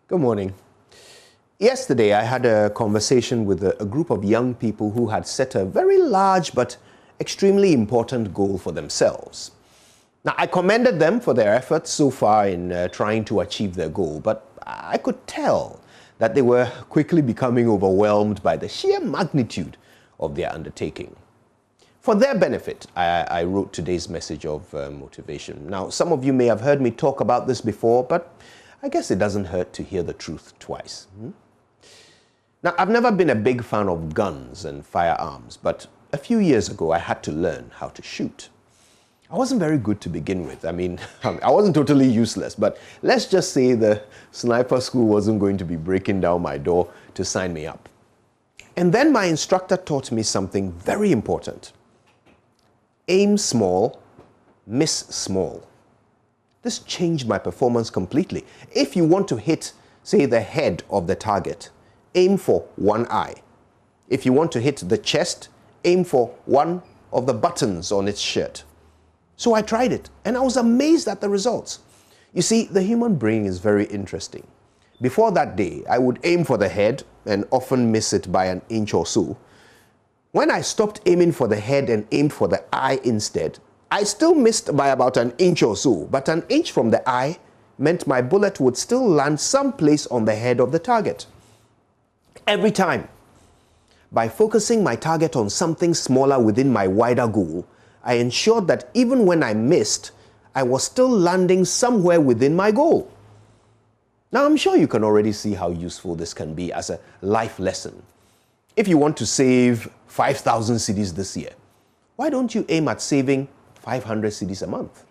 Good morning. Yesterday, I had a conversation with a group of young people who had set a very large but extremely important goal for themselves. Now, I commended them for their efforts so far in trying to achieve their goal, but I could tell that they were quickly becoming overwhelmed by the sheer magnitude of their undertaking. For their benefit, I wrote today's message of motivation. Now, some of you may have heard me talk about this before, but I guess it doesn't hurt to hear the truth twice. Now, I've never been a big fan of guns and firearms, but a few years ago, I had to learn how to shoot. I wasn't very good to begin with. I mean, I wasn't totally useless, but let's just say the sniper school wasn't going to be breaking down my door to sign me up. And then my instructor taught me something very important. Aim small, miss small. This changed my performance completely. If you want to hit, say, the head of the target, aim for one eye. If you want to hit the chest, aim for one of the buttons on its shirt. So I tried it, and I was amazed at the results. You see, the human brain is very interesting. Before that day, I would aim for the head and often miss it by an inch or so. When I stopped aiming for the head and aimed for the eye instead, I still missed by about an inch or so, but an inch from the eye meant my bullet would still land someplace on the head of the target. Every time. By focusing my target on something smaller within my wider goal, I ensured that even when I missed, I was still landing somewhere within my goal. Now, I'm sure you can already see how useful this can be as a life lesson. If you want to save 5,000 cedis this year, why don't you aim at saving 500 cedis a month?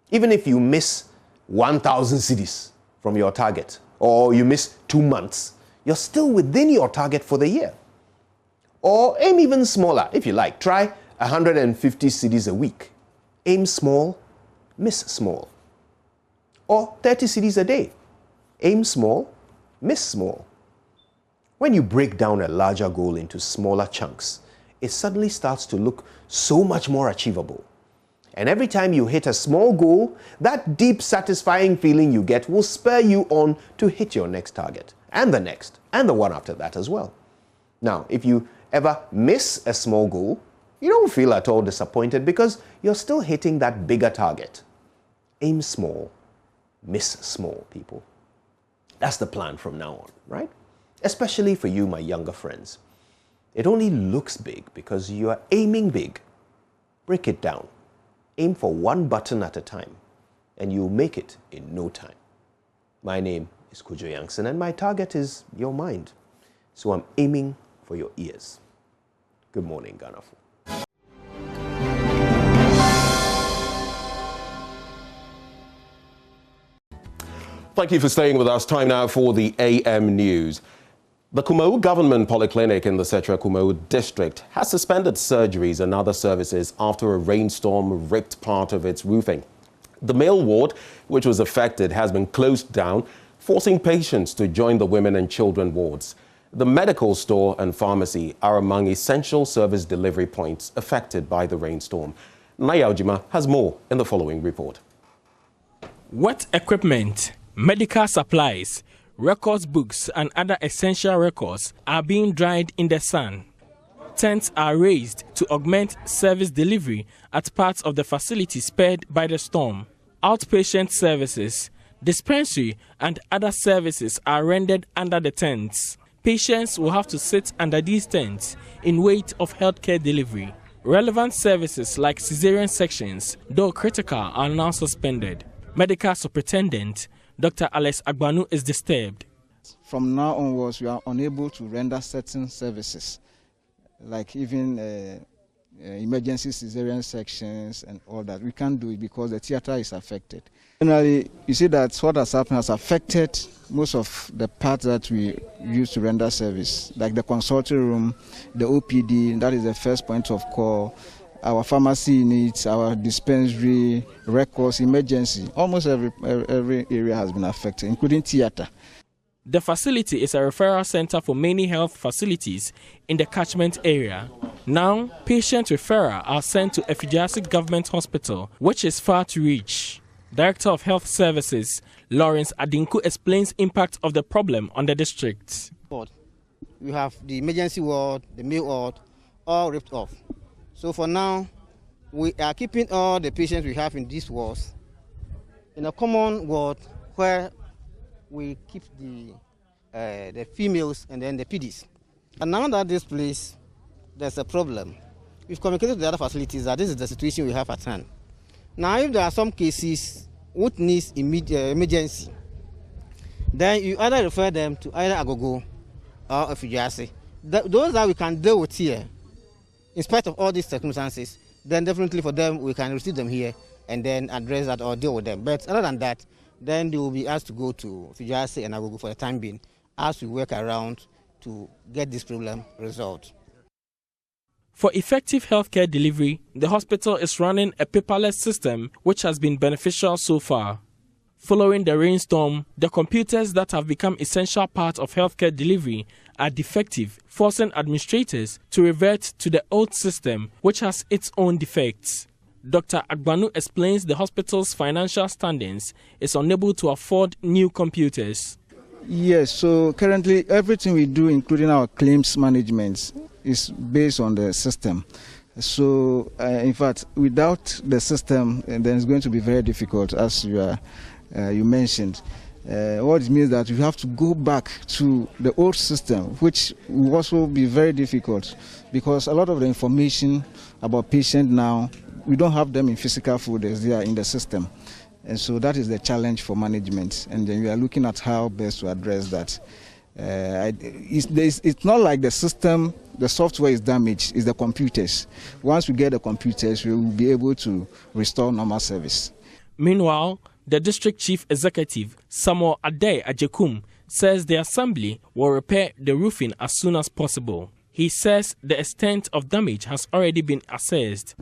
Even if you miss 1,000 cedis from your target, or you miss 2 months, you're still within your target for the year. Or aim even smaller, if you like. Try 150 cedis a week. Aim small, miss small. Or 30 cedis a day. Aim small, miss small. When you break down a larger goal into smaller chunks, it suddenly starts to look so much more achievable. And every time you hit a small goal, that deep, satisfying feeling you get will spur you on to hit your next target, and the one after that as well. Now, if you ever miss a small goal, you don't feel at all disappointed because you're still hitting that bigger target. Aim small, miss small, people. That's the plan from now on, right? Especially for you, my younger friends. It only looks big because you are aiming big. Break it down. Aim for one button at a time, and you'll make it in no time. My name is Kojo Yankson, and my target is your mind. So I'm aiming for your ears. Good morning, Ghana. Thank you for staying with us. Time now for the AM News. The Kumawu Government Polyclinic in the Setra Kumawu district has suspended surgeries and other services after a rainstorm ripped part of its roofing. The male ward, which was affected, has been closed down, forcing patients to join the women and children wards. The medical store and pharmacy are among essential service delivery points affected by the rainstorm. Naya Ojima has more in the following report. Wet equipment, medical supplies, records books and other essential records are being dried in the sun. Tents are raised to augment service delivery at parts of the facility spared by the storm. Outpatient services, dispensary and other services are rendered under the tents. Patients will have to sit under these tents in wait of healthcare delivery. Relevant services like cesarean sections, though critical, are now suspended. Medical Superintendent Dr. Alex Agbanu is disturbed. From now onwards, we are unable to render certain services, like even emergency cesarean sections and all that. We can't do it because the theater is affected. Generally, you see that what has happened has affected most of the parts that we use to render service, like the consulting room, the OPD, that is the first point of call, our pharmacy units, our dispensary, records, emergency. Almost every area has been affected, including theater. The facility is a referral center for many health facilities in the catchment area. Now, patient referrals are sent to Efidiastic Government Hospital, which is far to reach. Director of Health Services, Lawrence Adinku, explains impact of the problem on the district. We have the emergency ward, the male ward, all ripped off. So for now, we are keeping all the patients we have in these wards in a common ward where we keep the females and then the PDs. And now that this place, there's a problem. We've communicated with the other facilities that this is the situation we have at hand. Now, if there are some cases which needs immediate emergency, then you either refer them to either Agogo or Efijase. Those that we can deal with here, in spite of all these circumstances, then definitely for them we can receive them here and then address that or deal with them. But other than that, then they will be asked to go to Efijase and Agogo for the time being as we work around to get this problem resolved. For effective healthcare delivery, the hospital is running a paperless system which has been beneficial so far. Following the rainstorm, the computers that have become essential part of healthcare delivery are defective, forcing administrators to revert to the old system, which has its own defects. Dr. Agbanu explains the hospital's financial standings is unable to afford new computers. Yes, so currently everything we do, including our claims management, is based on the system. So, in fact, without the system, then it's going to be very difficult, as you mentioned. What it means that we have to go back to the old system, which will also be very difficult because a lot of the information about patient now, we don't have them in physical folders, they are in the system. And so that is the challenge for management. And then we are looking at how best to address that. It's not like the system, the software is damaged, it's the computers. Once we get the computers, we will be able to restore normal service. Meanwhile, the district chief executive, Samuel Ade Ajekum, says the assembly will repair the roofing as soon as possible. He says the extent of damage has already been assessed.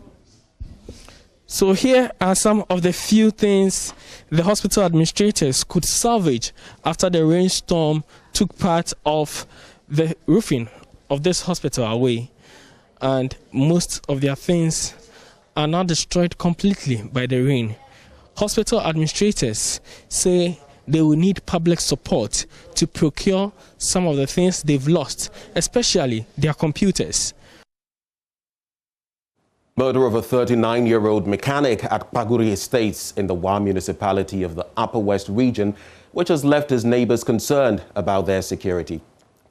So here are some of the few things the hospital administrators could salvage after the rainstorm took part of the roofing of this hospital away. And most of their things are now destroyed completely by the rain. Hospital administrators say they will need public support to procure some of the things they've lost, especially their computers. Murder of a 39-year-old mechanic at Paguri Estates in the Wa municipality of the Upper West region, which has left his neighbors concerned about their security.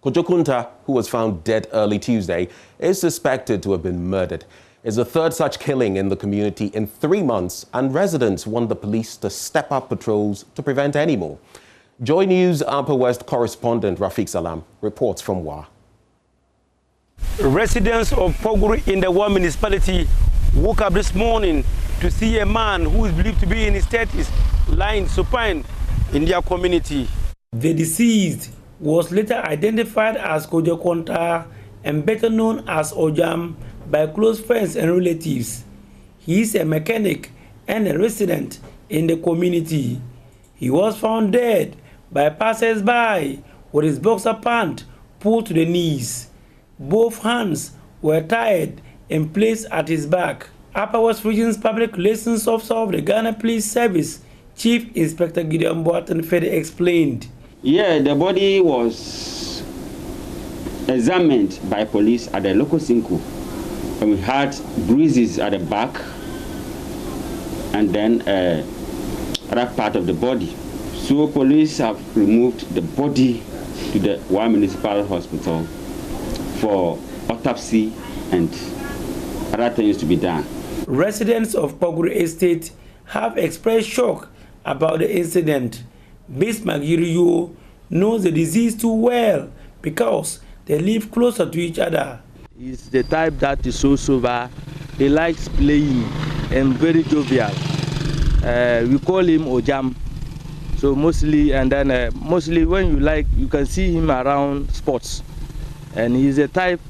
Kojokunta, who was found dead early Tuesday, is suspected to have been murdered. It's the third such killing in the community in 3 months, and residents want the police to step up patrols to prevent any more. Joy News Upper West correspondent Rafiq Salam reports from Wa. Residents of Poguri in the Wa municipality woke up this morning to see a man who is believed to be in his 30s lying supine in their community. The deceased was later identified as Kojokunta and better known as Ojam by close friends and relatives. He is a mechanic and a resident in the community. He was found dead by passers-by with his boxer pant pulled to the knees. Both hands were tied in place at his back. Upper West Region's Public Relations Officer of the Ghana Police Service, Chief Inspector Gideon Boateng Fede explained. Yeah, the body was examined by police at the local Cinco. And we had bruises at the back and then other part of the body. So police have removed the body to the Wa Municipal Hospital for autopsy and other things to be done. Residents of Poguri Estate have expressed shock about the incident. Bismarck Yiriyo knows the disease too well because they live closer to each other. He's the type that is so sober. He likes playing and very jovial. We call him Ojam. So mostly, and then mostly when you can see him around sports. And he's a type,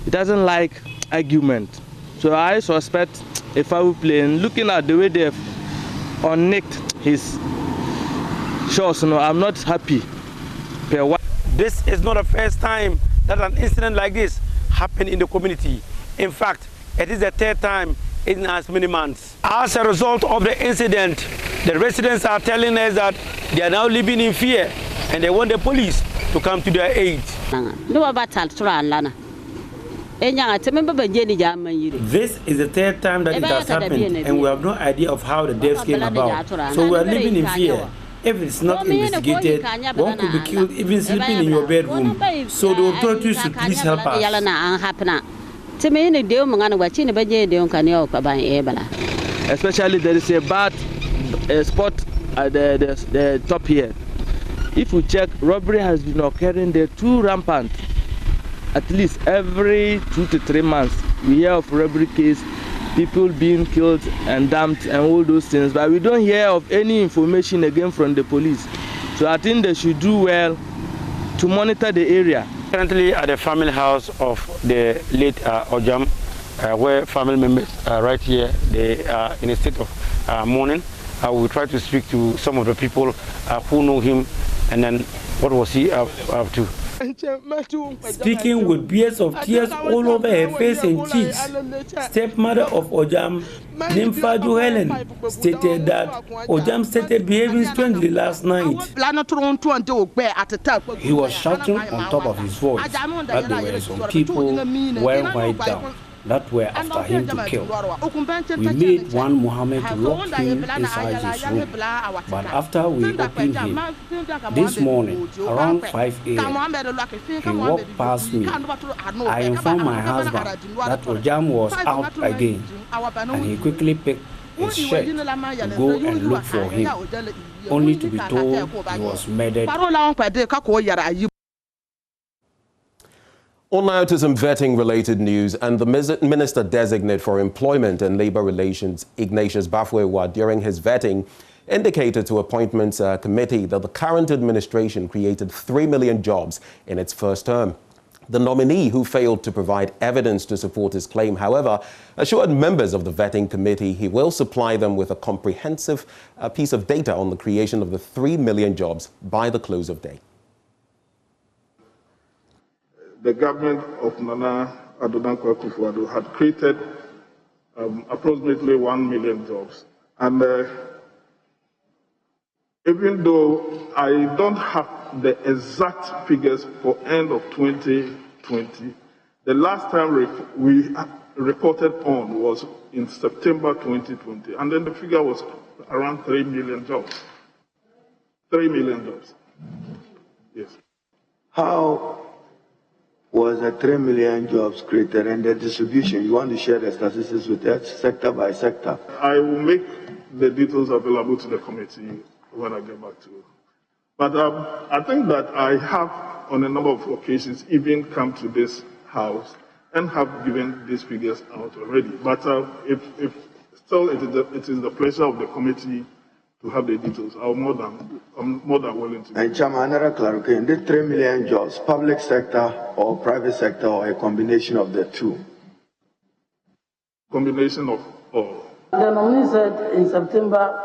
he doesn't like argument. So I suspect a foul play, and looking at the way they've unnicked his shorts, no, I'm not happy. This is not the first time that an incident like this happened in the community. In fact, it is the third time in as many months. As a result of the incident, the residents are telling us that they are now living in fear and they want the police to come to their aid. This is the third time that it has happened, and we have no idea of how the deaths came about. So we are living in fear. If it's not investigated, one could be killed even sleeping in your bedroom. So the authorities should please help us. Especially there is a bad spot at the top here. If we check, robbery has been occurring there too rampant. At least every 2 to 3 months, we hear of robbery case, people being killed and dumped and all those things, but we don't hear of any information again from the police. So I think they should do well to monitor the area. Currently at the family house of the late Ojam, where family members are right here, they are in a state of mourning. I will try to speak to some of the people who know him, and then what was he up to. Speaking with beads of tears all over her face and cheeks, stepmother of Ojam, Nimfaju Helen, stated that Ojam started behaving strangely last night. He was shouting on top of his voice that there were some people wearing white down that were after him to kill. We made one Muhammad to lock him inside his room, but after we opened him, this morning around 5 a.m., he walked past me. I informed my husband that Ojam was out again, and he quickly picked his shirt to go and look for him, only to be told he was murdered. On now to some vetting-related news, and the Minister-designate for Employment and Labour Relations, Ignatius Bafwewa, during his vetting, indicated to Appointments Committee that the current administration created 3 million jobs in its first term. The nominee, who failed to provide evidence to support his claim, however, assured members of the vetting committee he will supply them with a comprehensive piece of data on the creation of the 3 million jobs by the close of day. The government of Nana Addo Dankwa Akufo-Addo had created approximately 1 million jobs. And even though I don't have the exact figures for end of 2020, the last time we reported on was in September 2020. And then the figure was around 3 million jobs. 3 million jobs. Yes. How was the 3 million jobs created and the distribution? You want to share the statistics with us sector by sector? I will make the details available to the committee when I get back to you. But I think that I have, on a number of occasions, even come to this house and have given these figures out already. But if still it is the pleasure of the committee to have the details, I'm more than willing to. And Chairman, another clarification: the 3 million jobs, public sector or private sector, or a combination of the two? Combination of all. The nominee said in September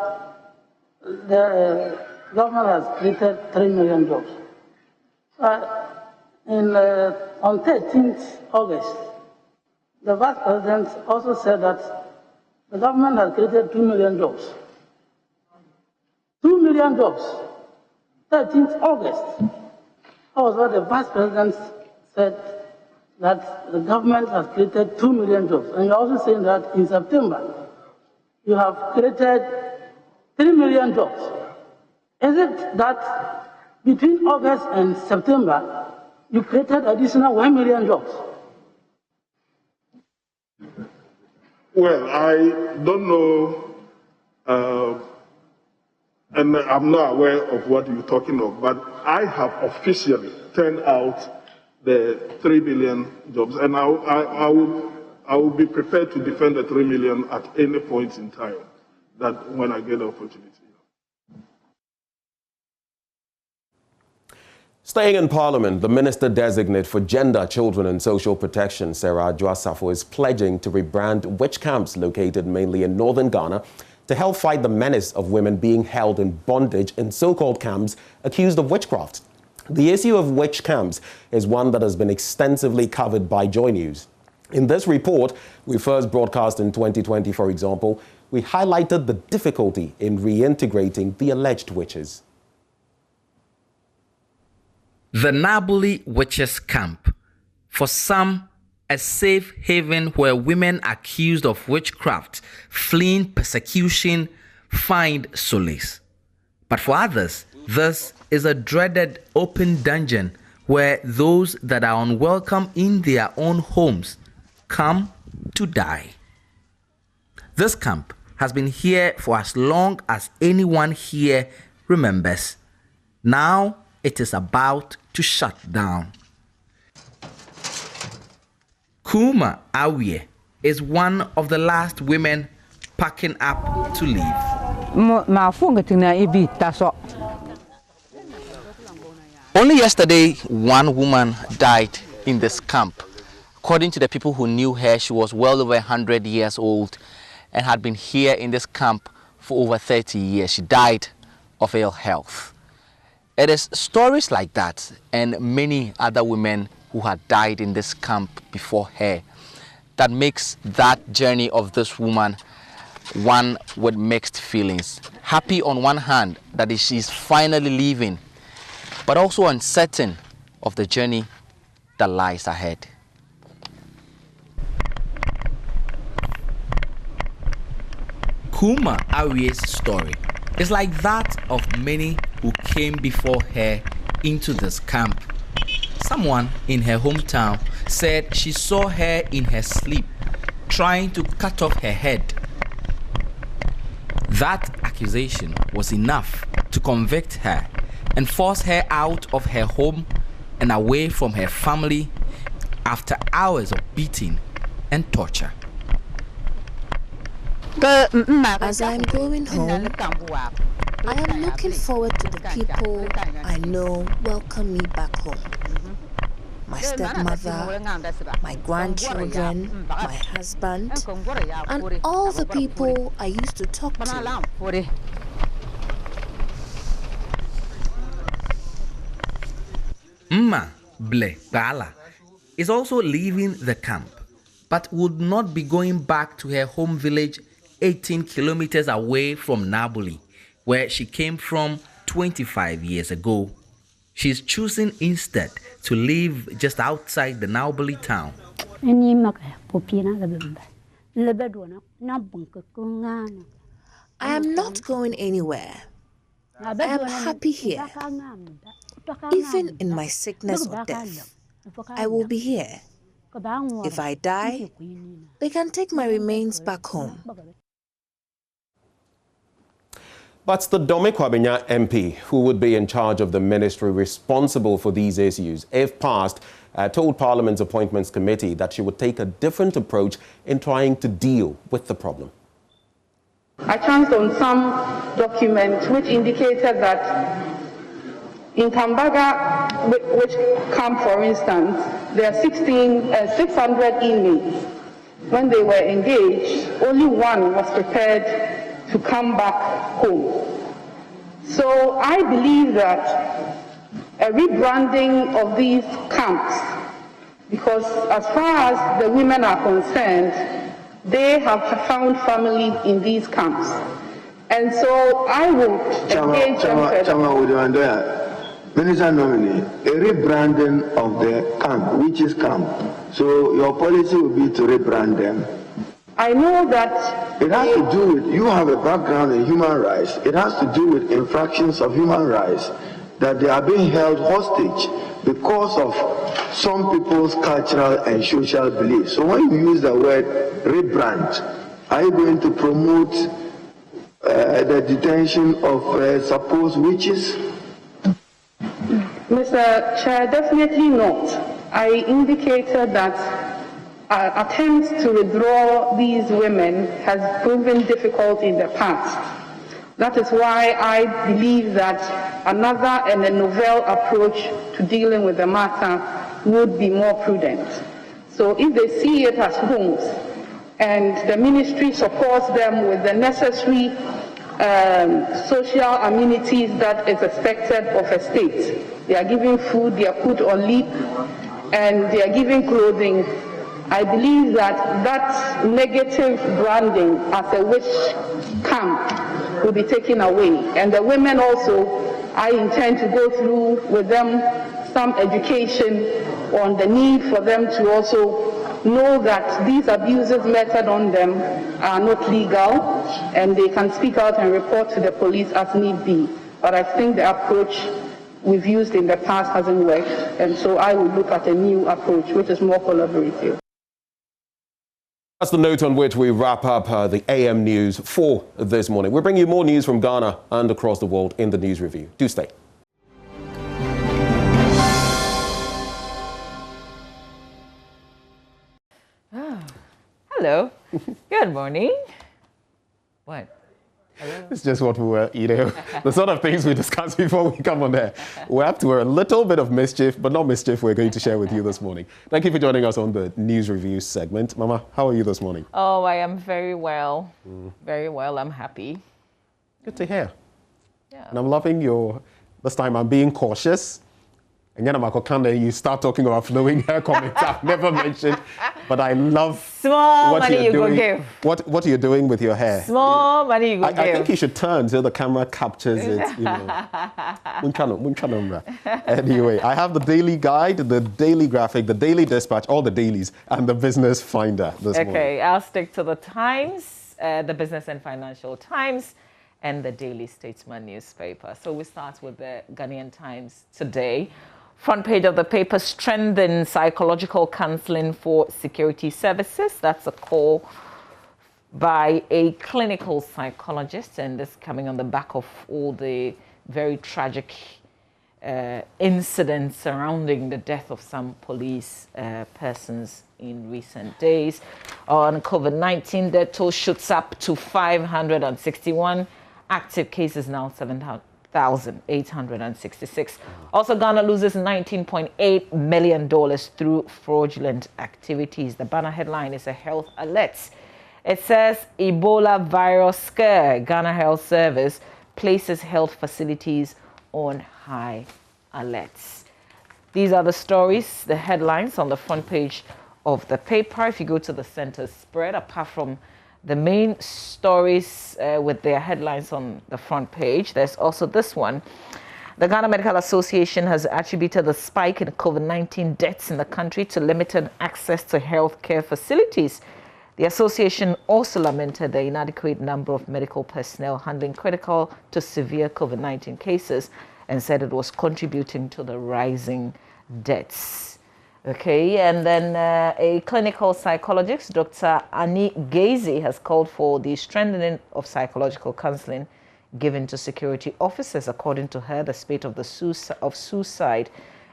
the government has created 3 million jobs. On 13th August, the Vice President also said that the government has created 2 million jobs. 2 million jobs, 13th August. That was what the Vice President said, that the government has created 2 million jobs. And you're also saying that in September, you have created 3 million jobs. Is it that between August and September, you created additional 1 million jobs? Well, I don't know. And I'm not aware of what you're talking of, but I have officially turned out the 3 billion jobs, and I will be prepared to defend the 3 million at any point in time, that when I get the opportunity. Staying in Parliament, the Minister-designate for Gender, Children and Social Protection, Sarah Adwoa-Safo, is pledging to rebrand witch camps located mainly in northern Ghana to help fight the menace of women being held in bondage in so-called camps accused of witchcraft. The issue of witch camps is one that has been extensively covered by Joy News. In this report, we first broadcast in 2020, for example, we highlighted the difficulty in reintegrating the alleged witches. The Naboli Witches Camp. For some, a safe haven where women accused of witchcraft, fleeing persecution, find solace. But for others, this is a dreaded open dungeon where those that are unwelcome in their own homes come to die. This camp has been here for as long as anyone here remembers. Now it is about to shut down. Kuma Awie is one of the last women packing up to leave. Only yesterday, one woman died in this camp. According to the people who knew her, she was well over 100 years old and had been here in this camp for over 30 years. She died of ill health. It is stories like that and many other women who had died in this camp before her that makes that journey of this woman one with mixed feelings. Happy on one hand that she's finally leaving, but also uncertain of the journey that lies ahead. Kuma Awie's story is like that of many who came before her into this camp. Someone in her hometown said she saw her in her sleep trying to cut off her head. That accusation was enough to convict her and force her out of her home and away from her family after hours of beating and torture. As I'm going home, I am looking forward to the people I know welcome me back home. My stepmother, my grandchildren, my husband, and all the people I used to talk to. Mma Ble Bala is also leaving the camp, but would not be going back to her home village 18 kilometers away from Naboli, where she came from 25 years ago. She's choosing instead to live just outside the Naboli town. I am not going anywhere. I am happy here. Even in my sickness or death, I will be here. If I die, they can take my remains back home. But the Dome Kwabena MP, who would be in charge of the ministry responsible for these issues, if passed, told Parliament's Appointments Committee that she would take a different approach in trying to deal with the problem. I chanced on some documents which indicated that in Kambaga, which camp, for instance, there are 600 inmates. When they were engaged, only one was prepared to come back home. So I believe that a rebranding of these camps, because as far as the women are concerned, they have found family in these camps. And so I will engage them. Minister nominee, a rebranding of the camp, which is camp. So your policy will be to rebrand them. I know that it has to do with, you have a background in human rights, it has to do with infractions of human rights, that they are being held hostage because of some people's cultural and social beliefs. So when you use the word rebrand, are you going to promote the detention of supposed witches? Mr. Chair, definitely not. I indicated that attempts to withdraw these women has proven difficult in the past. That is why I believe that another and a novel approach to dealing with the matter would be more prudent. So if they see it as homes and the ministry supports them with the necessary social amenities that is expected of a state, they are giving food, they are put on leave, and they are giving clothing, I believe that negative branding as a witch camp will be taken away. And the women also, I intend to go through with them some education on the need for them to also know that these abuses meted on them are not legal, and they can speak out and report to the police as need be. But I think the approach we've used in the past hasn't worked, and so I will look at a new approach, which is more collaborative. That's the note on which we wrap up the AM News for this morning. We'll bring you more news from Ghana and across the world in the News Review. Do stay. Hello. Good morning. What? Hello? It's just what we were, the sort of things we discuss before we come on there. We're up to a little bit of mischief, but not mischief we're going to share with you this morning. Thank you for joining us on the News Review segment. Mama, how are you this morning? Oh, I am very well. Very well. I'm happy. Good to hear. Yeah. And I'm loving this time I'm being cautious. And then you start talking about flowing hair comments I've never mentioned, but I love small what money you're you doing. Go give. What you're doing with your hair. Small money you go give. I think you should turn so the camera captures it. Anyway, I have the daily guide, the daily graphic, the daily dispatch, all the dailies, and the business finder this morning. Okay, I'll stick to the Times, the Business and Financial Times, and the Daily Statesman newspaper. So we start with the Ghanaian Times today. Front page of the paper, strengthen psychological counseling for security services. That's a call by a clinical psychologist, and this coming on the back of all the very tragic incidents surrounding the death of some police persons in recent days. On COVID-19, the toll shoots up to 561. Active cases now 7,866. Also, Ghana loses $19.8 million through fraudulent activities. The banner headline is a health alert. It says, Ebola virus scare. Ghana Health Service places health facilities on high alerts. These are the stories, the headlines on the front page of the paper. If you go to the center spread, apart from the main stories with their headlines on the front page, there's also this one. The Ghana Medical Association has attributed the spike in COVID-19 deaths in the country to limited access to healthcare facilities. The association also lamented the inadequate number of medical personnel handling critical to severe COVID-19 cases and said it was contributing to the rising deaths. Okay, and then a clinical psychologist, Dr. Annie Gazy, has called for the strengthening of psychological counseling given to security officers. According to her, the spate of suicide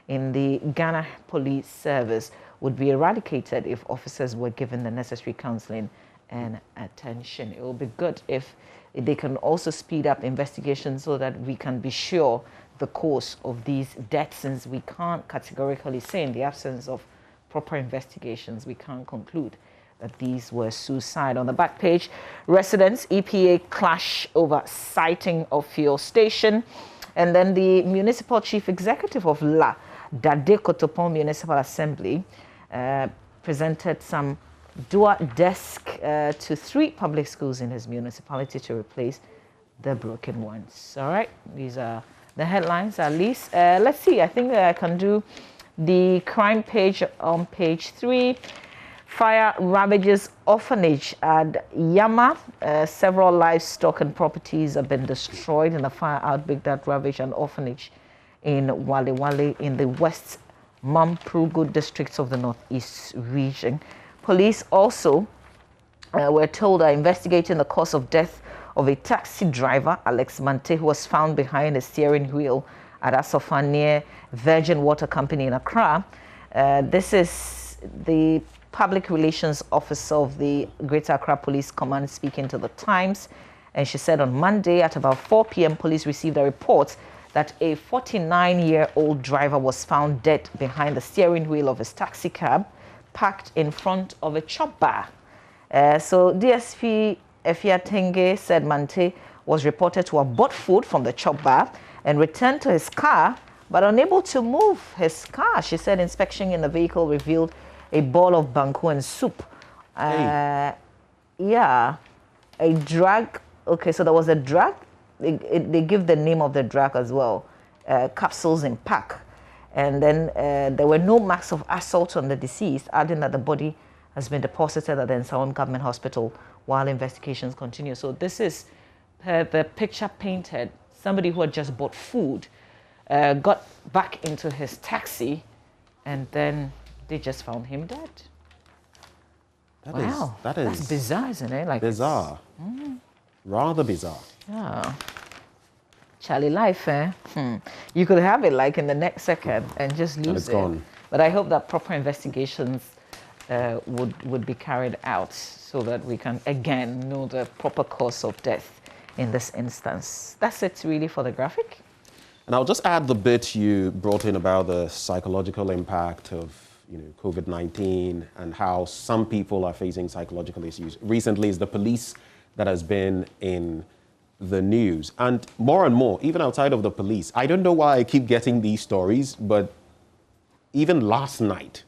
in the Ghana Police Service would be eradicated if officers were given the necessary counseling and attention. It will be good if they can also speed up investigations so that we can be sure the cause of these deaths, since we can't categorically say in the absence of proper investigations, we can't conclude that these were suicide. On the back page, residents, EPA clash over siting of fuel station. And then the municipal chief executive of La Dade Kotopon Municipal Assembly presented some dual desk to 3 public schools in his municipality to replace the broken ones. All right, these are the headlines at least. Let's see, I think I can do the crime page on page 3. Fire ravages orphanage at Yama. Several livestock and properties have been destroyed in a fire outbreak that ravaged an orphanage in Wale Wale in the West Mamprugu districts of the Northeast region. Police also, we're told, are investigating the cause of death of a taxi driver, Alex Mante, who was found behind a steering wheel at Asofa near Virgin Water Company in Accra. This is the public relations officer of the Greater Accra Police Command speaking to the Times. And she said on Monday at about 4 p.m., police received a report that a 49-year-old driver was found dead behind the steering wheel of his taxi cab parked in front of a chop bar. So DSP Efia Tenge said Mante was reported to have bought food from the chop bar and returned to his car, but unable to move his car. She said inspection in the vehicle revealed a bowl of banku and soup. Yeah, a drug. Okay, so there was a drug. They give the name of the drug as well. Capsules in pack. And then there were no marks of assault on the deceased, adding that the body has been deposited at the Nsawam Government Hospital while investigations continue. So this is the picture painted. Somebody who had just bought food got back into his taxi, and then they just found him dead. That's bizarre, isn't it? Like bizarre. Rather bizarre. Yeah. Charlie life, eh? You could have it like in the next second and just lose and it's it. Gone. But I hope that proper investigations would be carried out so that we can again know the proper cause of death in this instance. That's it really for the graphic. And I'll just add the bit you brought in about the psychological impact of COVID-19 and how some people are facing psychological issues. Recently, it's the police that has been in the news. And more, even outside of the police. I don't know why I keep getting these stories, but even last night,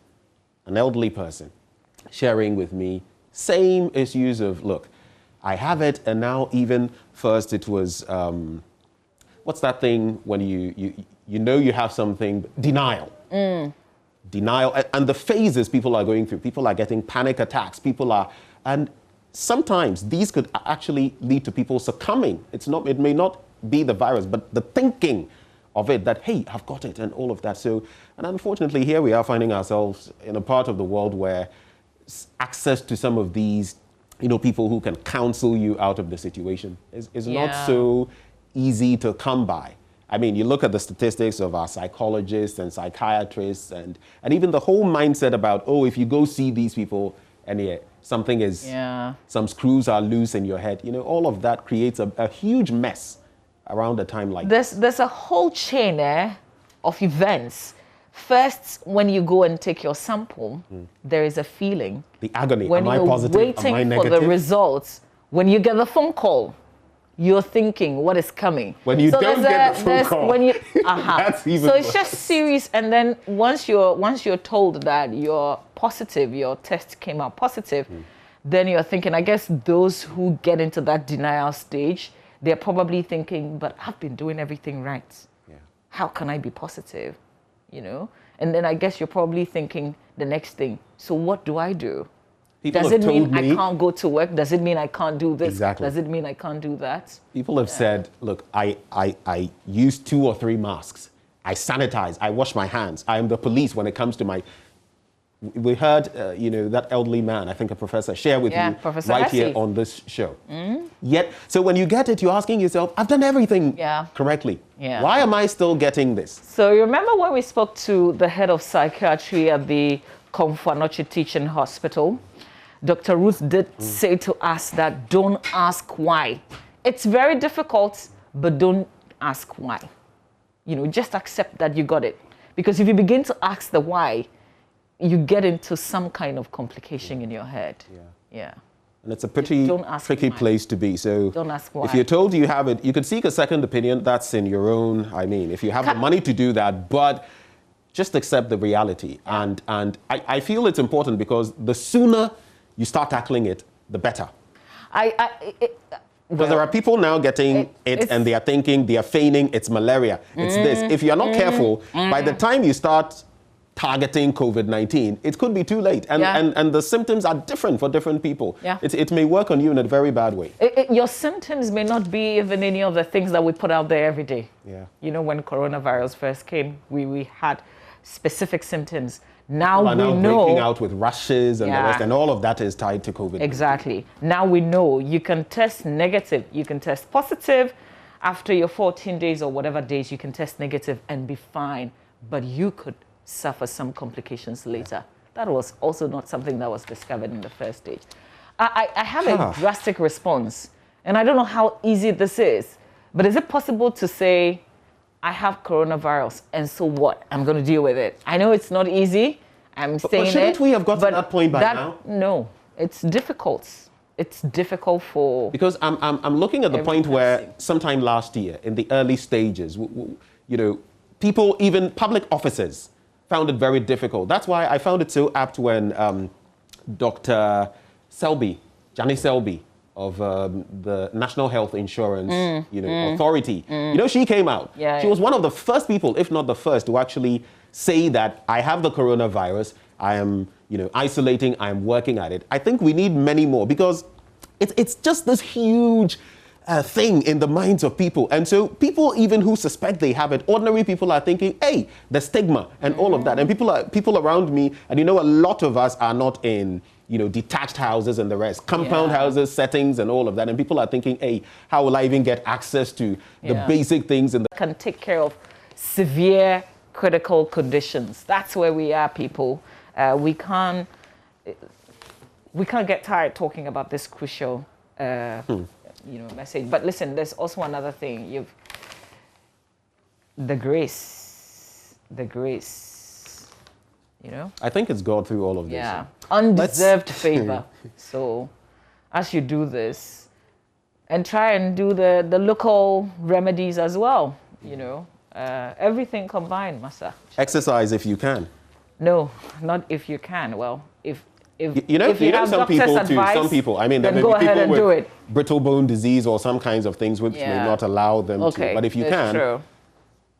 an elderly person sharing with me same issues of, look, I have it, and now even first it was, what's that thing when you know you have something, denial. Denial, and the phases people are going through. People are getting panic attacks, and sometimes these could actually lead to people succumbing. It may not be the virus, but the thinking of it that, hey, I've got it and all of that. So, and unfortunately, here we are finding ourselves in a part of the world where access to some of these, people who can counsel you out of the situation is not so easy to come by. I mean, you look at the statistics of our psychologists and psychiatrists and even the whole mindset about, oh, if you go see these people and something is, some screws are loose in your head, all of that creates a huge mess around a time like this. There's a whole chain of events. First, when you go and take your sample, there is a feeling. The agony, when am I positive, waiting am I negative? for the results, when you get the phone call, you're thinking what is coming. When you don't get the phone call, that's even So it's worse. just serious. And then once you're told that you're positive, your test came out positive, then you're thinking, I guess those who get into that denial stage, they're probably thinking, but I've been doing everything right. How can I be positive? And then I guess you're probably thinking the next thing, so what do I do? Does it mean I can't go to work? Does it mean I can't do this? Exactly. Does it mean I can't do that? People have said, look, I use 2 or 3 masks. I sanitize. I wash my hands. I am the police when it comes to my... We heard, that elderly man, I think a professor, share with you Professor right Hesse. here on this show. Yet, so when you get it, you're asking yourself, I've done everything correctly. Why am I still getting this? So you remember when we spoke to the head of psychiatry at the Komfanochi Teaching Hospital? Dr. Ruth did say to us that don't ask why. It's very difficult, but don't ask why. Just accept that you got it. Because if you begin to ask the why, you get into some kind of complication in your head. Yeah. And it's a pretty tricky place to be. So don't ask why. If you're told you have it, you could seek a second opinion. That's in your own, if you have the money to do that, but just accept the reality. And I feel it's important because the sooner you start tackling it, the better. Because there are people now getting it and they are thinking, they are feigning it's malaria. It's this. If you're not careful, by the time you start targeting COVID-19, it could be too late. And the symptoms are different for different people. It may work on you in a very bad way. Your symptoms may not be even any of the things that we put out there every day. When coronavirus first came, we had specific symptoms. Now we know breaking out with rashes and the rest, and all of that is tied to COVID. Exactly. Now we know you can test negative, you can test positive. After your 14 days or whatever days, you can test negative and be fine. But you could suffer some complications later. That was also not something that was discovered in the first stage. I have a drastic response, and I don't know how easy this is, but is it possible to say, I have coronavirus, and so what? I'm going to deal with it. I know it's not easy. I'm saying but shouldn't we have got to that point by now? No, it's difficult. It's difficult for... Because I'm looking at the point where sometime last year, in the early stages, people, even public officers, found it very difficult. That's why I found it so apt when Dr. Selby, Janice Selby, of the National Health Insurance Authority. She came out. She was one of the first people, if not the first, to actually say that I have the coronavirus, I am isolating, I am working at it. I think we need many more because it's just this huge thing in the minds of people. And so people even who suspect they have it, ordinary people are thinking, hey, the stigma and all of that. And people around me, and a lot of us are not in detached houses and the rest, compound houses, settings and all of that. And people are thinking, hey, how will I even get access to the basic things? Can take care of severe critical conditions. That's where we are, people. We can't get tired talking about this crucial message. But listen, there's also another thing. The grace. I think it's gone through all of this. Yeah, undeserved favor. So as you do this, and try and do the local remedies as well, everything combined, Masa. Exercise if you can. No, not if you can. Well, if some people, I mean, there may be people with brittle bone disease or some kinds of things which may not allow them to. But if you can, true.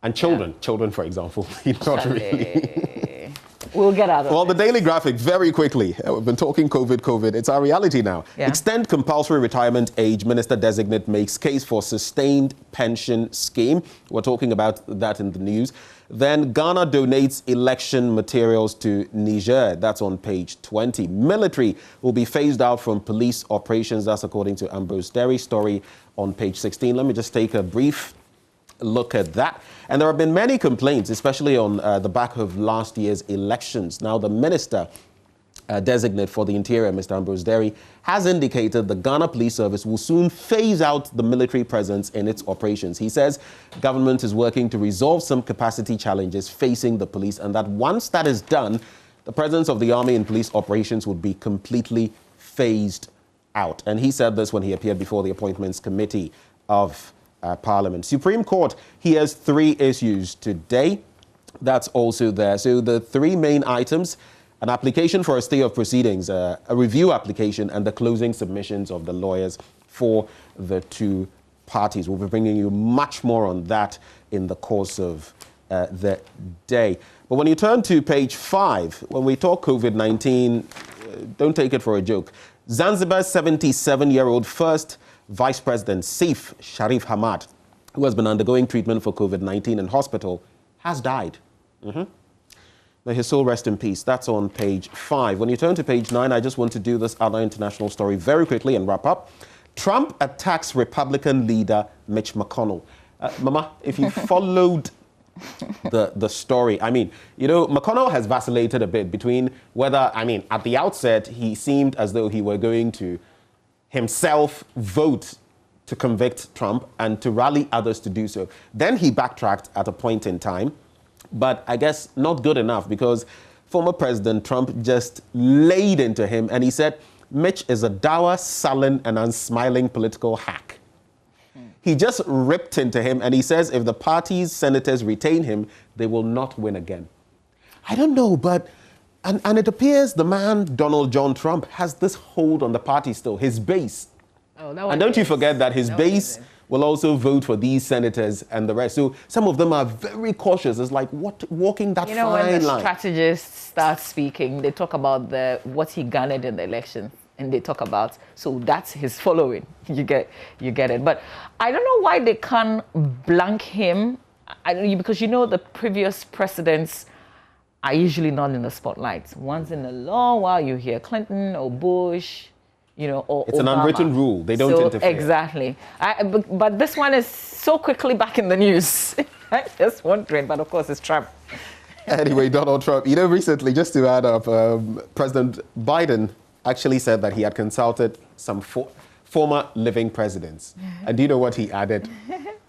And children, for example, not really. We'll get out of it. Well, the Daily Graphic, very quickly. We've been talking COVID. It's our reality now. Yeah. Extend compulsory retirement age. Minister-designate makes case for sustained pension scheme. We're talking about that in the news. Then Ghana donates election materials to Niger. That's on page 20. Military will be phased out from police operations. That's according to Ambrose Derry's story on page 16. Let me just take a brief look at that. And there have been many complaints, especially on the back of last year's elections. Now, the minister designate for the Interior, Mr. Ambrose Derry, has indicated the Ghana Police Service will soon phase out the military presence in its operations. He says government is working to resolve some capacity challenges facing the police, and that once that is done, the presence of the army in police operations would be completely phased out. And he said this when he appeared before the Appointments Committee of Parliament. Supreme Court hears 3 issues today. That's also there. So the 3 main items: an application for a stay of proceedings, a review application, and the closing submissions of the lawyers for the 2 parties. We'll be bringing you much more on that in the course of the day. But when you turn to page 5, when we talk COVID-19, don't take it for a joke. Zanzibar's 77-year-old first Vice President Saif Sharif Hamad, who has been undergoing treatment for COVID-19 in hospital, has died. May his soul rest in peace. That's on page 5. When you turn to page 9, I just want to do this other international story very quickly and wrap up. Trump attacks Republican leader Mitch McConnell. Mama, if you followed the story, I mean, McConnell has vacillated a bit between whether, at the outset, he seemed as though he were going to himself vote to convict Trump and to rally others to do so. Then he backtracked at a point in time, but I guess not good enough, because former President Trump just laid into him and he said, Mitch is a dour, sullen and unsmiling political hack. He just ripped into him and he says if the party's senators retain him, they will not win again. I don't know, but And it appears the man, Donald John Trump, has this hold on the party still, his base. And don't you forget that his base will also vote for these senators and the rest. So some of them are very cautious. It's like walking that fine line. When the strategists start speaking, they talk about what he garnered in the election. And they talk about, so that's his following. You get it. But I don't know why they can't blank him. Because the previous presidents are usually not in the spotlight. Once in a long while you hear Clinton or Bush, or it's Obama. An unwritten rule. They don't interfere. Exactly. But this one is so quickly back in the news. I'm just wondering, but of course it's Trump. Anyway, Donald Trump, recently, just to add up, President Biden actually said that he had consulted some former living presidents. And do you know what he added?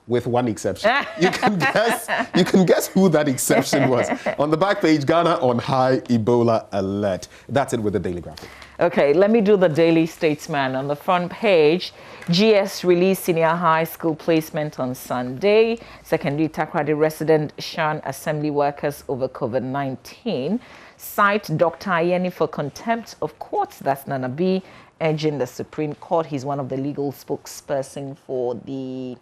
With one exception. You can guess who that exception was. On the back page, Ghana on high Ebola alert. That's it with the Daily Graphic. Okay, let me do the Daily Statesman. On the front page, GS released senior high school placement on Sunday. Secondary Takoradi resident shun assembly workers over COVID-19. Cite Dr. Ayeni for contempt of court. That's Nanabi, urging the Supreme Court. He's one of the legal spokesperson for the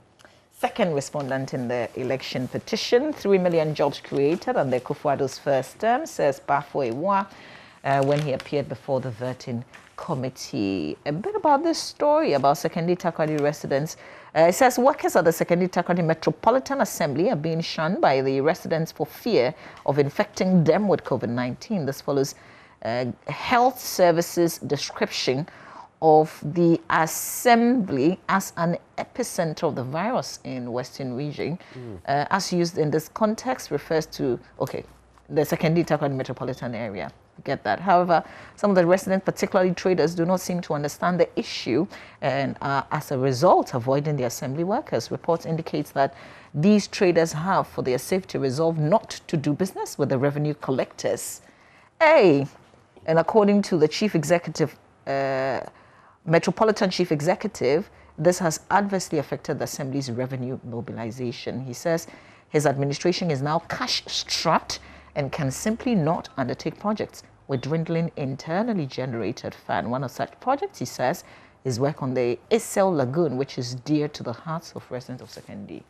second respondent in the election petition. 3 million jobs created under Kufuor's first term, says Bafo Ewa. When he appeared before the vetting committee. A bit about this story about Secondary Takoradi residents. It says workers at the Secondary Takoradi Metropolitan Assembly are being shunned by the residents for fear of infecting them with COVID-19. This follows health services description of the assembly as an epicenter of the virus in Western region. As used in this context refers to, the Secondary Takoradi Metropolitan area. Get that. However, some of the residents, particularly traders, do not seem to understand the issue and are, as a result, avoiding the assembly workers. Reports indicates that these traders have, for their safety, resolved not to do business with the revenue collectors. And according to the chief executive, Metropolitan Chief Executive, this has adversely affected the Assembly's revenue mobilization. He says his administration is now cash-strapped and can simply not undertake projects with dwindling internally generated fund. One of such projects, he says, is work on the Isel Lagoon, which is dear to the hearts of residents of Sekondi.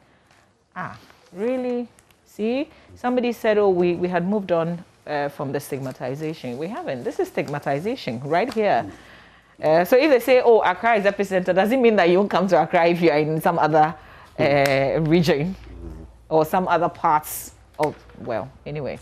Really? See? Somebody said, we had moved on from the stigmatization. We haven't. This is stigmatization right here. So if they say, Accra is epicenter, does it mean that you won't come to Accra if you are in some other region or some other parts of, well, anyway.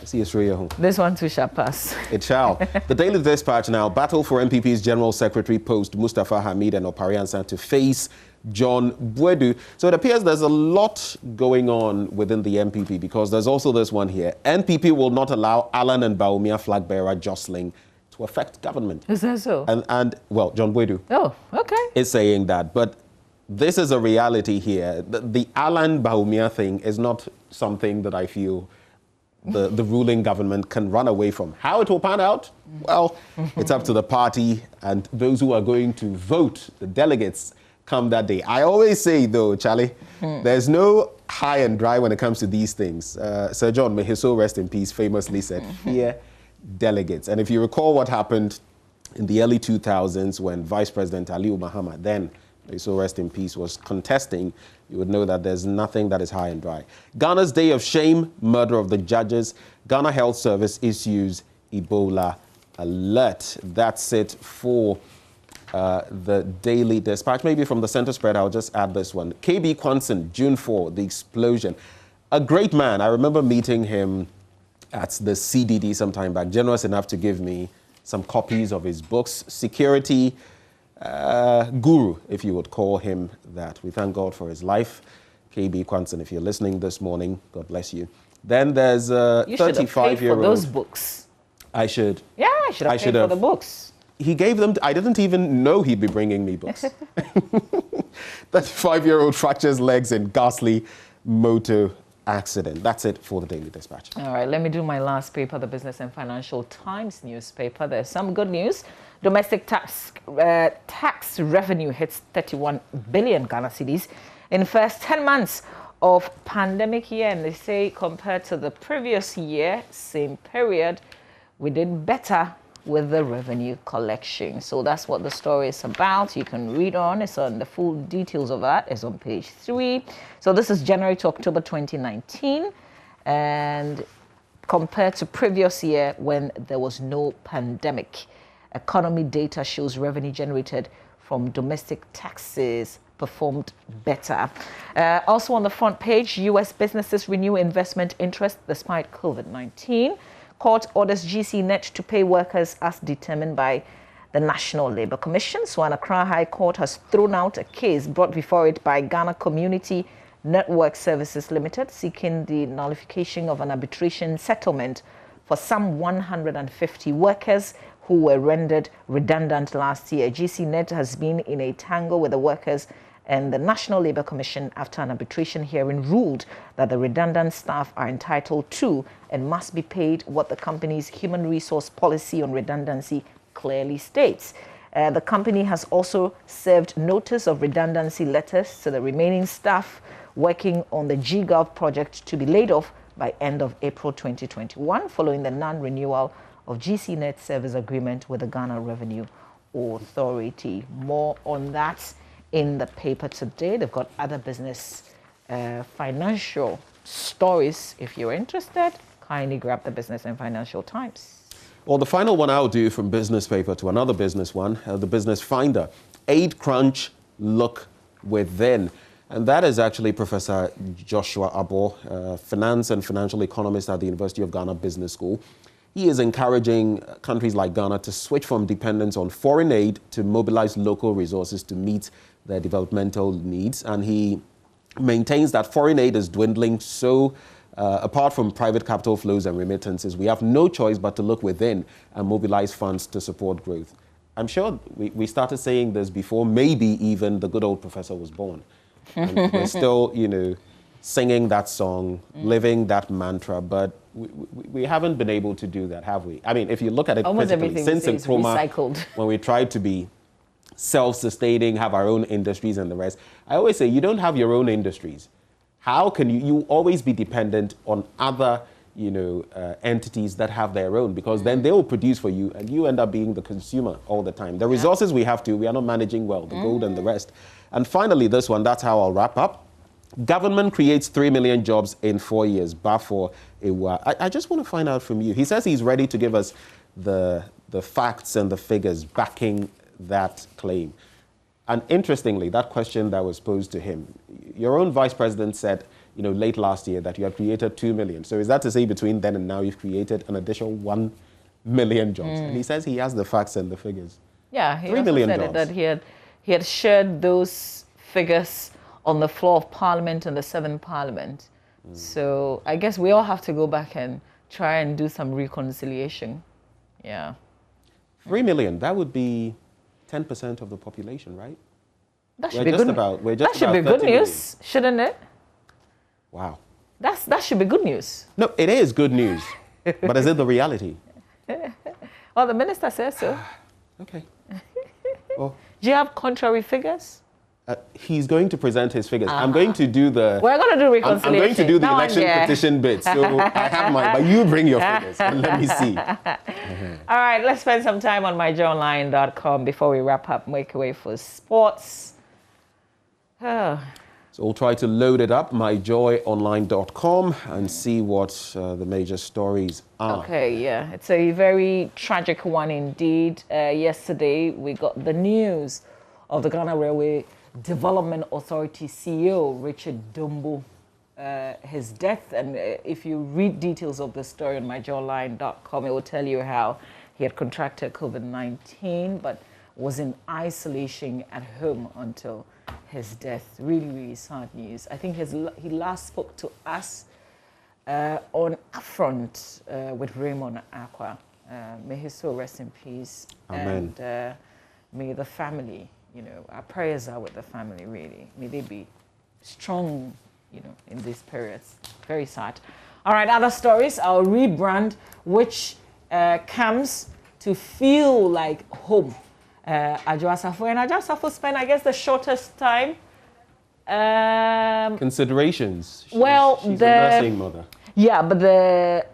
See you through your home. This one too shall pass. It shall. The Daily Dispatch now. Battle for MPP's General Secretary post Mustafa Hamid and Opariansa to face John Bwedu. So it appears there's a lot going on within the MPP because there's also this one here. MPP will not allow Alan and Bawumia flag bearer jostling to affect government. Is that so? And well, John Bwedu is saying that. But this is a reality here. The Alan Bawumia thing is not something that I feel the ruling government can run away from. How it will pan out? Well, it's up to the party and those who are going to vote, the delegates, come that day. I always say, though, Charlie, there's no high and dry when it comes to these things. Sir John, may his soul rest in peace, famously said, fear delegates. And if you recall what happened in the early 2000s when Vice President Aliu Muhammad, then, may his soul rest in peace, was contesting, you would know that there's nothing that is high and dry. Ghana's day of shame, murder of the judges. Ghana Health Service issues Ebola alert. That's it for the Daily Dispatch. Maybe from the center spread, I'll just add this one. KB Quanson, June 4, the explosion. A great man. I remember meeting him at the CDD some time back. Generous enough to give me some copies of his books. Security guru, if you would call him that. We thank God for his life. KB Quanson, if you're listening this morning, God bless you. Then there's a 35-year-old. For those books. I should. Yeah, I should have paid for the books. He gave them. I didn't even know he'd be bringing me books. 35-year-old fractures legs in ghastly motor accident. That's it for the Daily Dispatch. All right, let me do my last paper, the Business and Financial Times newspaper. There's some good news. Domestic tax revenue hits 31 billion Ghana cedis in the first 10 months of pandemic year. And they say compared to the previous year, same period, we did better with the revenue collection. So that's what the story is about. You can read on. It's on the full details of that. It's on page 3. So this is January to October 2019. And compared to previous year when there was no pandemic. Economy data shows revenue generated from domestic taxes performed better. Also on the front page, U.S. businesses renew investment interest despite COVID-19. Court orders GC Net to pay workers as determined by the National Labour Commission. So an Accra High Court has thrown out a case brought before it by Ghana Community Network Services Limited seeking the nullification of an arbitration settlement for some 150 workers who were rendered redundant last year. GC Net has been in a tangle with the workers and the National Labour Commission after an arbitration hearing ruled that the redundant staff are entitled to and must be paid what the company's human resource policy on redundancy clearly states. The company has also served notice of redundancy letters to the remaining staff working on the GGov project to be laid off by end of April 2021, following the non-renewal of GCNet service agreement with the Ghana Revenue Authority. More on that in the paper today. They've got other business financial stories. If you're interested, kindly grab the Business and Financial Times. Well, the final one I'll do from business paper to another business one, the Business Finder. Aid crunch, look within. And that is actually Professor Joshua Abo, finance and financial economist at the University of Ghana Business School. He is encouraging countries like Ghana to switch from dependence on foreign aid to mobilize local resources to meet their developmental needs. And he maintains that foreign aid is dwindling, so apart from private capital flows and remittances, we have no choice but to look within and mobilize funds to support growth. I'm sure we started saying this before maybe even the good old professor was born. And we're still, singing that song, living that mantra, but we haven't been able to do that, have we? I mean, if you look at it almost critically, since in recycled. When we tried to be self-sustaining, have our own industries and the rest, I always say you don't have your own industries. How can you always be dependent on other, entities that have their own, because then they will produce for you and you end up being the consumer all the time. The resources we have we are not managing well, the gold and the rest. And finally, this one, that's how I'll wrap up. Government creates 3 million jobs in 4 years. Bafo Ewa. I just want to find out from you. He says he's ready to give us the facts and the figures backing that claim. And interestingly, that question that was posed to him, your own vice president said, late last year that you have created 2 million. So is that to say between then and now you've created an additional 1 million jobs? And he says he has the facts and the figures. Yeah, he 3 million said jobs. That he had shared those figures on the floor of Parliament and the 7th Parliament. So I guess we all have to go back and try and do some reconciliation. Yeah. 3 million, that would be 10% of the population, right? That should be good. That should be good news, shouldn't it? Wow. That should be good news. No, it is good news. But is it the reality? Well, the minister says so. Okay. Well, do you have contrary figures? He's going to present his figures. I'm going to do the... We're going to do reconciliation. I'm going to do the election petition bit. So I have mine, but you bring your figures and let me see. All right, let's spend some time on myjoyonline.com before we wrap up. Make way for sports. So we'll try to load it up, myjoyonline.com, and see what the major stories are. Okay, yeah. It's a very tragic one indeed. Yesterday, we got the news of the Ghana Railway Development Authority CEO, Richard Dumbo, his death. And if you read details of the story on myjoyonline.com, it will tell you how he had contracted COVID-19, but was in isolation at home until his death. Really, really sad news. I think he last spoke to us on Upfront with Raymond Aqua. May his soul rest in peace. Amen. And may the family, our prayers are with the family, really. May they be strong, in these periods. Very sad. All right, other stories. Our rebrand, which comes to feel like home. Adjo Asafo. And Adjo Asafo spent, I guess, the shortest time. Considerations. She's the a nursing mother. Yeah, but the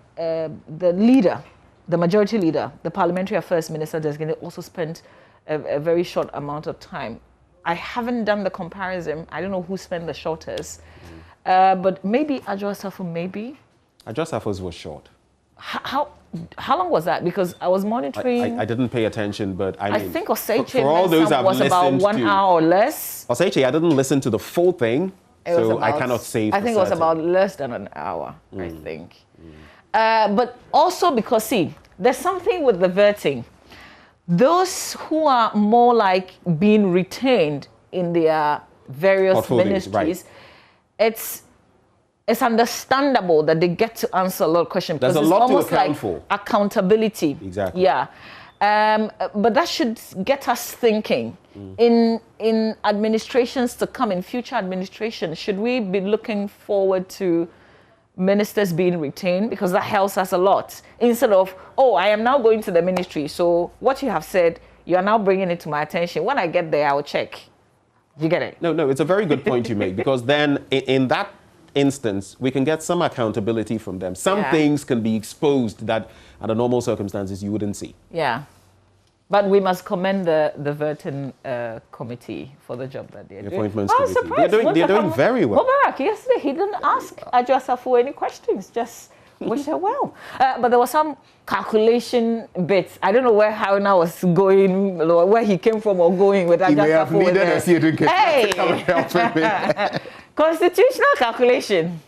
leader, the majority leader, the Parliamentary Affairs Minister designate, also spent a very short amount of time. I haven't done the comparison. I don't know who spent the shortest. But maybe Adjo Asafo, maybe. Adjo Asafo's was short. How long was that? Because I was monitoring. I didn't pay attention, but I think Oseiche for all those I've was about 1 hour or less. Oseiche, I didn't listen to the full thing, I cannot say. I think it was about less than an hour. I think. But also because there's something with the vetting. Those who are more like being retained in their various ministries, right. It's understandable that they get to answer a lot of questions because there's a lot to account for. Accountability. Exactly. Yeah. But that should get us thinking. In administrations to come, in future administrations, should we be looking forward to ministers being retained, because that helps us a lot, instead of, oh, I am now going to the ministry, so what you have said, you are now bringing it to my attention. When I get there, I will check. You get it? No, it's a very good point you make, because then in that instance, we can get some accountability from them. Some things can be exposed that under normal circumstances you wouldn't see. Yeah. But we must commend the Verton committee for the job that they're doing. Appointments committee. They're doing very well. Mubarak, yesterday, he didn't ask Adjwasafu any questions, just wished her well. But there was some calculation bits. I don't know where Haruna was going, where he came from or going with Adjwasafu. He may have needed a certificate to help him. Constitutional calculation.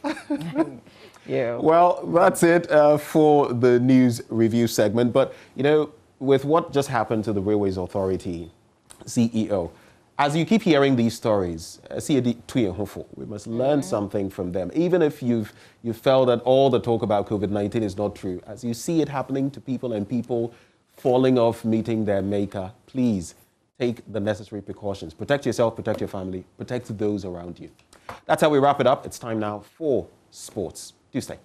Yeah. Well, that's it for the news review segment. But, you know, with what just happened to the Railways Authority CEO, as you keep hearing these stories, we must learn something from them. Even if you felt that all the talk about COVID-19 is not true, as you see it happening to people and people falling off meeting their maker, please take the necessary precautions. Protect yourself, protect your family, protect those around you. That's how we wrap it up. It's time now for sports. Do stay.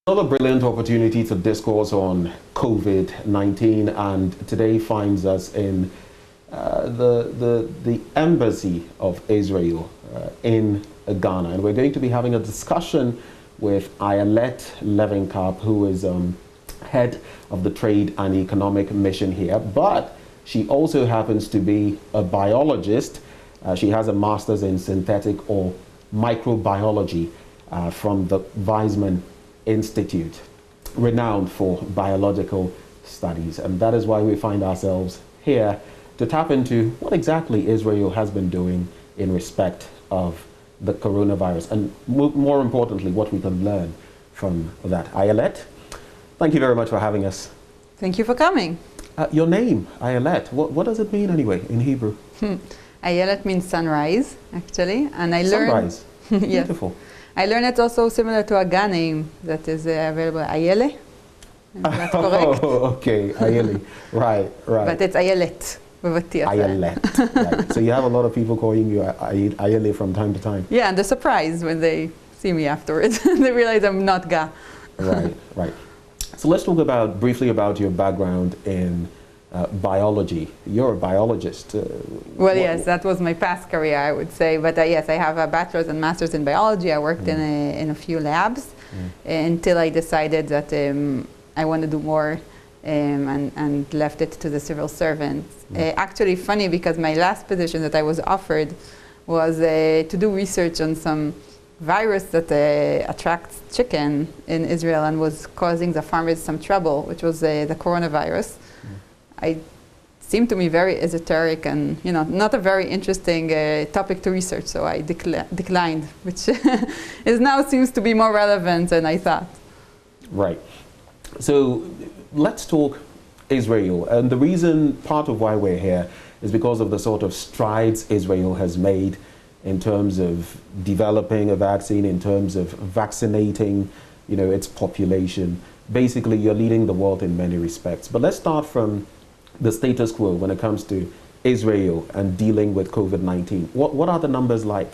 Another brilliant opportunity to discourse on COVID-19, and today finds us in the embassy of Israel in Ghana, and we're going to be having a discussion with Ayelet Levenkamp, who is head of the Trade and Economic Mission here, but she also happens to be a biologist. She has a master's in synthetic or microbiology from the Weizmann Institute, renowned for biological studies. And that is why we find ourselves here to tap into what exactly Israel has been doing in respect of the coronavirus, and more importantly, what we can learn from that. Ayelet, thank you very much for having us. Thank you for coming. Your name, Ayelet, what does it mean anyway in Hebrew? Ayelet means sunrise, actually, and I learned... Sunrise, yes. Beautiful. I learned it's also similar to a Ga name that is available, Ayele. Is that correct? Oh, okay, Ayele. Right. But it's Ayelet with a T. Ayelet. Right. So you have a lot of people calling you Ayele from time to time. Yeah, and they're surprised when they see me afterwards. They realize I'm not Ga. Right. So let's talk briefly about your background in biology. You're a biologist. Yes, that was my past career, I would say. But yes, I have a bachelor's and master's in biology. I worked in a few labs until I decided that I want to do more and left it to the civil servants. Actually, funny, because my last position that I was offered was to do research on some virus that attracts chicken in Israel and was causing the farmers some trouble, which was the coronavirus. It seemed to me very esoteric and, not a very interesting topic to research, so I declined, which now seems to be more relevant than I thought. Right. So let's talk Israel. And the reason, part of why we're here, is because of the sort of strides Israel has made in terms of developing a vaccine, in terms of vaccinating, its population. Basically, you're leading the world in many respects. But let's start from the status quo when it comes to Israel and dealing with COVID-19. What are the numbers like?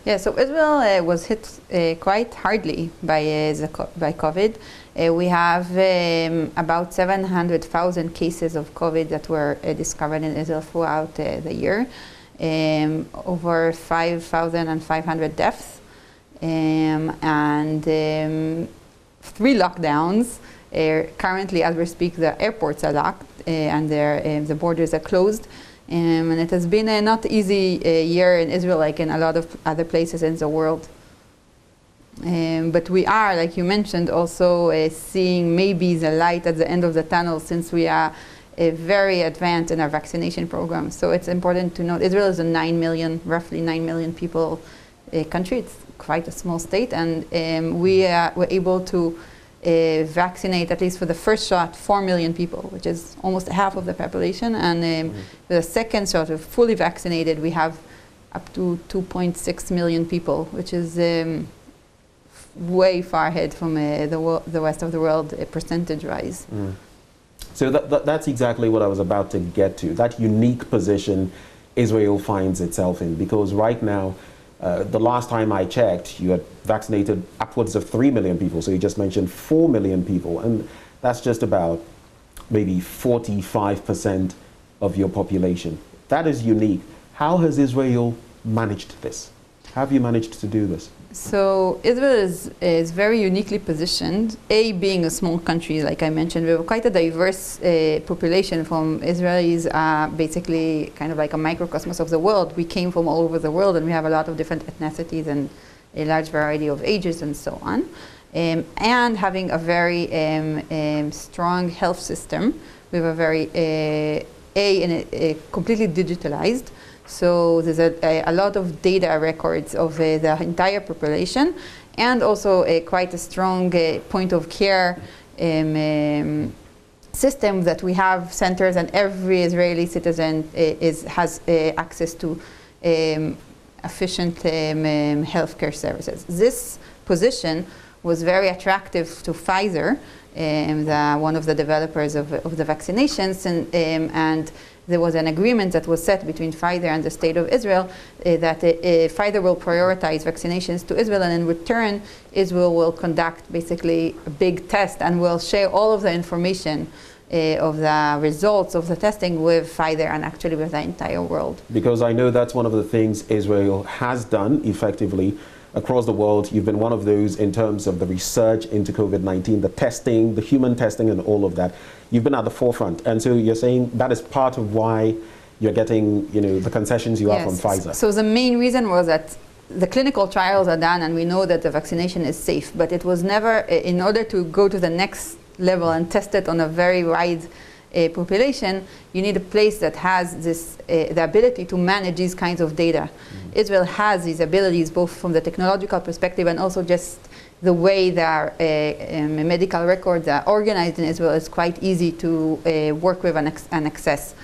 Yeah, so Israel was hit quite hardly by COVID. We have about 700,000 cases of COVID that were discovered in Israel throughout the year. Over 5,500 deaths and 3 lockdowns. Currently, as we speak, the airports are locked and the borders are closed. And it has been a not easy year in Israel, like in a lot of other places in the world. But we are, like you mentioned, also seeing maybe the light at the end of the tunnel, since we are very advanced in our vaccination program. So it's important to note Israel is a roughly 9 million people country. It's quite a small state, and we were able to vaccinate, at least for the first shot, 4 million people, which is almost half of the population. And the second shot, of fully vaccinated, we have up to 2.6 million people, which is way far ahead from the rest of the world percentage-wise. So that's exactly what I was about to get to, that unique position Israel finds itself in, because right now The last time I checked, you had vaccinated upwards of 3 million people. So you just mentioned 4 million people. And that's just about maybe 45% of your population. That is unique. How has Israel managed this? How have you managed to do this? So Israel is very uniquely positioned. Being a small country, like I mentioned, we have quite a diverse population. From Israelis basically kind of like a microcosmos of the world. We came from all over the world, and we have a lot of different ethnicities and a large variety of ages and so on. And having a very strong health system. We have a very completely digitalized. So there's a lot of data records of the entire population, and also quite a strong point of care system that we have centers, and every Israeli citizen has access to efficient healthcare services. This position was very attractive to Pfizer, one of the developers of the vaccinations, and there was an agreement that was set between Pfizer and the State of Israel that Pfizer will prioritize vaccinations to Israel, and in return, Israel will conduct basically a big test and will share all of the information of the results of the testing with Pfizer and actually with the entire world. Because I know that's one of the things Israel has done effectively across the world. You've been one of those in terms of the research into COVID-19, the testing, the human testing and all of that. You've been at the forefront. And so you're saying that is part of why you're getting, the concessions you are from Pfizer. So the main reason was that the clinical trials are done and we know that the vaccination is safe, but it was never, in order to go to the next level and test it on a very wide population, you need a place that has this, the ability to manage these kinds of data. Israel has these abilities both from the technological perspective and also just the way their medical records are organized in Israel is quite easy to work with and access.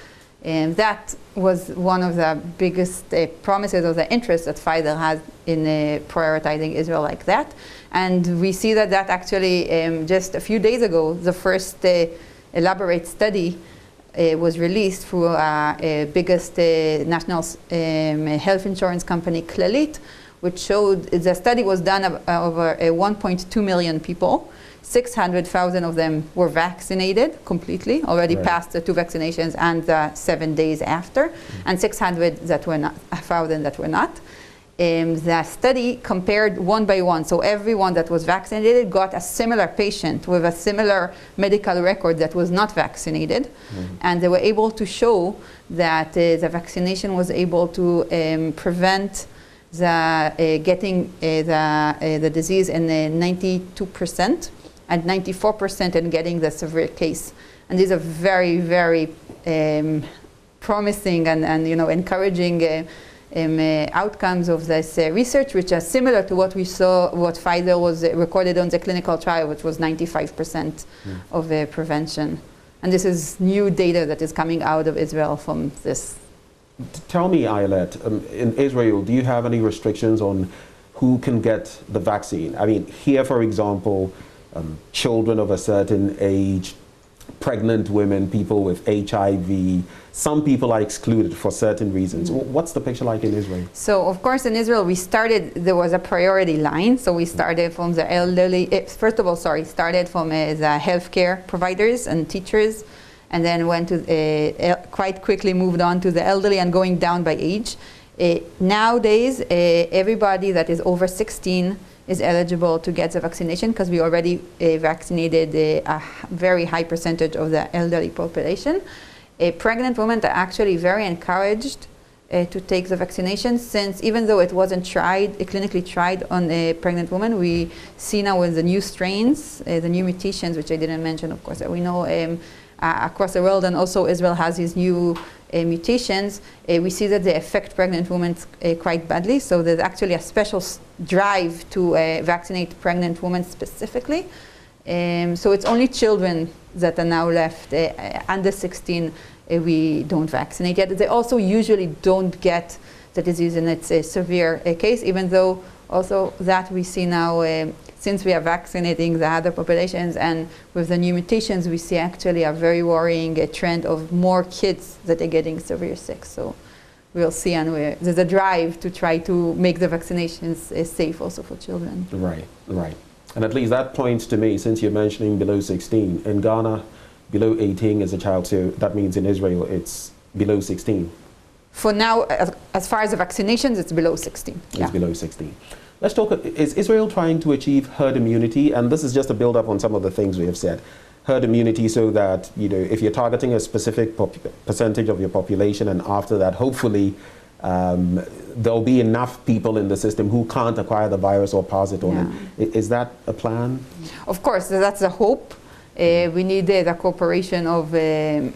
And that was one of the biggest promises of the interest that Pfizer has in prioritizing Israel like that. And we see that actually just a few days ago, the first elaborate study was released through our biggest national health insurance company, Clalit, which showed the study was done over 1.2 million people. 600,000 of them were vaccinated completely, already past the 2 vaccinations and 7 days after, and 600,000 that were not. The study compared one by one, so everyone that was vaccinated got a similar patient with a similar medical record that was not vaccinated, and they were able to show that the vaccination was able to prevent getting the disease in 92% and 94% in getting the severe case. And these are very, very promising and encouraging outcomes of this research, which are similar to what we saw, what Pfizer was recorded on the clinical trial, which was 95% of prevention. And this is new data that is coming out of Israel from this. Tell me, Ayelet, in Israel, do you have any restrictions on who can get the vaccine? I mean, here, for example, children of a certain age, pregnant women, people with HIV, some people are excluded for certain reasons. What's the picture like in Israel? So, of course, in Israel, there was a priority line. So we started from the elderly, started from the healthcare providers and teachers, and then went to, quite quickly moved on to the elderly and going down by age. Nowadays, everybody that is over 16 is eligible to get the vaccination because we already vaccinated a very high percentage of the elderly population. Pregnant women are actually very encouraged to take the vaccination, since even though it wasn't clinically tried on a pregnant woman, we see now with the new strains, the new mutations, which I didn't mention, of course, that we know across the world, and also Israel has these new mutations, we see that they affect pregnant women quite badly. So there's actually a special drive to vaccinate pregnant women specifically. So it's only children that are now left under 16 we don't vaccinate yet. They also usually don't get the disease in its severe case, even though also that we see now since we are vaccinating the other populations, and with the new mutations, we see actually a very worrying trend of more kids that are getting severe sick. So we'll see, and there's a drive to try to make the vaccinations safe also for children. Right, right. And at least that points to me, since you're mentioning below 16, in Ghana, below 18 is a child, so that means in Israel it's below 16. For now, as far as the vaccinations, it's below 16. It's below 16. Let's talk, is Israel trying to achieve herd immunity? And this is just a build up on some of the things we have said. Herd immunity, so that, you know, if you're targeting a specific percentage of your population, and after that, hopefully, there'll be enough people in the system who can't acquire the virus or pass it on. Is that a plan? Of course, that's the hope. We need the cooperation of the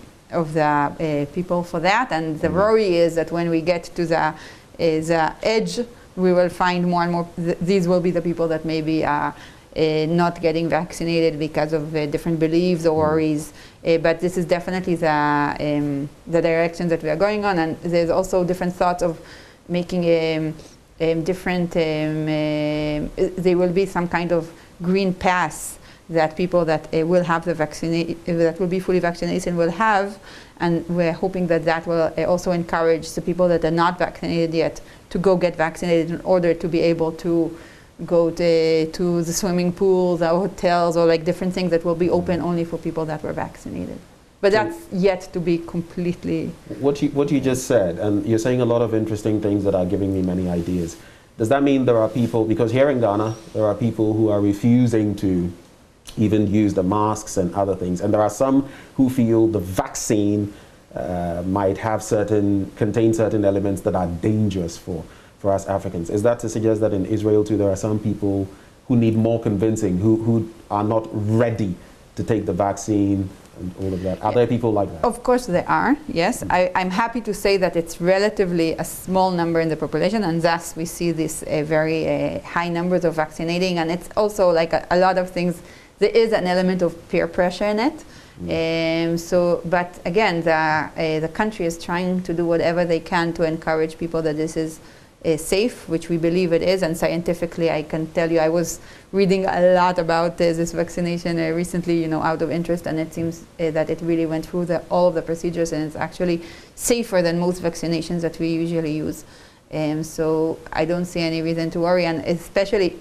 people for that, and the worry is that when we get to the edge, we will find more and more, these will be the people that maybe are not getting vaccinated because of different beliefs or worries. But this is definitely the direction that we are going on, and there's also different thoughts of making different, there will be some kind of green pass that people that will have the vaccine, that will be fully vaccinated will have, and we're hoping that that will also encourage the people that are not vaccinated yet to go get vaccinated in order to be able to go to the swimming pools or hotels or like different things that will be open only for people that were vaccinated. But that's yet to be completely... What you just said, and you're saying a lot of interesting things that are giving me many ideas. Does that mean there are people, because here in Ghana, there are people who are refusing to even use the masks and other things, and there are some who feel the vaccine might have contain certain elements that are dangerous for us Africans. Is that to suggest that in Israel too there are some people who need more convincing, who are not ready to take the vaccine and all of that? Are there people like that? Of course there are, yes. I'm happy to say that it's relatively a small number in the population, and thus we see this very high numbers of vaccinating, and it's also like a lot of things. There is an element of peer pressure in it. But again, the country is trying to do whatever they can to encourage people that this is safe, which we believe it is, and scientifically I can tell you I was reading a lot about this vaccination recently, you know, out of interest, and it seems that it really went through all of the procedures, and it's actually safer than most vaccinations that we usually use. So I don't see any reason to worry, and especially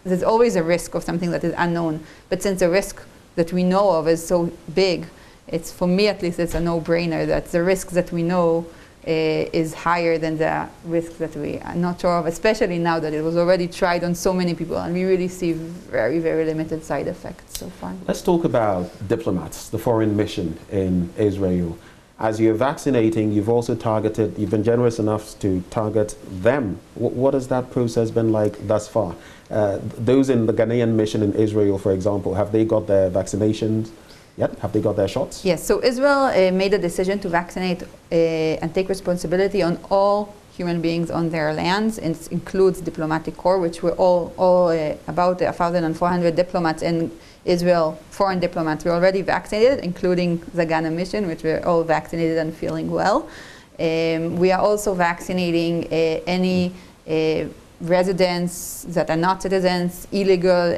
there's always a risk of something that is unknown, but since the risk that we know of is so big, it's, for me at least, it's a no-brainer that the risk that we know is higher than the risk that we are not sure of, especially now that it was already tried on so many people, and we really see very, very limited side effects so far. Let's talk about diplomats, the foreign mission in Israel. As you're vaccinating, you've also targeted, you've been generous enough to target them. What has that process been like thus far? Those in the Ghanaian mission in Israel, for example, have they got their vaccinations yet? Have they got their shots? Yes, so Israel made a decision to vaccinate and take responsibility on all human beings on their lands. It includes diplomatic corps, which were all about 1,400 diplomats in Israel, foreign diplomats, were already vaccinated, including the Ghana mission, which were all vaccinated and feeling well. We are also vaccinating any residents that are not citizens, illegal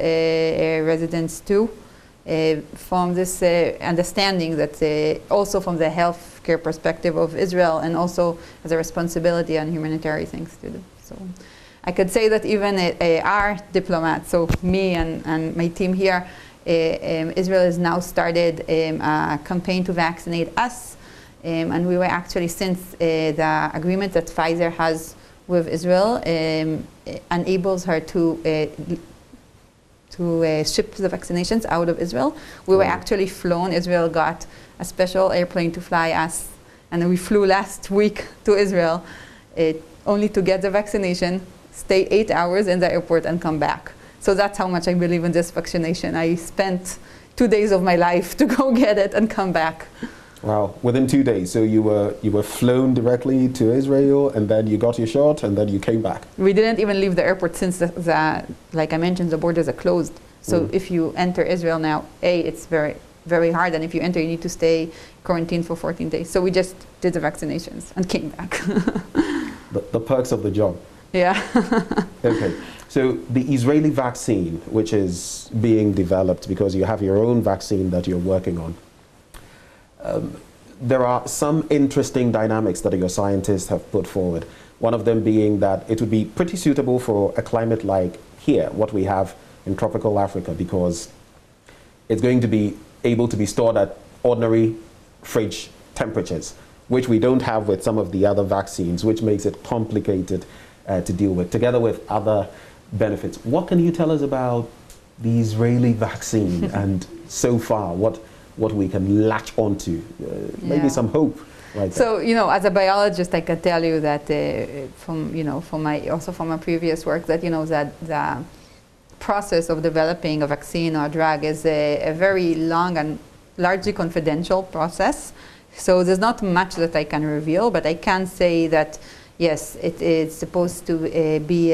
residents too, from this understanding that also from the healthcare perspective of Israel, and also as a responsibility on humanitarian things to do. So I could say that even our diplomats, so me and my team here, Israel has now started a campaign to vaccinate us, and we were actually, since the agreement that Pfizer has with Israel enables her to ship the vaccinations out of Israel. We were actually flown. Israel got a special airplane to fly us, and we flew last week to Israel only to get the vaccination, stay 8 hours in the airport, and come back. So that's how much I believe in this vaccination. I spent 2 days of my life to go get it and come back. Wow, within 2 days. So you were flown directly to Israel, and then you got your shot, and then you came back. We didn't even leave the airport since like I mentioned, the borders are closed. So if you enter Israel now, it's very, very hard, and if you enter, you need to stay quarantined for 14 days. So we just did the vaccinations and came back. The perks of the job. Yeah. Okay. So the Israeli vaccine, which is being developed because you have your own vaccine that you're working on, there are some interesting dynamics that your scientists have put forward. One of them being that it would be pretty suitable for a climate like here, what we have in tropical Africa, because it's going to be able to be stored at ordinary fridge temperatures, which we don't have with some of the other vaccines, which makes it complicated to deal with, together with other benefits. What can you tell us about the Israeli vaccine and so far what we can latch onto? Maybe some hope. Right. So, as a biologist, I can tell you that from my previous work, that that the process of developing a vaccine or a drug is a very long and largely confidential process. So there's not much that I can reveal, but I can say that yes, it is supposed to be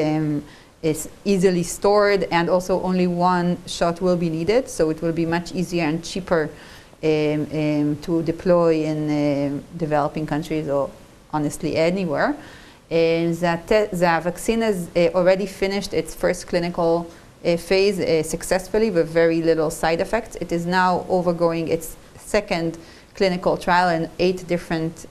is easily stored, and also only one shot will be needed, so it will be much easier and cheaper to deploy in developing countries, or honestly anywhere. The vaccine has already finished its first clinical phase successfully with very little side effects. It is now overgoing its second clinical trial in 8 different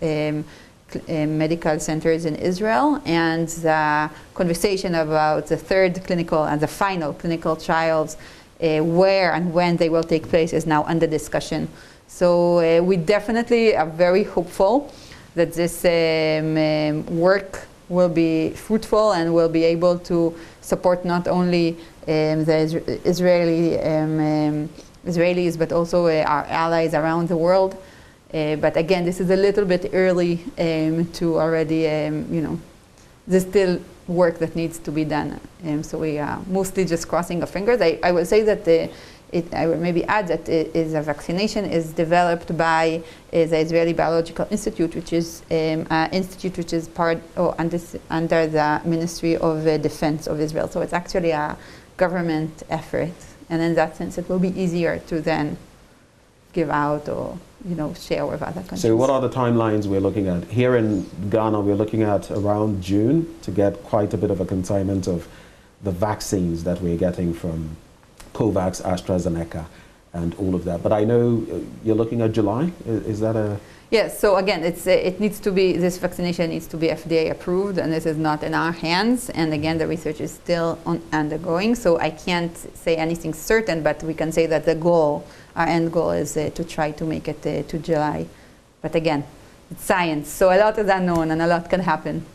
medical centers in Israel, and the conversation about the third clinical and the final clinical trials, where and when they will take place, is now under discussion. So we definitely are very hopeful that this work will be fruitful and will be able to support not only the Israelis, but also our allies around the world. But again, this is a little bit early to already, there's still work that needs to be done. So we are mostly just crossing our fingers. I will say that I will maybe add that a vaccination is developed by the Israeli Biological Institute, which is an institute which is part under the Ministry of Defense of Israel. So it's actually a government effort, and in that sense, it will be easier to then give out or share with other countries. So what are the timelines we're looking at? Here in Ghana, we're looking at around June to get quite a bit of a consignment of the vaccines that we're getting from COVAX, AstraZeneca, and all of that. But I know you're looking at July. Is that a... Yes, so again, this vaccination needs to be FDA approved, and this is not in our hands. And again, the research is still undergoing, so I can't say anything certain, but we can say that our end goal is to try to make it to July. But again, it's science, so a lot is unknown and a lot can happen.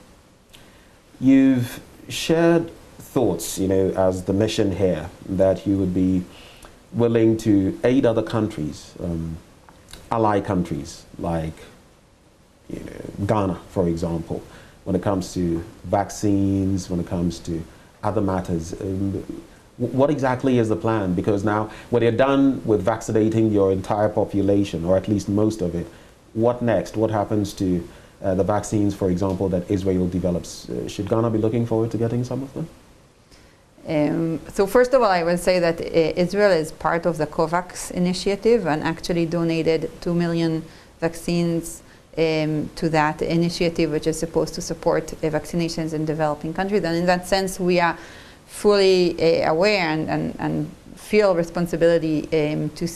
You've shared thoughts, as the mission here, that you would be willing to aid other countries, ally countries like Ghana, for example, when it comes to vaccines, when it comes to other matters. What exactly is the plan? Because now, when you're done with vaccinating your entire population, or at least most of it, what next? What happens to the vaccines, for example, that Israel develops? Should Ghana be looking forward to getting some of them? So first of all, I will say that Israel is part of the COVAX initiative and actually donated 2 million vaccines to that initiative, which is supposed to support vaccinations in developing countries. And in that sense, we are fully aware and feel responsibility to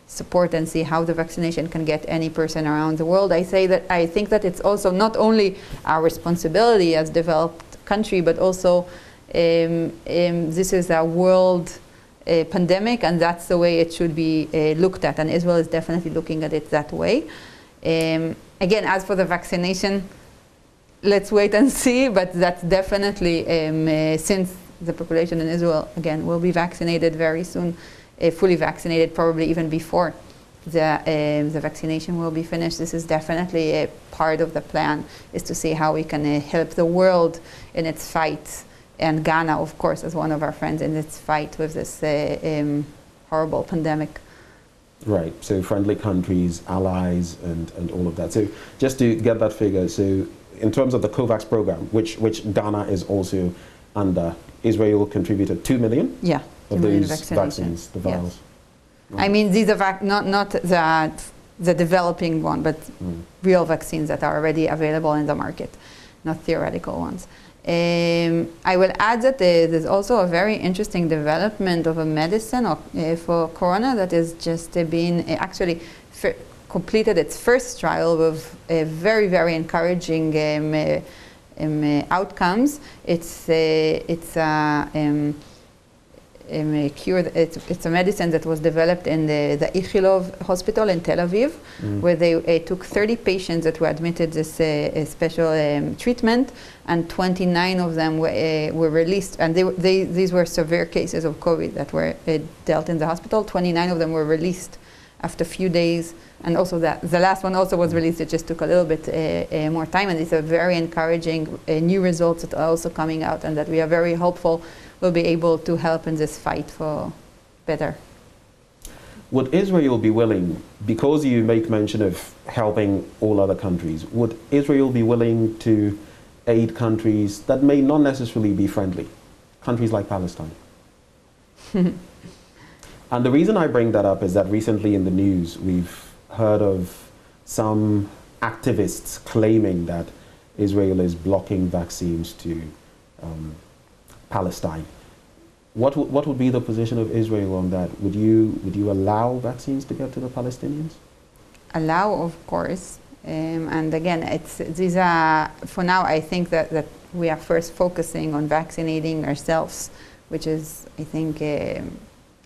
support and see how the vaccination can get any person around the world. I think that it's also not only our responsibility as developed country, but also this is a world pandemic, and that's the way it should be looked at, and Israel is definitely looking at it that way. Again, as for the vaccination, let's wait and see, but that's definitely, since the population in Israel, again, will be vaccinated very soon, fully vaccinated, probably even before the vaccination will be finished. This is definitely a part of the plan, is to see how we can help the world in its fight, and Ghana, of course, as one of our friends, in its fight with this horrible pandemic. Right, so friendly countries, allies, and all of that. So just to get that figure, so in terms of the COVAX program, which Ghana is also under, Israel contributed 2 million of those vaccines, the vials. Yes. Right. I mean, these are not the developing one, but real vaccines that are already available in the market, not theoretical ones. I will add that there's also a very interesting development of a medicine for corona that is just being actually completed its first trial with very, very encouraging outcomes. It's a cure. It's a medicine that was developed in the Ichilov hospital in Tel Aviv, where they took 30 patients that were admitted this special treatment, and 29 of them were released. And these were severe cases of COVID that were dealt in the hospital. 29 of them were released after a few days, and also the last one also was released. It just took a little bit more time, and these are very encouraging new results that are also coming out, and that we are very hopeful will be able to help in this fight for better. Would Israel be willing, because you make mention of helping all other countries, would Israel be willing to aid countries that may not necessarily be friendly, countries like Palestine? And the reason I bring that up is that recently in the news we've heard of some activists claiming that Israel is blocking vaccines to Palestine. What would be the position of Israel on that? Would you allow vaccines to get to the Palestinians? Allow, of course. And again, these are, for now, I think that we are first focusing on vaccinating ourselves, which is, I think,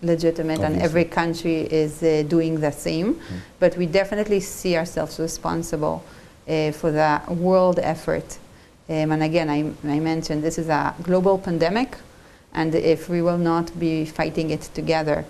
legitimate. Obviously. And every country is doing the same. But we definitely see ourselves responsible for the world effort. And again, I mentioned this is a global pandemic, and if we will not be fighting it together,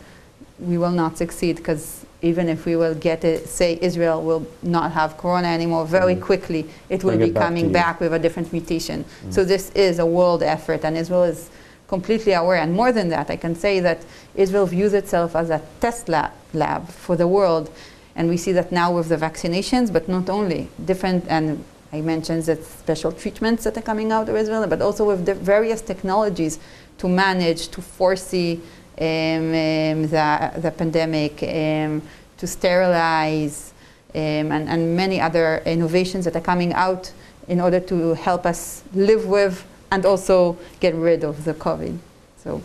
we will not succeed, because even if we will get it, say Israel will not have corona anymore, very quickly it will be coming back with a different mutation. So this is a world effort, and Israel is completely aware. And more than that, I can say that Israel views itself as a test lab for the world. And we see that now with the vaccinations, but not only, different, and I mentioned that special treatments that are coming out of Israel, but also with the various technologies to manage, to foresee the pandemic, to sterilize, and many other innovations that are coming out in order to help us live with and also get rid of the COVID. So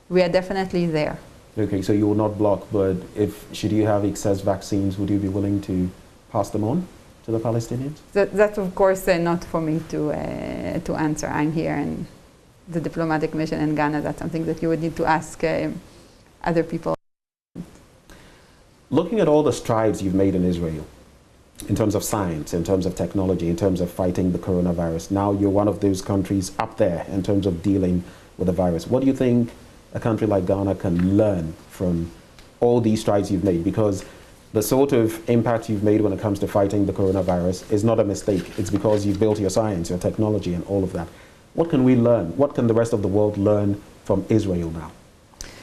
we are definitely there. Okay, so you will not block, but should you have excess vaccines, would you be willing to pass them on to the Palestinians? That's of course not for me to answer. I'm here in the diplomatic mission in Ghana. That's something that you would need to ask other people. Looking at all the strides you've made in Israel, in terms of science, in terms of technology, in terms of fighting the coronavirus, now you're one of those countries up there in terms of dealing with the virus. What do you think a country like Ghana can learn from all these strides you've made? Because the sort of impact you've made when it comes to fighting the coronavirus is not a mistake. It's because you've built your science, your technology, and all of that. What can we learn? What can the rest of the world learn from Israel now?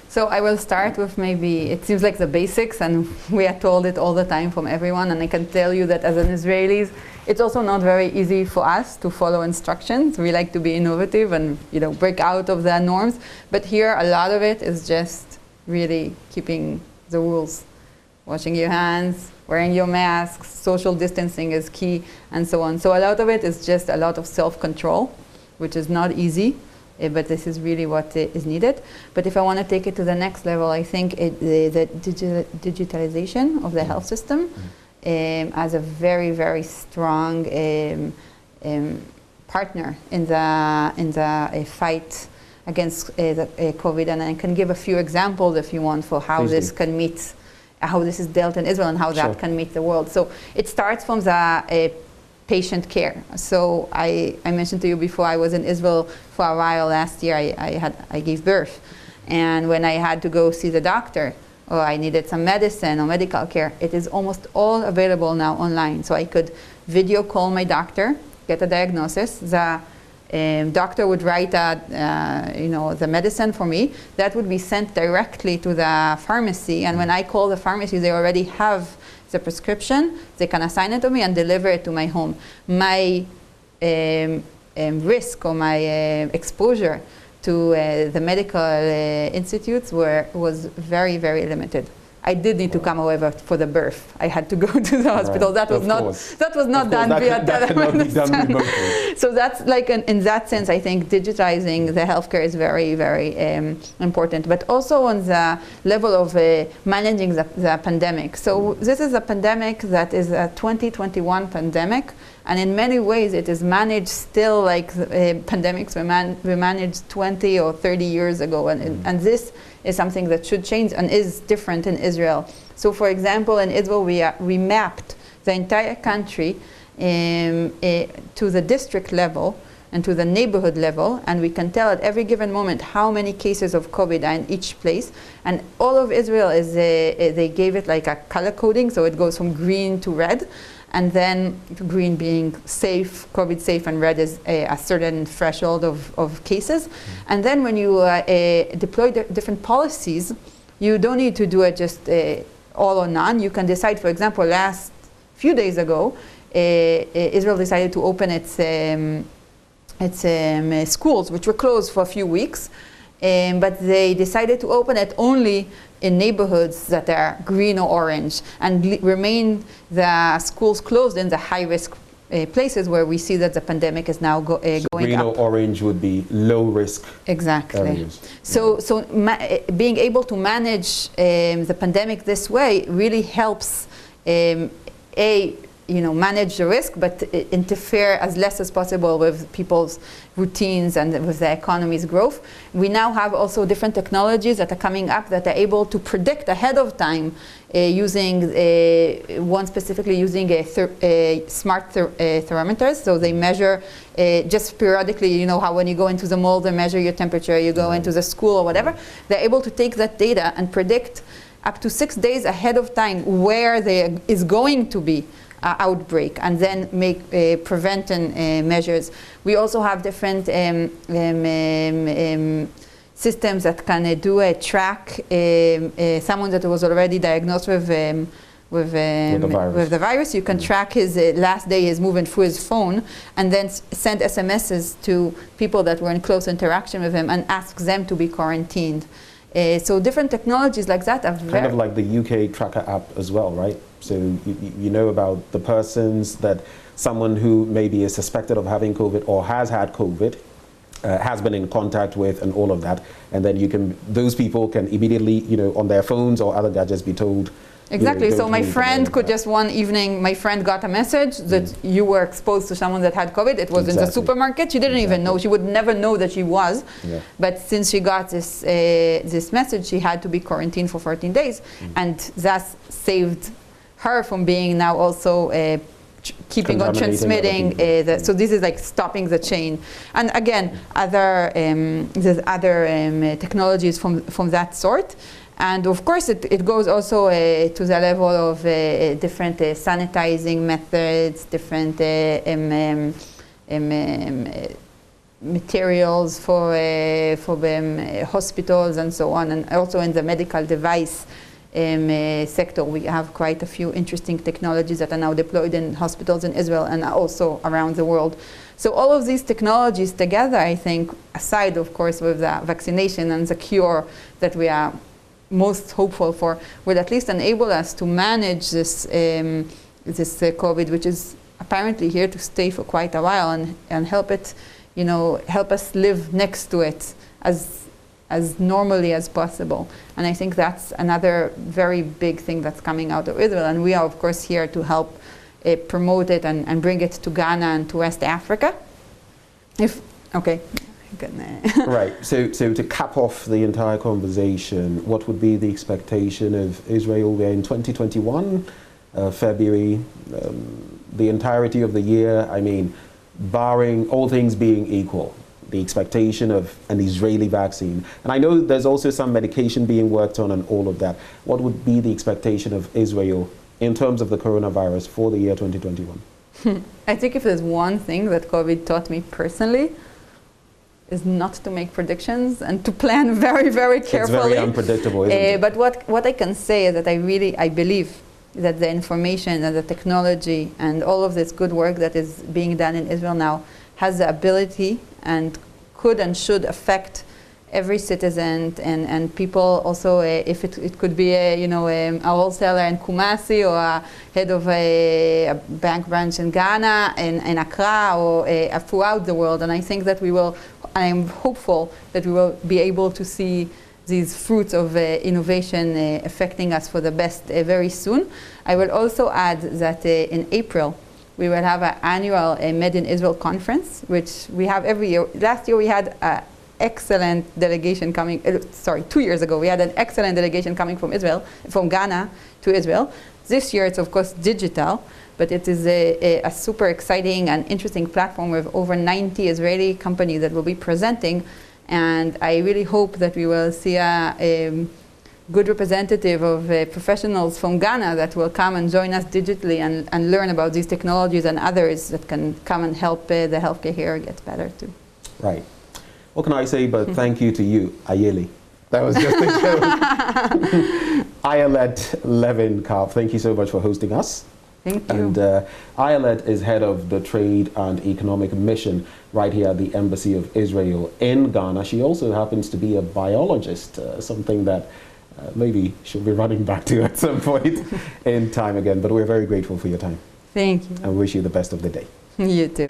So I will start with maybe, it seems like the basics, and we are told it all the time from everyone, and I can tell you that as an Israelis, it's also not very easy for us to follow instructions. We like to be innovative and break out of the norms, but here a lot of it is just really keeping the rules. Washing your hands, wearing your masks, social distancing is key, and so on. So a lot of it is just a lot of self-control, which is not easy. But this is really what is needed. But if I want to take it to the next level, I think the digitalization of the health system as a very, very strong partner in the fight against the COVID. And I can give a few examples, if you want, for how this can meet, how this is dealt in Israel and how that can meet the world. So it starts from the patient care. So I mentioned to you before, I was in Israel for a while last year. I gave birth, and when I had to go see the doctor, or I needed some medicine or medical care, it is almost all available now online. So I could video call my doctor, get a diagnosis. The doctor would write the medicine for me. That would be sent directly to the pharmacy, and when I call the pharmacy, they already have the prescription. They can assign it to me and deliver it to my home. My risk or my exposure to the medical institutes was very, very limited. I did need to come, however, for the birth. I had to go to the hospital. That was not done via telephone. So that's like, in that sense, I think digitizing the healthcare is very, very important. But also on the level of managing the pandemic. So this is a pandemic that is a 2021 pandemic. And in many ways, it is managed still like pandemics we managed 20 or 30 years ago. And this is something that should change and is different in Israel. So for example, in Israel, we mapped the entire country to the district level and to the neighborhood level, and we can tell at every given moment how many cases of COVID are in each place. And all of Israel is, they gave it like a color coding, so it goes from green to red. And then green being safe, COVID safe, and red is a certain threshold of cases. And then when you deploy different policies, you don't need to do it just all or none. You can decide, for example, last few days ago, Israel decided to open its schools, which were closed for a few weeks. But they decided to open it only in neighborhoods that are green or orange, and remain the schools closed in the high-risk places where we see that the pandemic is now going green up. Or orange would be low-risk areas. So being able to manage the pandemic this way really helps manage the risk, but interfere as less as possible with people's routines and with the economy's growth. We now have also different technologies that are coming up that are able to predict ahead of time using one specifically using smart thermometers. So they measure just periodically, you know how when you go into the mall, they measure your temperature, you go into the school or whatever. They're able to take that data and predict up to 6 days ahead of time where there is going to be outbreak, and then make prevention measures. We also have different systems that can do a track someone that was already diagnosed with the virus. You can track his last day, his movement through his phone, and then send SMSs to people that were in close interaction with him and ask them to be quarantined. So different technologies like that are kind of like the UK tracker app as well, right? So you know about the persons that someone who maybe is suspected of having COVID or has had COVID has been in contact with, and all of that, and then those people can immediately, on their phones or other gadgets be told. Exactly. So my friend could just one evening, my friend got a message that you were exposed to someone that had COVID. It was in the supermarket. She didn't even know. She would never know that she was. Yeah. But since she got this message, she had to be quarantined for 14 days. And that saved her from being now also keeping on transmitting. So this is like stopping the chain. And again, there's other technologies from that sort. And of course, it goes also to the level of different sanitizing methods, different materials for hospitals and so on. And also in the medical device sector, we have quite a few interesting technologies that are now deployed in hospitals in Israel and also around the world. So all of these technologies together, I think, aside of course with the vaccination and the cure that we are most hopeful for, will at least enable us to manage this COVID, which is apparently here to stay for quite a while, and help it, help us live next to it as normally as possible. And I think that's another very big thing that's coming out of Israel, and we are of course here to help promote it and bring it to Ghana and to West Africa. Right. So to cap off the entire conversation, what would be the expectation of Israel? We're in 2021, February, the entirety of the year. I mean, barring all things being equal, the expectation of an Israeli vaccine. And I know there's also some medication being worked on and all of that. What would be the expectation of Israel in terms of the coronavirus for the year 2021? I think if there's one thing that COVID taught me personally, is not to make predictions and to plan very, very carefully. It's very unpredictable, isn't it? But what I can say is that I believe that the information and the technology and all of this good work that is being done in Israel now has the ability and could and should affect every citizen and people also, if it could be a wholesaler in Kumasi or a head of a bank branch in Ghana, in Accra, or throughout the world. And I think that I'm hopeful that we will be able to see these fruits of innovation affecting us for the best very soon. I will also add that in April, we will have an annual Made in Israel conference, which we have every year. Last year we had an excellent delegation coming, 2 years ago, we had an excellent delegation coming from Ghana to Israel. This year it's of course digital, but it is a super exciting and interesting platform with over 90 Israeli companies that will be presenting. And I really hope that we will see a good representative of professionals from Ghana that will come and join us digitally and learn about these technologies and others that can come and help the healthcare here get better too. Right. What can I say but thank you to you, Ayeli. That was just a joke. Ayelet Levin-Karp, thank you so much for hosting us. Thank you. And Ayelet is head of the Trade and Economic Mission right here at the Embassy of Israel in Ghana. She also happens to be a biologist, something that maybe she'll be running back to at some point in time again. But we're very grateful for your time. Thank you. And wish you the best of the day. You too.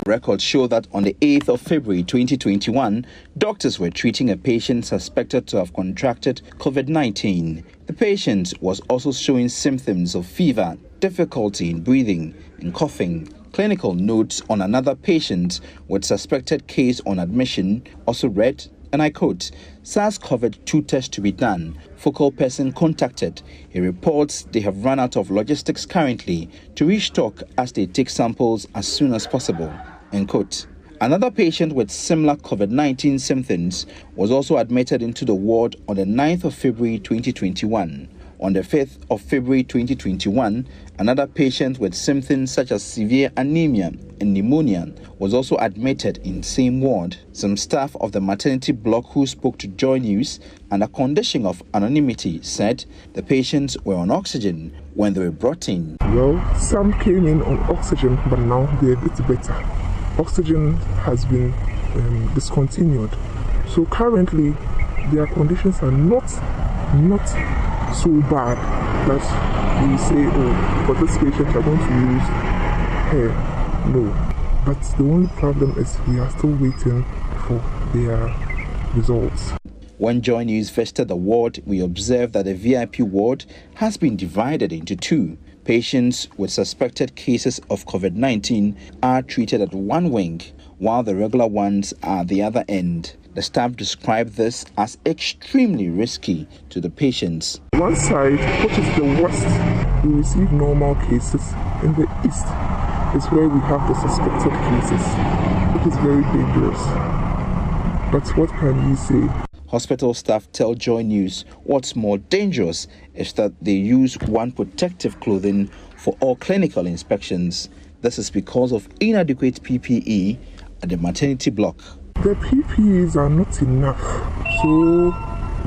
Records show that on the 8th of February 2021, doctors were treating a patient suspected to have contracted COVID-19. The patient was also showing symptoms of fever, difficulty in breathing, and coughing. Clinical notes on another patient with suspected case on admission also read, and I quote, SARS-CoV-2 test to be done. Focal person contacted. He reports they have run out of logistics currently to restock as they take samples as soon as possible. End quote. Another patient with similar COVID-19 symptoms was also admitted into the ward on the 9th of February 2021. On the 5th of February 2021, another patient with symptoms such as severe anemia and pneumonia was also admitted in the same ward. Some staff of the maternity block who spoke to Joy News under condition of anonymity said the patients were on oxygen when they were brought in. Well, some came in on oxygen, but now they're a bit better. Oxygen has been discontinued. So currently, their conditions are not so bad that we say, oh, for this patient you're going to use hair. No. But the only problem is we are still waiting for their results. When Joy News visited the ward, we observed that the VIP ward has been divided into two. Patients with suspected cases of COVID-19 are treated at one wing, while the regular ones are at the other end. The staff described this as extremely risky to the patients. One side, which is the west, we receive normal cases. In the east is where we have the suspected cases. It is very dangerous. But what can you say? Hospital staff tell Joy News what's more dangerous is that they use one protective clothing for all clinical inspections. This is because of inadequate PPE at the maternity block. The PPEs are not enough, so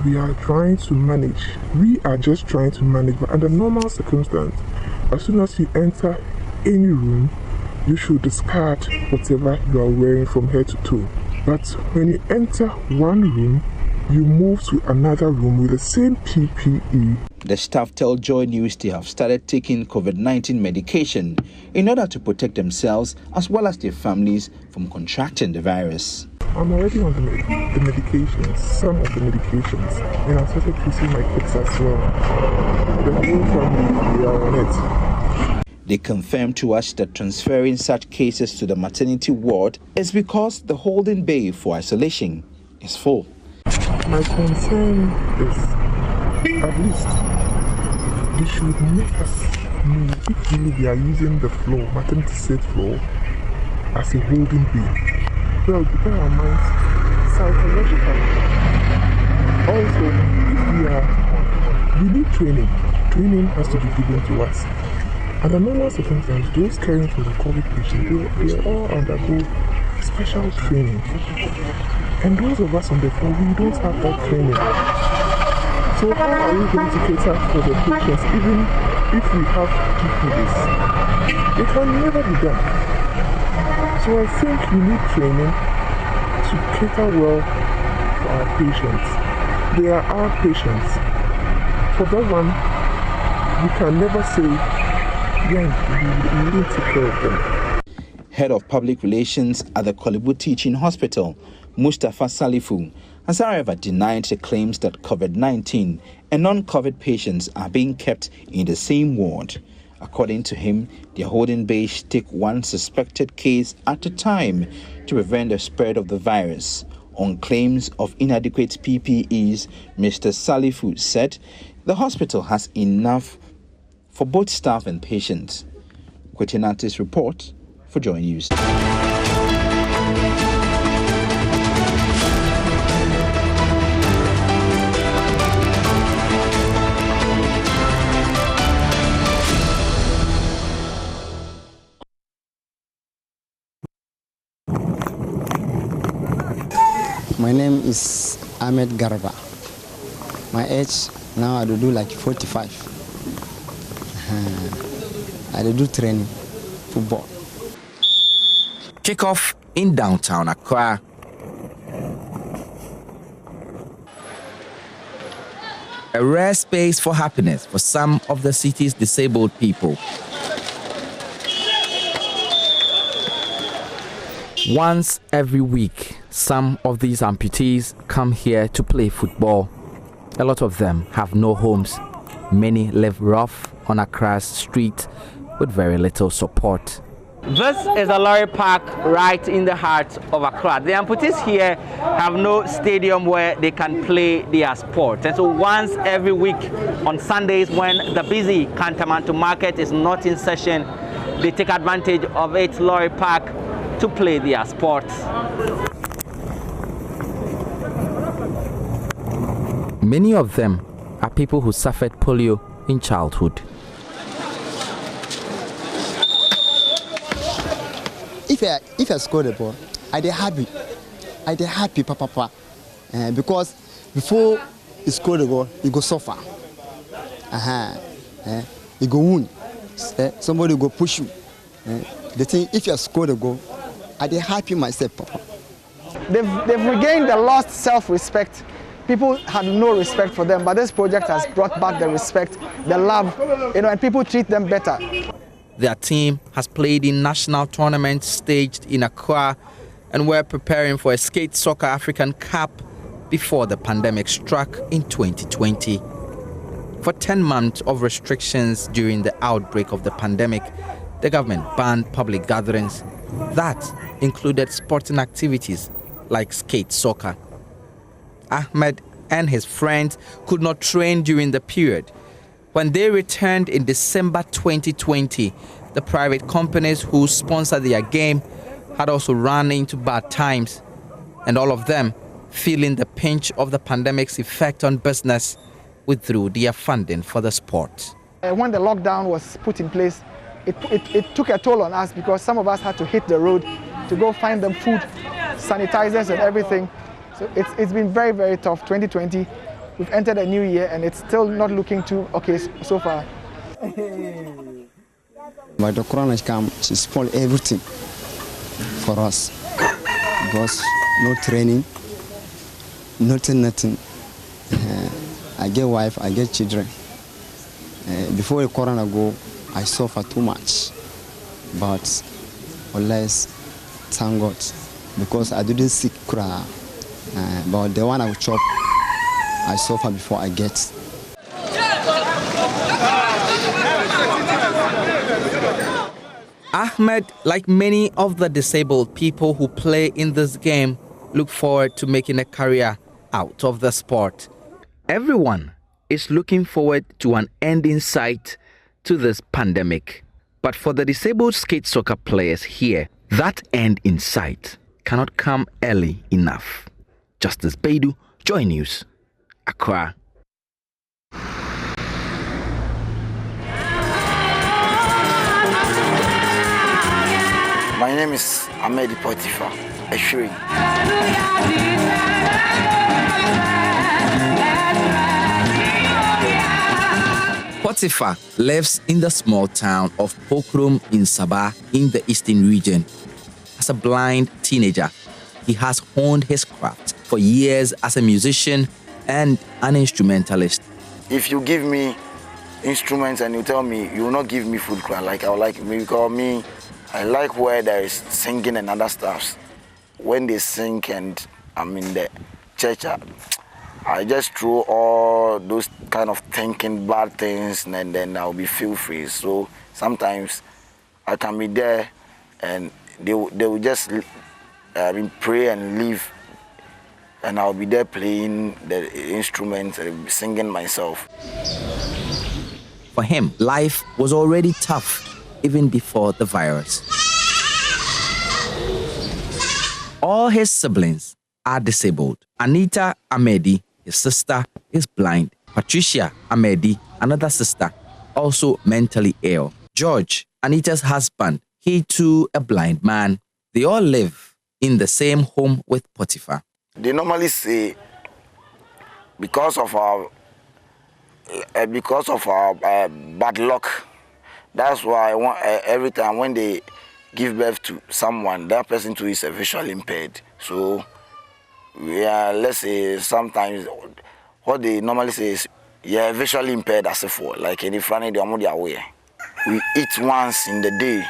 we are trying to manage. We are just trying to manage, but under normal circumstance, as soon as you enter any room, you should discard whatever you are wearing from head to toe. But when you enter one room, you move to another room with the same PPE. The staff tell Joy News they have started taking COVID-19 medication in order to protect themselves as well as their families from contracting the virus. I'm already on the medications, some of the medications, and I started treating my kids as well. The whole family, they are on it. They confirmed to us that transferring such cases to the maternity ward is because the holding bay for isolation is full. My concern is, at least, they should make us know if really they are using the floor, maternity set floor, as a holding bay. Well, prepare our minds psychologically. Also, if we need training. Training has to be given to us. Under normal circumstances, those caring for the COVID patient, they all undergo special training. And those of us on the floor, we don't have that training. So how are we going to cater for the patients even if we have PPEs? It can never be done. So I think we need training to cater well for our patients. They are our patients. For that one, we can never say, yeah, we need to take care of them. Head of Public Relations at the Kolebu Teaching Hospital, Mustafa Salifu, has however denied the claims that COVID-19 and non-COVID patients are being kept in the same ward. According to him, they are holding base take one suspected case at a time to prevent the spread of the virus. On claims of inadequate PPEs, Mr. Salifu said the hospital has enough for both staff and patients. Kwetinatis report for Joy News. My name is Ahmed Garba. My age now I do like 45. I do training, football. Kickoff in downtown Accra. A rare space for happiness for some of the city's disabled people. Once every week, some of these amputees come here to play football. A lot of them have no homes. Many live rough on Accra's street with very little support. This is a lorry park right in the heart of Accra. The amputees here have no stadium where they can play their sport. And so once every week on Sundays when the busy Kantamanto market is not in session, they take advantage of its lorry park to play their sports. Many of them are people who suffered polio in childhood. If I score the ball, I dey happy, papa, because before you score the goal, you go suffer. You go wound. Somebody go push you. The thing, if you score the goal, I dey happy myself, papa. They've regained the lost self-respect. People had no respect for them, but this project has brought back the respect, the love, and people treat them better. Their team has played in national tournaments staged in Accra and were preparing for a Skate Soccer African Cup before the pandemic struck in 2020. For 10 months of restrictions during the outbreak of the pandemic, the government banned public gatherings. That included sporting activities like skate soccer. Ahmed and his friends could not train during the period. When they returned in December 2020, the private companies who sponsored their game had also run into bad times, and all of them, feeling the pinch of the pandemic's effect on business, withdrew their funding for the sport. When the lockdown was put in place, it took a toll on us because some of us had to hit the road to go find them food, sanitizers and everything. So it's been very, very tough. 2020, we've entered a new year and it's still not looking too okay so far. But the corona come to spoil everything for us because no training, nothing. I get wife, I get children. Before the corona go, I suffer too much, but unless thank God because I didn't sick cry. But the one I will chop, I suffer before I get. Ahmed, like many of the disabled people who play in this game, look forward to making a career out of the sport. Everyone is looking forward to an end in sight to this pandemic. But for the disabled skate soccer players here, that end in sight cannot come early enough. Justice Baidu, Joy News, Accra. My name is Ahmed Potifa Ashuri. Potiphar lives in the small town of Pokrom in Sabah in the eastern region. As a blind teenager, he has honed his craft for years as a musician and an instrumentalist. If you give me instruments and you tell me you will not give me food, like I would like me, because me, I like where there is singing and other stuff. When they sing and I'm in the church, I just throw all those kind of thinking bad things and then I'll be feel free. So sometimes I can be there and they will just pray and leave, and I'll be there playing the instruments and singing myself. For him, life was already tough even before the virus. All his siblings are disabled. Anita Amedi, his sister, is blind. Patricia Amedi, another sister, also mentally ill. George, Anita's husband, he too a blind man. They all live in the same home with Potiphar. They normally say because of our bad luck. That's why I want every time when they give birth to someone, that person too is visually impaired. So we are, let's say, sometimes what they normally say is, yeah, visually impaired as if like any Friday they are aware. We eat once in the day.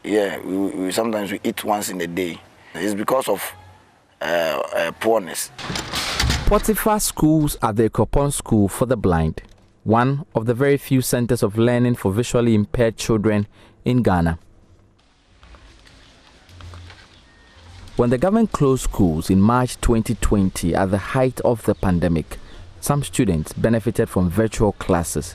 Yeah, we sometimes we eat once in the day. It's because of poorness. Potiphar schools are the Ekropon School for the Blind, one of the very few centers of learning for visually impaired children in Ghana. When the government closed schools in March 2020 at the height of the pandemic, some students benefited from virtual classes.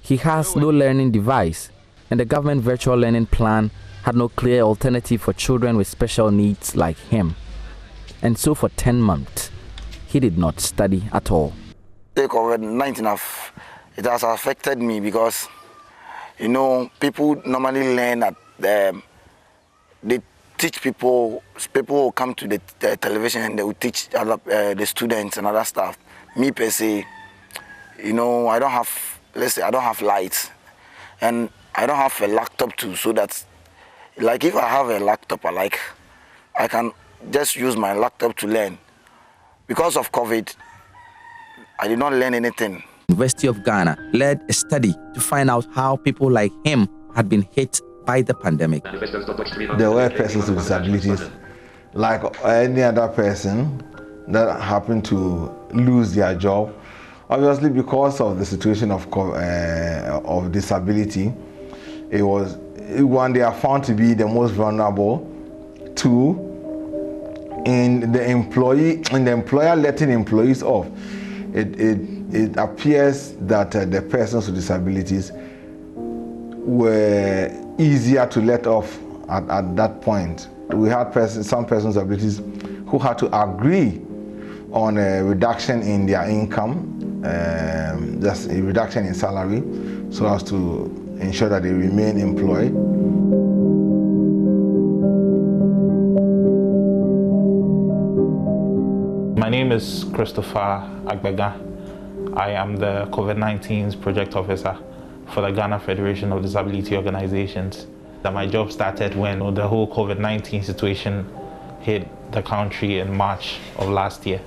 He has no learning device, and the government virtual learning plan had no clear alternative for children with special needs like him. And so for 10 months, he did not study at all. COVID-19, it has affected me because, you know, people normally learn that they teach people will come to the television and they will teach the students and other stuff. Me per se, you know, I don't have, let's say I don't have lights and I don't have a laptop too, so that, like, if I have a laptop, I can just use my laptop to learn. Because of COVID, I did not learn anything. University of Ghana led a study to find out how people like him had been hit by the pandemic. There were persons with disabilities, like any other person that happened to lose their job. Obviously, because of the situation of disability, it was one, they are found to be the most vulnerable. Two, in the employer letting employees off, it appears that the persons with disabilities were easier to let off at that point. We had some persons with disabilities who had to agree on a reduction in their income, just a reduction in salary, so as to ensure that they remain employed. My name is Christopher Agbega. I am the COVID-19's project officer for the Ghana Federation of Disability Organizations. My job started when the whole COVID-19 situation hit the country in March of last year.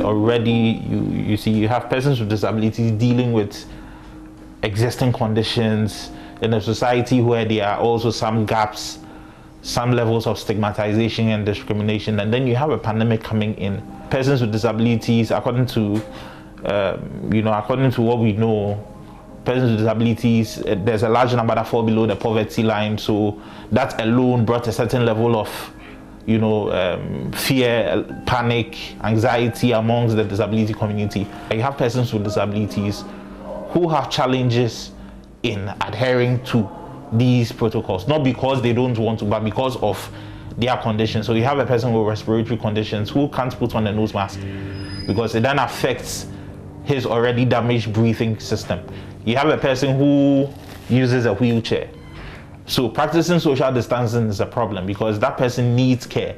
Already, you see, you have persons with disabilities dealing with existing conditions in a society where there are also some gaps, some levels of stigmatization and discrimination, and then you have a pandemic coming in. Persons with disabilities, according to what we know, persons with disabilities, there's a large number that fall below the poverty line, so that alone brought a certain level of fear, panic, anxiety amongst the disability community. You have persons with disabilities who have challenges in adhering to these protocols, not because they don't want to, but because of their condition. So you have a person with respiratory conditions who can't put on a nose mask because it then affects his already damaged breathing system. You have a person who uses a wheelchair. So practicing social distancing is a problem because that person needs care,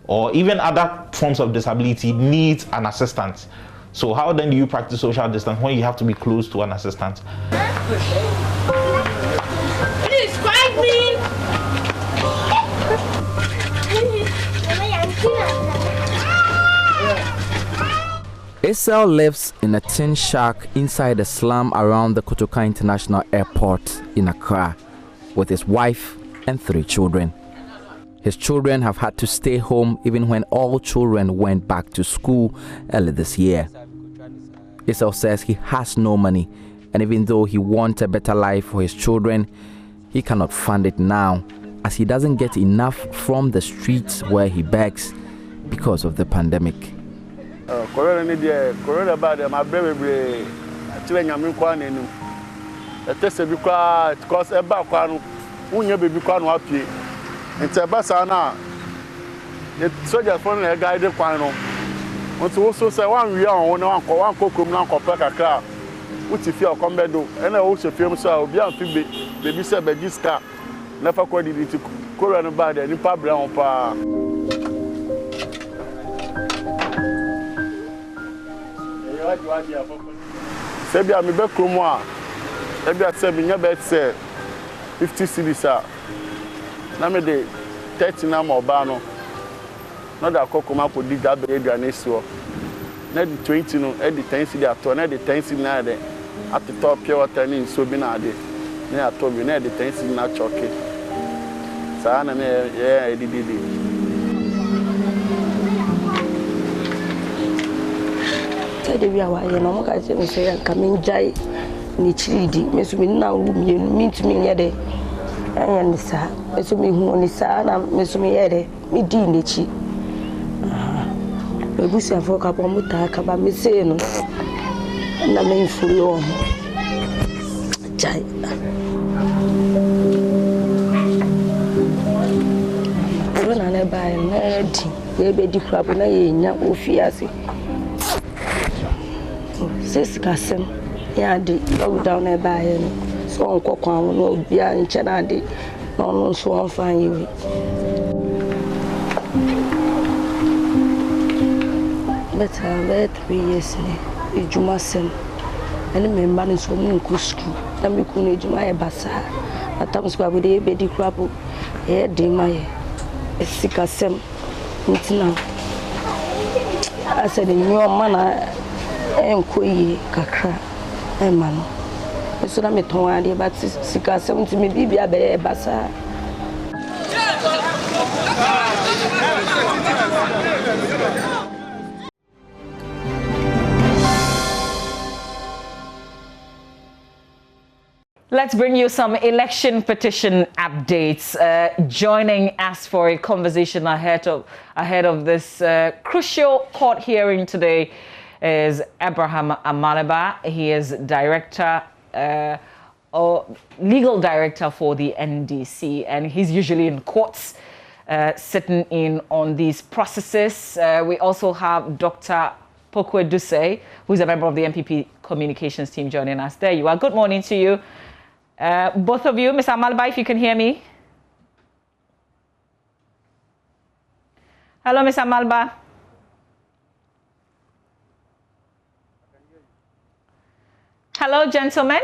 or even other forms of disability needs an assistance. So how then do you practice social distance when you have to be close to an assistant? Please, find me. Isel lives in a tin shack inside a slum around the Kotoka International Airport in Accra with his wife and 3 children. His children have had to stay home even when all children went back to school early this year. Isel says he has no money, and even though he wants a better life for his children, he cannot fund it now as he doesn't get enough from the streets where he begs because of the pandemic. Corona bad, my baby, actually, I'm quite in a test of because a back one, baby can help you. It's a basana. The soldiers from a guy, the final. Want to also say 1 year on one cocoon, uncle pack car, which if you come back, and I also feel so be on baby said by this car. Never quite it to Corona bad and in public on pa. Sebi a me be kromo a ebi a se me nya be say 50 cedis a na me de 30 na ma oba no na da kokoma ko di da be aduane so na di 20 no e di 10 cedi ato na di 10 cedi na de atto pure water ni so bi na ade na ato bi na di 10 cedi na choke sa na me e di we are no more say coming jai ni chidi mesumi na wu meet me yede and sa mesumi hu ni sa na mesumi yede mi di ni chi ebusi afo ka pomu ta ka ba me say no na me fulo jai na na ba na di we be di krabo na ye nya ofiase Sis Cassam, yeah, the lockdown a buy so on Coquan will be in Chanadi, no so on fine you. But I read 3 years in Jumasen, and the man is from Munkusku, and we couldn't do my bassa. At times with a baby crabble, here, dear my Sicasem, now. I said, in your manner. Enkoi kakra emano eso na meton ade but sika 70 me bibia be basa. Let's bring you some election petition updates. Joining us for a conversation ahead of this crucial court hearing today is Abraham Amaleba. He is director or legal director for the NDC, and he's usually in courts sitting in on these processes. We also have Dr. Pokwe Duse, who's a member of the MPP communications team, joining us. There you are. Good morning to you. Both of you, Mr. Amaleba, if you can hear me. Hello, Mr. Amaleba. Hello, gentlemen.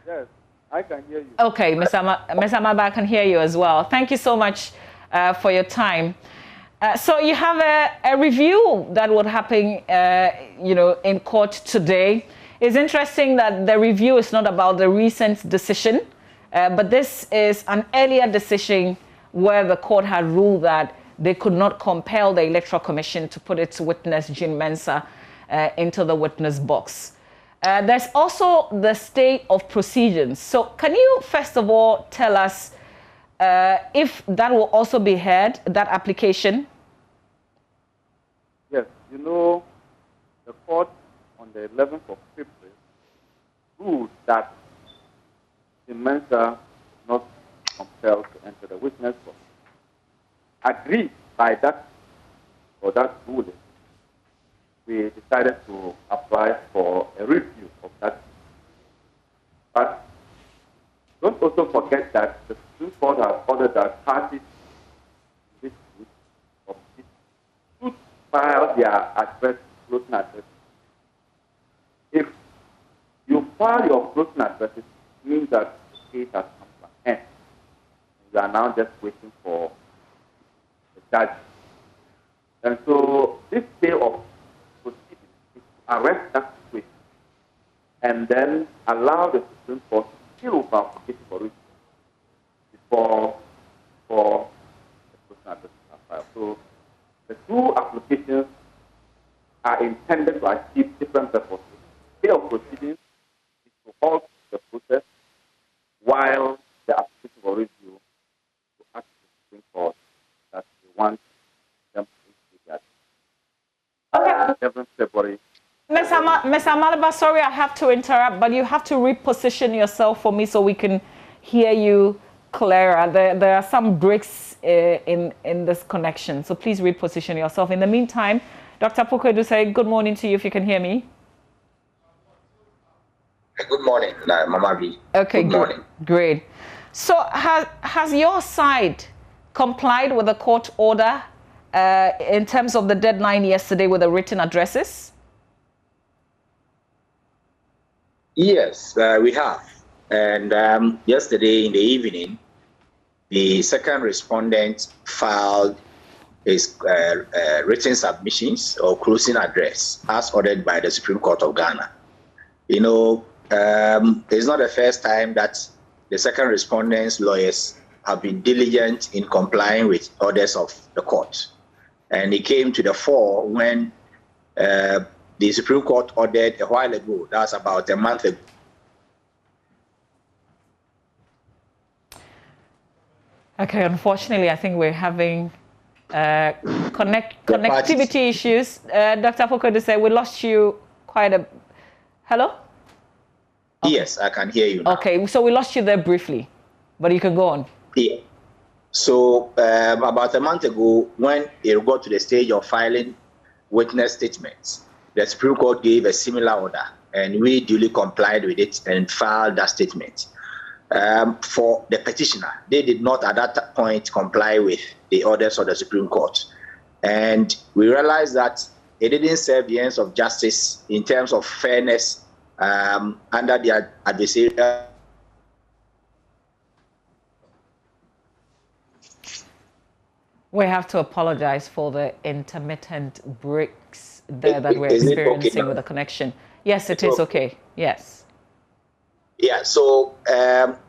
Yes, I can hear you. Okay, Mr. Amaleba, I can hear you as well. Thank you so much for your time. So you have a review that would happen, in court today. It's interesting that the review is not about the recent decision, but this is an earlier decision where the court had ruled that they could not compel the Electoral Commission to put its witness, Jean Mensah, into the witness box. There's also the state of proceedings. So can you first of all tell us if that will also be heard, that application? Yes, the court on the 11th of February ruled that the Mensah not compelled to enter the witness box. Agreed by that ruling, we decided to apply for a review of that. But don't also forget that the Supreme Court has ordered that parties in this group should file their address, closing address, file your closing addresses means that the case has come to an end. You are now just waiting for the judge. And so this day of proceedings is to arrest that situation and then allow the Supreme Court to deal with our application for review before the closing addresses are filed. So the two applications are intended to achieve different purposes. The day of proceedings is to halt the process while the application for review to ask the Supreme Court that they want them to issue that. 7 February. Ms. Amaliba, sorry I have to interrupt, but you have to reposition yourself for me so we can hear you clearer. There are some breaks in this connection, so please reposition yourself. In the meantime, Dr. Pukodu, say good morning to you if you can hear me. Good morning, Mama B. Okay, good morning. Great. So has your side complied with the court order in terms of the deadline yesterday with the written addresses? Yes, we have. And yesterday in the evening, the second respondent filed his written submissions or closing address as ordered by the Supreme Court of Ghana. You know, it's not the first time that the second respondent's lawyers have been diligent in complying with orders of the court. And it came to the fore when the Supreme Court ordered a while ago, that's about a month ago. Okay, unfortunately, I think we're having connectivity issues. Dr. Pukodu said we lost you quite a... Hello? Okay. Yes, I can hear you now. Okay, so we lost you there briefly, but you can go on. Yeah. So about a month ago, when it got to the stage of filing witness statements, the Supreme Court gave a similar order, and we duly complied with it and filed that statement. For the petitioner, they did not at that point comply with the orders of the Supreme Court. And we realized that it didn't serve the ends of justice in terms of fairness under the adversarial. We have to apologize for the intermittent breaks there that we're experiencing okay with the connection. Yes, it is okay. Yes. Yeah, so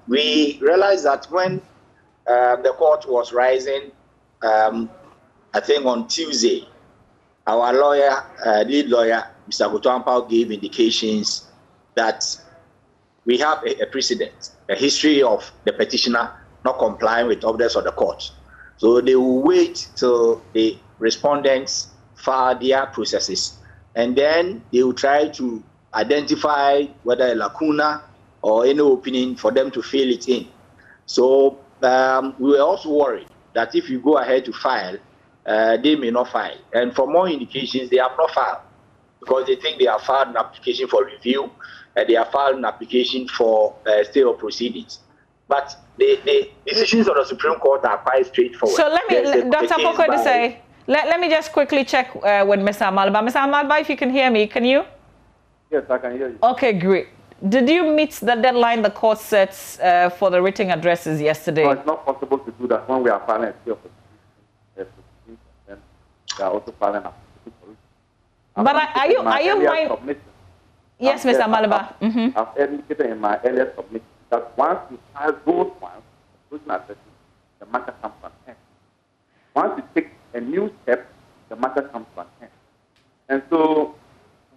we realized that when the court was rising, I think on Tuesday, our lawyer, lead lawyer, Mr. Kutuampao, gave indications that we have a precedent, a history of the petitioner not complying with orders of the court. So they will wait till the respondents file their processes, and then they will try to identify whether a lacuna or any opening for them to fill it in. So we were also worried that if you go ahead to file, they may not file. And for more indications, they have not filed because they think they have filed an application for review and they have filed an application for stay of proceedings. But the decisions of the Supreme Court are quite straightforward. So let me, Dr. Pukodu say, let me just quickly check with Mr. Amaliba. Mr. Amaliba, if you can hear me, can you? Yes, I can hear you. Okay, great. Did you meet the deadline the court sets for the written addresses yesterday? No, it's not possible to do that when we are filing a stay of proceedings, then we are also filing a application. But are you mind? Yes, Mr. Amaliba. I've indicated in my earlier submission that once you file those ones, the matter comes to an end. Once you take a new step, the matter comes to an end. And so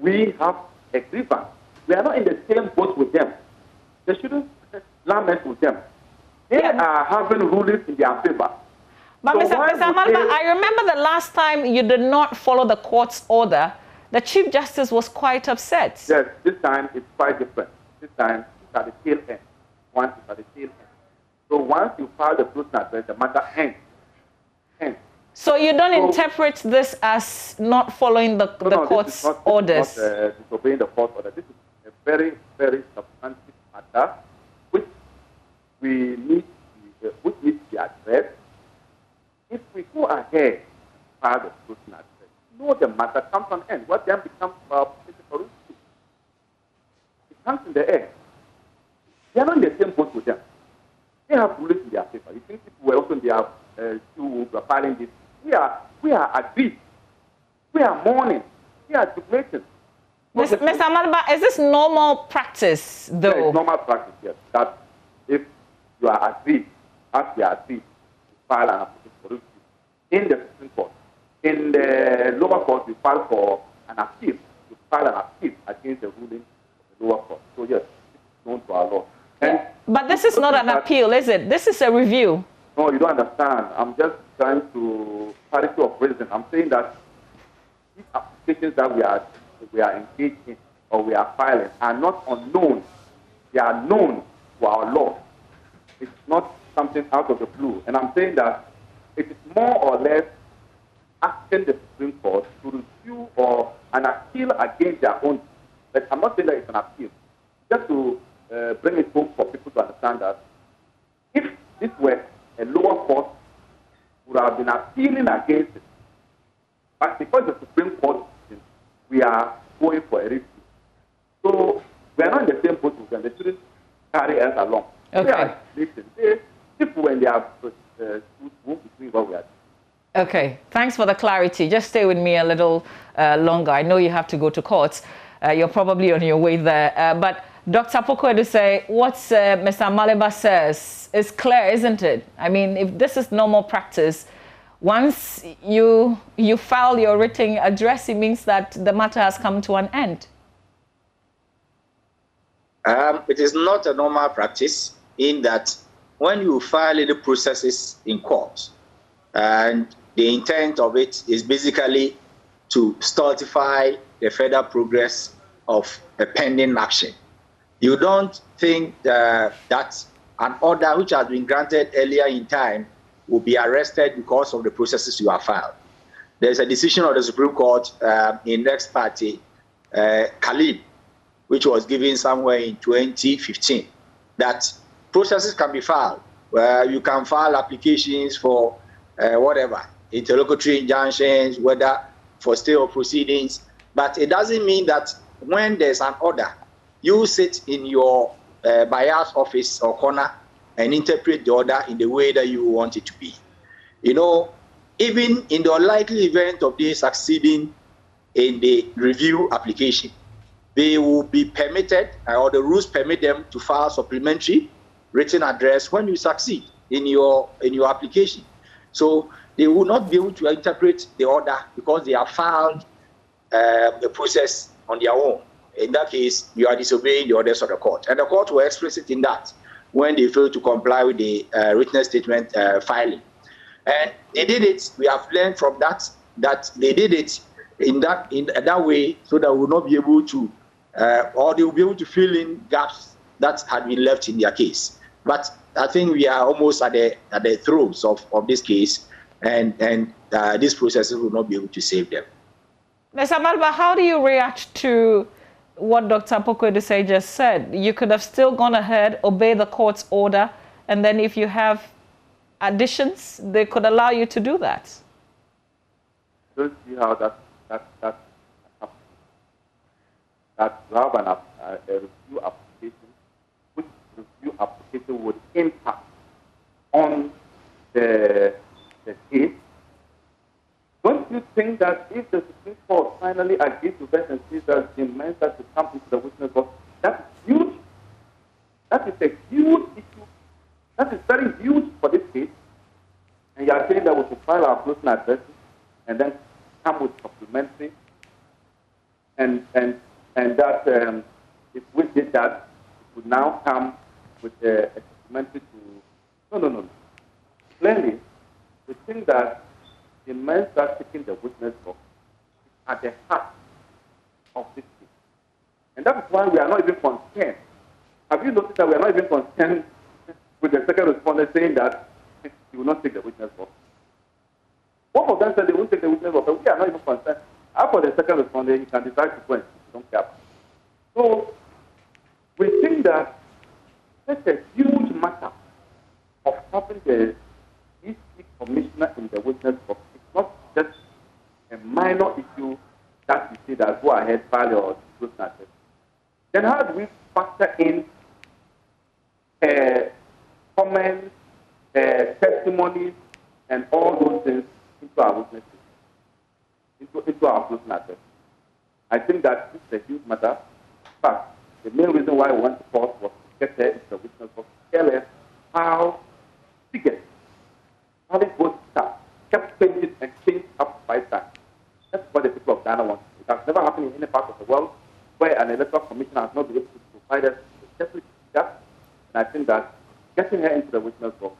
we have a grievance. We are not in the same boat with them. They shouldn't lament with them. They are having rulings in their favor. But so Mr. Amaliba, I remember the last time you did not follow the court's order, the Chief Justice was quite upset. Yes, this time it's quite different. This time it's at the tail end. Once it's at the tail end. So once you file the closing address, the matter ends. So you don't interpret this as not following the court's orders? This is not disobeying the court order. This is a very, very substantive matter which needs to be addressed. If we go ahead and file the closing address, the matter comes to an end. What then becomes it hands in the air. They are not in the same boat with them. They have rulings in their paper. You think people were also in their who were filing this? We are agreed. We are mourning. We are jubilating. Mr. Amaliba, is this normal practice, though? Yeah, it's normal practice, yes. That if you are agreed, as we are agreed, to file an application for review in the Supreme Court. In the lower court, we file for an appeal. We file an appeal against the ruling of the lower court. So, yes, it's known to our law. But this is not an appeal, is it? This is a review. No, you don't understand. I'm just trying to parity of reason. I'm saying that these applications that we are engaged in or we are filing are not unknown. They are known to our law. It's not something out of the blue. And I'm saying that it is more or less asking the Supreme Court to review or an appeal against their own. But I'm not saying that it's an appeal. Just to bring it home for people to understand that if this were a lower court, would have been appealing against it. But because the Supreme Court, we are going for a review. So we are not in the same boat with them. They shouldn't carry us along. Okay. People, when they are move between what we are doing. Okay, thanks for the clarity. Just stay with me a little longer. I know you have to go to court. You're probably on your way there. But Dr. Poku say what Mr. Amaliba says is clear, isn't it? I mean, if this is normal practice, once you file your written address, it means that the matter has come to an end. It is not a normal practice in that when you file the processes in court, and the intent of it is basically to stultify the further progress of a pending action. You don't think that an order which has been granted earlier in time will be arrested because of the processes you have filed. There's a decision of the Supreme Court in next party, Khalib, which was given somewhere in 2015, that processes can be filed, where you can file applications for whatever, interlocutory injunctions, whether for stay of proceedings, but it doesn't mean that when there's an order, you sit in your bias office or corner and interpret the order in the way that you want it to be. You know, even in the unlikely event of this succeeding in the review application, they will be permitted, or the rules permit them to file supplementary written address when you succeed in your application. So they will not be able to interpret the order because they have filed the process on their own. In that case, you are disobeying the orders of the court. And the court were explicit in that when they failed to comply with the written statement filing. And they did it. We have learned from that they did it in that way so that we will not be able to, or they will be able to fill in gaps that had been left in their case. But I think we are almost at the throes of this case, and these processes will not be able to save them. Mr. Amaliba, how do you react to what Dr. Poku just said? You could have still gone ahead, obey the court's order, and then if you have additions, they could allow you to do that. Don't see how that you have a review application, which review application would impact on the case. Don't you think that if the Supreme Court finally agrees to that and sees that the Mensa to come into the witness box, that's huge. That is a huge issue. That is very huge for this case. And you are saying that we should file our closing addresses and then come with supplementary, and that if we did that, it would now come with a supplementary to no. Clearly, we think that the men start taking the witness box at the heart of this case. And that is why we are not even concerned. Have you noticed that we are not even concerned with the second respondent saying that he will not take the witness box? Both of them said they won't take the witness box, but we are not even concerned. After the second respondent, he can decide to go and we don't care. So we think that such a huge matter of having the DC commissioner in the witness box, it's not just a minor issue that you say that go ahead, file your closing address. Then how do we factor in comments, testimonies, and all those things into our witnesses, into our closing address? I think that this is a huge matter. But the main reason why we went to court was to get there into the witness box to tell us how figures, how this both staff kept changing and changed up 5 times. That's what the people of Ghana want. It has never happened in any part of the world where an electoral commissioner has not been able to provide us with separate figures. And I think that getting her into the witness box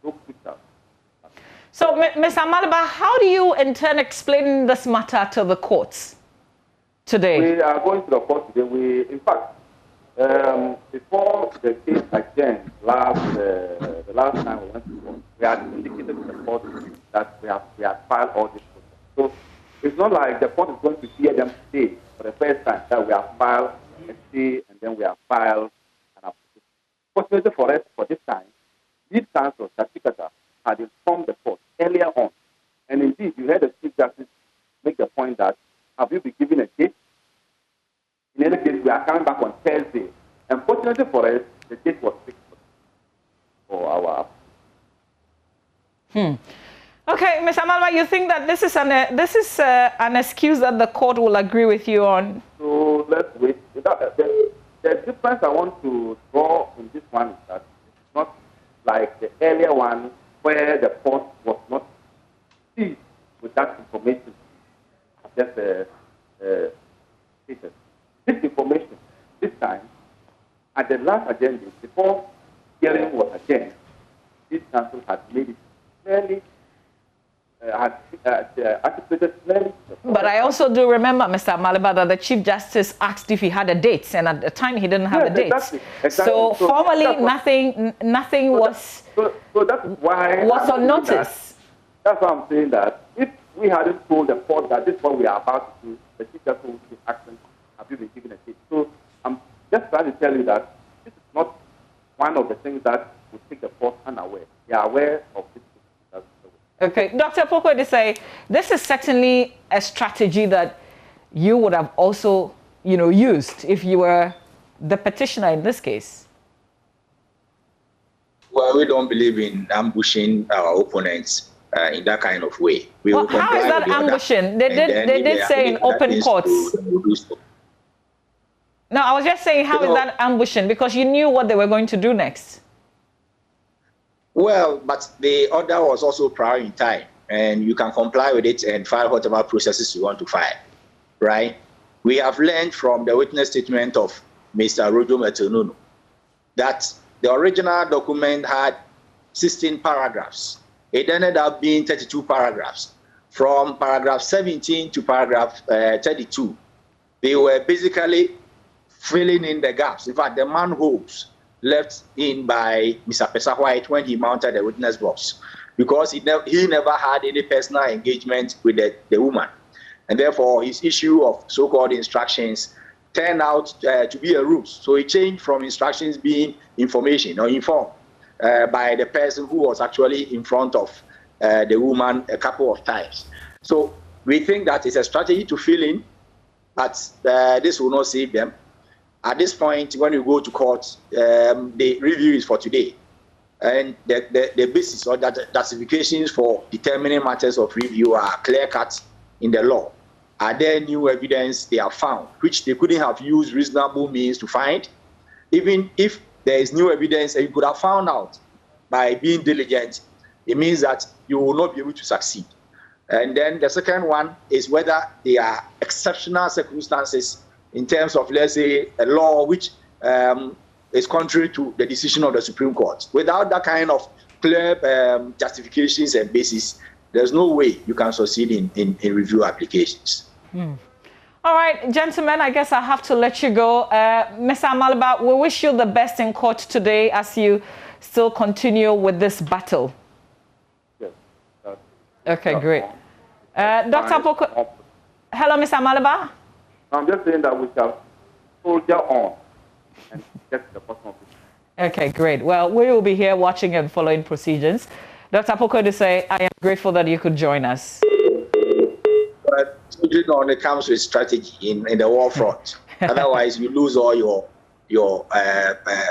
so quick out. So, Ms. Amaliba, how do you intend explaining this matter to the courts today? We are going to the court today. In fact, before the case adjourned the last time we went to court, we had indicated to the court that we had filed all this process. So it's not like the court is going to hear them today for the first time that we have filed a stay and then we have filed an application. Fortunately for us, for this time, lead counsel, Tatikata, had informed the court earlier on. And indeed, you heard the Chief Justice make the point that, have you been given a date? In any case, we are coming back on Thursday. And fortunately for us, the date was fixed for our Okay, Ms. Amaliba, you think that this is an excuse that the court will agree with you on? So let's wait. The difference I want to draw in this one is that it's not like the earlier one where the court was not seized with that information. Just stated. This information, this time, at the last agenda, before hearing was adjourned, this council had made it clearly, articulated clearly. But I also do remember, Mr. Amaliba, that the Chief Justice asked if he had a date, and at the time he didn't have a date. Exactly. So formally, nothing was that's why was on notice. That's why I'm saying that if we hadn't told the court that this is what we are about to do, the Chief Justice would take action. Have you been given a date? So I'm just trying to tell you that this is not one of the things that would take the court unaware. They are aware of this. Okay, Dr. Poko, to say this is certainly a strategy that you would have also, used if you were the petitioner in this case. Well, we don't believe in ambushing our opponents in that kind of way. Well, how is that ambushing? They did say in open courts. No, I was just saying, how is that ambushing? Because you knew what they were going to do next. Well, but the order was also prior in time, and you can comply with it and file whatever processes you want to file, right? We have learned from the witness statement of Mr. Rojo Metonunu that the original document had 16 paragraphs. It ended up being 32 paragraphs. From paragraph 17 to paragraph 32, they were basically filling in the gaps. In fact, the manholes left in by Mr. Pesa White when he mounted the witness box, because he never had any personal engagement with the woman. And therefore, his issue of so-called instructions turned out to be a ruse. So it changed from instructions being information or informed by the person who was actually in front of the woman a couple of times. So we think that it's a strategy to fill in, but this will not save them. At this point, when you go to court, the review is for today. And the basis or the justifications for determining matters of review are clear-cut in the law. Are there new evidence they have found, which they couldn't have used reasonable means to find? Even if there is new evidence that you could have found out by being diligent, it means that you will not be able to succeed. And then the second one is whether there are exceptional circumstances in terms of, let's say, a law which is contrary to the decision of the Supreme Court. Without that kind of clear justifications and basis, there's no way you can succeed in review applications. All right, gentlemen, I guess I have to let you go. Mr. Amaliba, we wish you the best in court today as you still continue with this battle. Yes. Okay, great. Dr. Poko, hello, Mr. Amaliba. I'm just saying that we shall soldier on and get to the bottom of it. Okay, great. Well, we will be here watching and following proceedings. Dr. Poko to say, I am grateful that you could join us. But soldiering on, it comes with strategy in the war front. Otherwise, you lose all your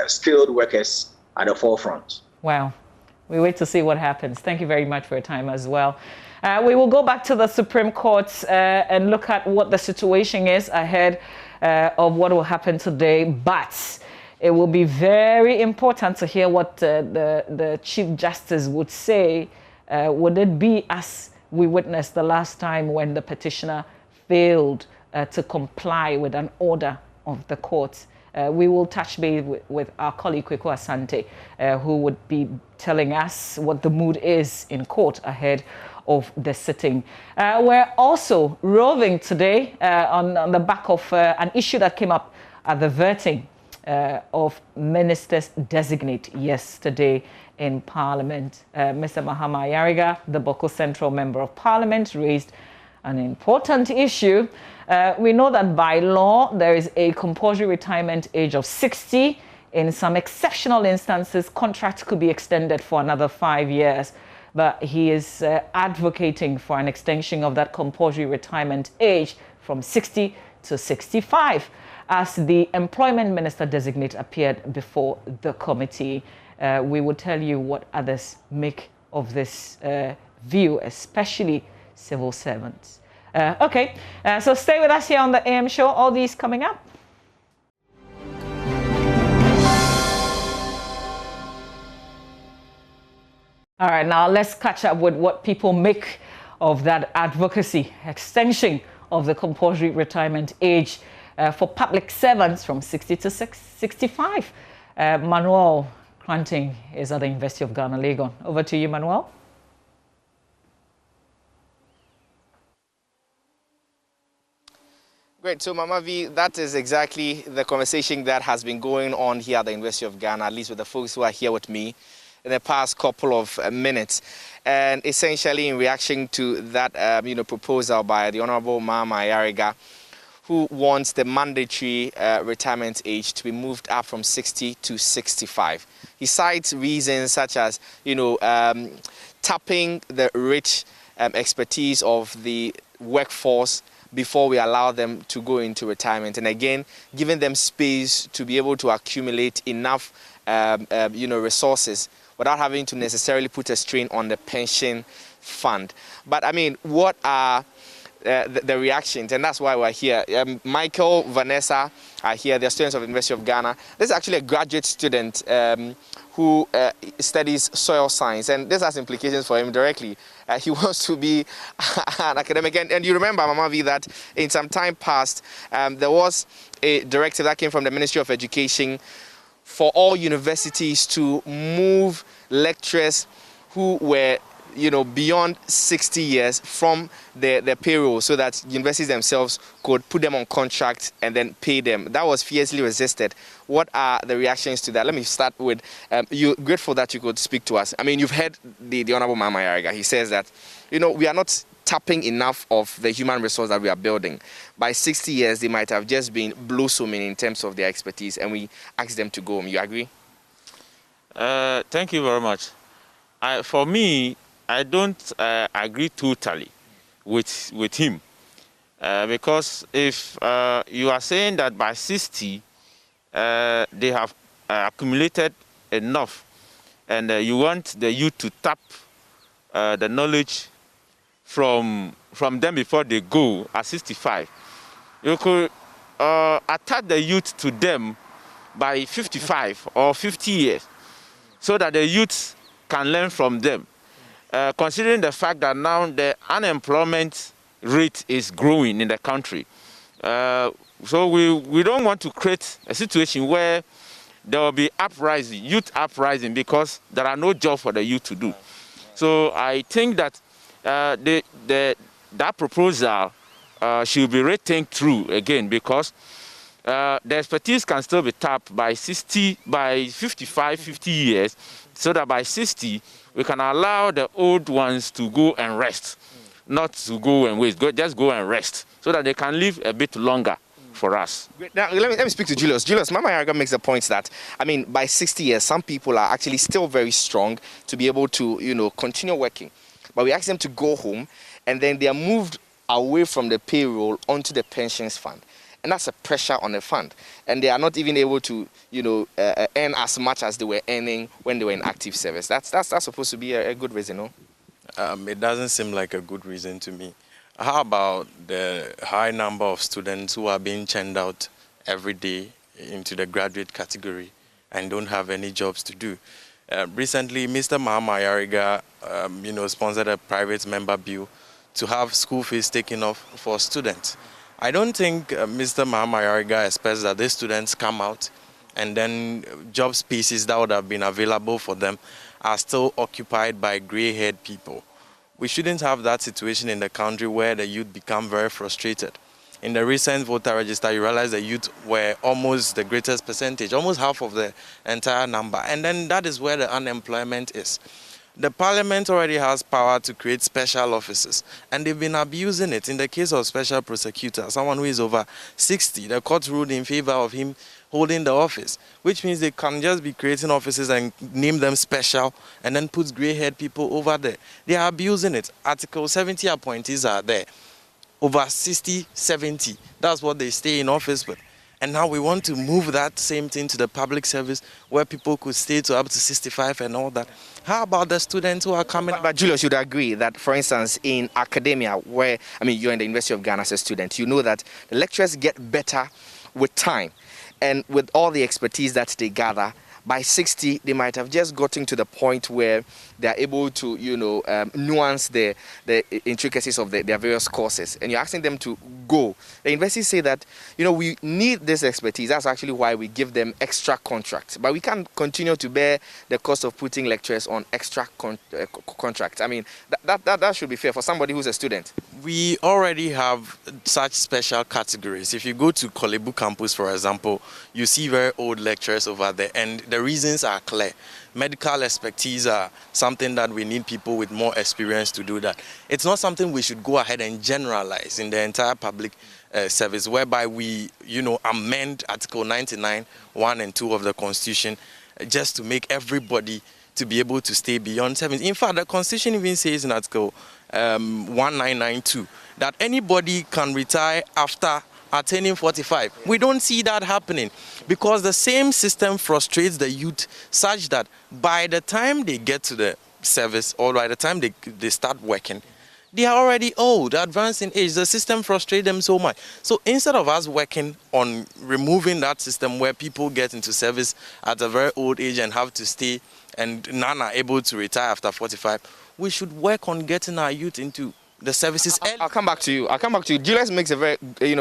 skilled workers at the forefront. Wow. We wait to see what happens. Thank you very much for your time as well. We will go back to the Supreme Court and look at what the situation is ahead of what will happen today. But it will be very important to hear what the Chief Justice would say. Would it be as we witnessed the last time when the petitioner failed to comply with an order of the court? We will touch base with our colleague Kweku Asante, who would be telling us what the mood is in court ahead of the sitting. We're also roving today on the back of an issue that came up at the vetting of ministers designate yesterday in Parliament. Mr. Mahama Yariga, the Boko Central Member of Parliament, raised an important issue. We know that by law, there is a compulsory retirement age of 60. In some exceptional instances, contracts could be extended for another 5 years. But he is advocating for an extension of that compulsory retirement age from 60 to 65. As the employment minister designate appeared before the committee, we will tell you what others make of this view, especially civil servants. So stay with us here on the AM show. All these coming up. All right, now let's catch up with what people make of that advocacy, extension of the compulsory retirement age for public servants from 60 to 65. Manuel Kranting is at the University of Ghana, Legon. Over to you, Manuel. Great. So, Mama V, that is exactly the conversation that has been going on here at the University of Ghana, at least with the folks who are here with me in the past couple of minutes. And essentially in reaction to that, proposal by the Honorable Mama Yariga, who wants the mandatory retirement age to be moved up from 60 to 65. He cites reasons such as, tapping the rich expertise of the workforce before we allow them to go into retirement, and again giving them space to be able to accumulate enough resources without having to necessarily put a strain on the pension fund. But I mean, what are the reactions? And that's why we're here. Michael, Vanessa are here. They're students of the University of Ghana. This is actually a graduate student who studies soil science, and this has implications for him directly. He wants to be an academic. And you remember, Mama V, that in some time past, there was a directive that came from the Ministry of Education for all universities to move lecturers who were beyond 60 years from their payroll, so that universities themselves could put them on contract and then pay them. That was fiercely resisted. What are the reactions to that? Let me start with you. Grateful that you could speak to us. I mean, you've heard the Honorable Mama Yariga. He says that, we are not tapping enough of the human resource that we are building. By 60 years, they might have just been blossoming in terms of their expertise, and we ask them to go home. You agree? Thank you very much. For me, I don't agree totally with him, because if you are saying that by 60 they have accumulated enough, and you want the youth to tap the knowledge from them before they go at 65, you could attach the youth to them by 55 or 50 years, so that the youth can learn from them. Considering the fact that now the unemployment rate is growing in the country. So we don't want to create a situation where there will be uprising, youth uprising, because there are no jobs for the youth to do. So I think that that proposal should be rethink through again, because the expertise can still be tapped by 55, 50 years, so that by 60, we can allow the old ones to go and rest, not to go and waste, just go and rest, so that they can live a bit longer for us. Now, let me speak to Julius. Julius, Mama Yariga makes the point that, I mean, by 60 years, some people are actually still very strong to be able to, continue working. But we ask them to go home, and then they are moved away from the payroll onto the pensions fund. and that's a pressure on the fund. And they are not even able to, earn as much as they were earning when they were in active service. That's supposed to be a good reason, no? It doesn't seem like a good reason to me. How about the high number of students who are being churned out every day into the graduate category and don't have any jobs to do? Recently, Mr. Mahama Yariga, sponsored a private member bill to have school fees taken off for students. I don't think Mr. Mahama Yariga expects that these students come out and then job spaces that would have been available for them are still occupied by gray-haired people. We shouldn't have that situation in the country where the youth become very frustrated. In the recent voter register, you realize the youth were almost the greatest percentage, almost half of the entire number. And then that is where the unemployment is. The parliament already has power to create special offices, and they've been abusing it. In the case of special prosecutor, someone who is over 60, the court ruled in favor of him holding the office, which means they can just be creating offices and name them special and then put gray-haired people over there. They are abusing it. Article 70 appointees are there. Over 60, 70. That's what they stay in office with. And now we want to move that same thing to the public service where people could stay to up to 65 and all that. How about the students who are coming? But Julius, you'd agree that, for instance, in academia, where, you're in the University of Ghana as a student, you know that the lecturers get better with time. And with all the expertise that they gather, by 60, they might have just gotten to the point where they are able to, nuance the intricacies of their various courses. And you're asking them to go. The universities say that, we need this expertise. That's actually why we give them extra contracts. But we can't continue to bear the cost of putting lecturers on extra contracts. That should be fair for somebody who's a student. We already have such special categories. If you go to Kolebu campus, for example, you see very old lecturers over there, and the reasons are clear. Medical expertise are something that we need people with more experience to do that. It's not something we should go ahead and generalize in the entire public service, whereby we, amend Article 99, 1 and 2 of the Constitution just to make everybody to be able to stay beyond 70. In fact, the Constitution even says in Article 1992 that anybody can retire after attaining 45. We don't see that happening because the same system frustrates the youth such that by the time they get to the service or by the time they start working, they are already old, advanced in age. The system frustrates them so much. So instead of us working on removing that system where people get into service at a very old age and have to stay and none are able to retire after 45, we should work on getting our youth into the services. I'll come back to you. Julius makes a very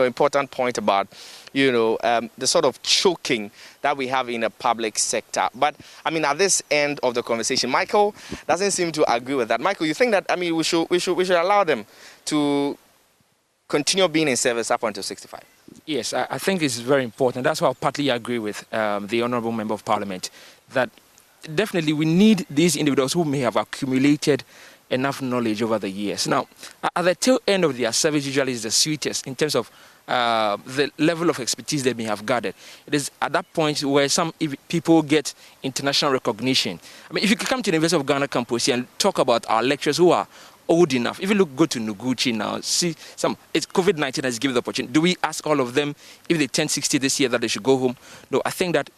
important point about the sort of choking that we have in the public sector. But at this end of the conversation, Michael doesn't seem to agree with that. Michael, you think that we should allow them to continue being in service up until 65? Yes, I think it's very important. That's why I partly agree with the Honourable Member of Parliament that definitely we need these individuals who may have accumulated enough knowledge over the years. Now, at the tail end of their service usually is the sweetest in terms of the level of expertise they may have gathered. It is at that point where some people get international recognition. If you could come to the University of Ghana campus here and talk about our lecturers who are old enough, if you go to Noguchi now, see it's COVID-19 has given the opportunity. Do we ask all of them if they turn 60 this year that they should go home? No, I think that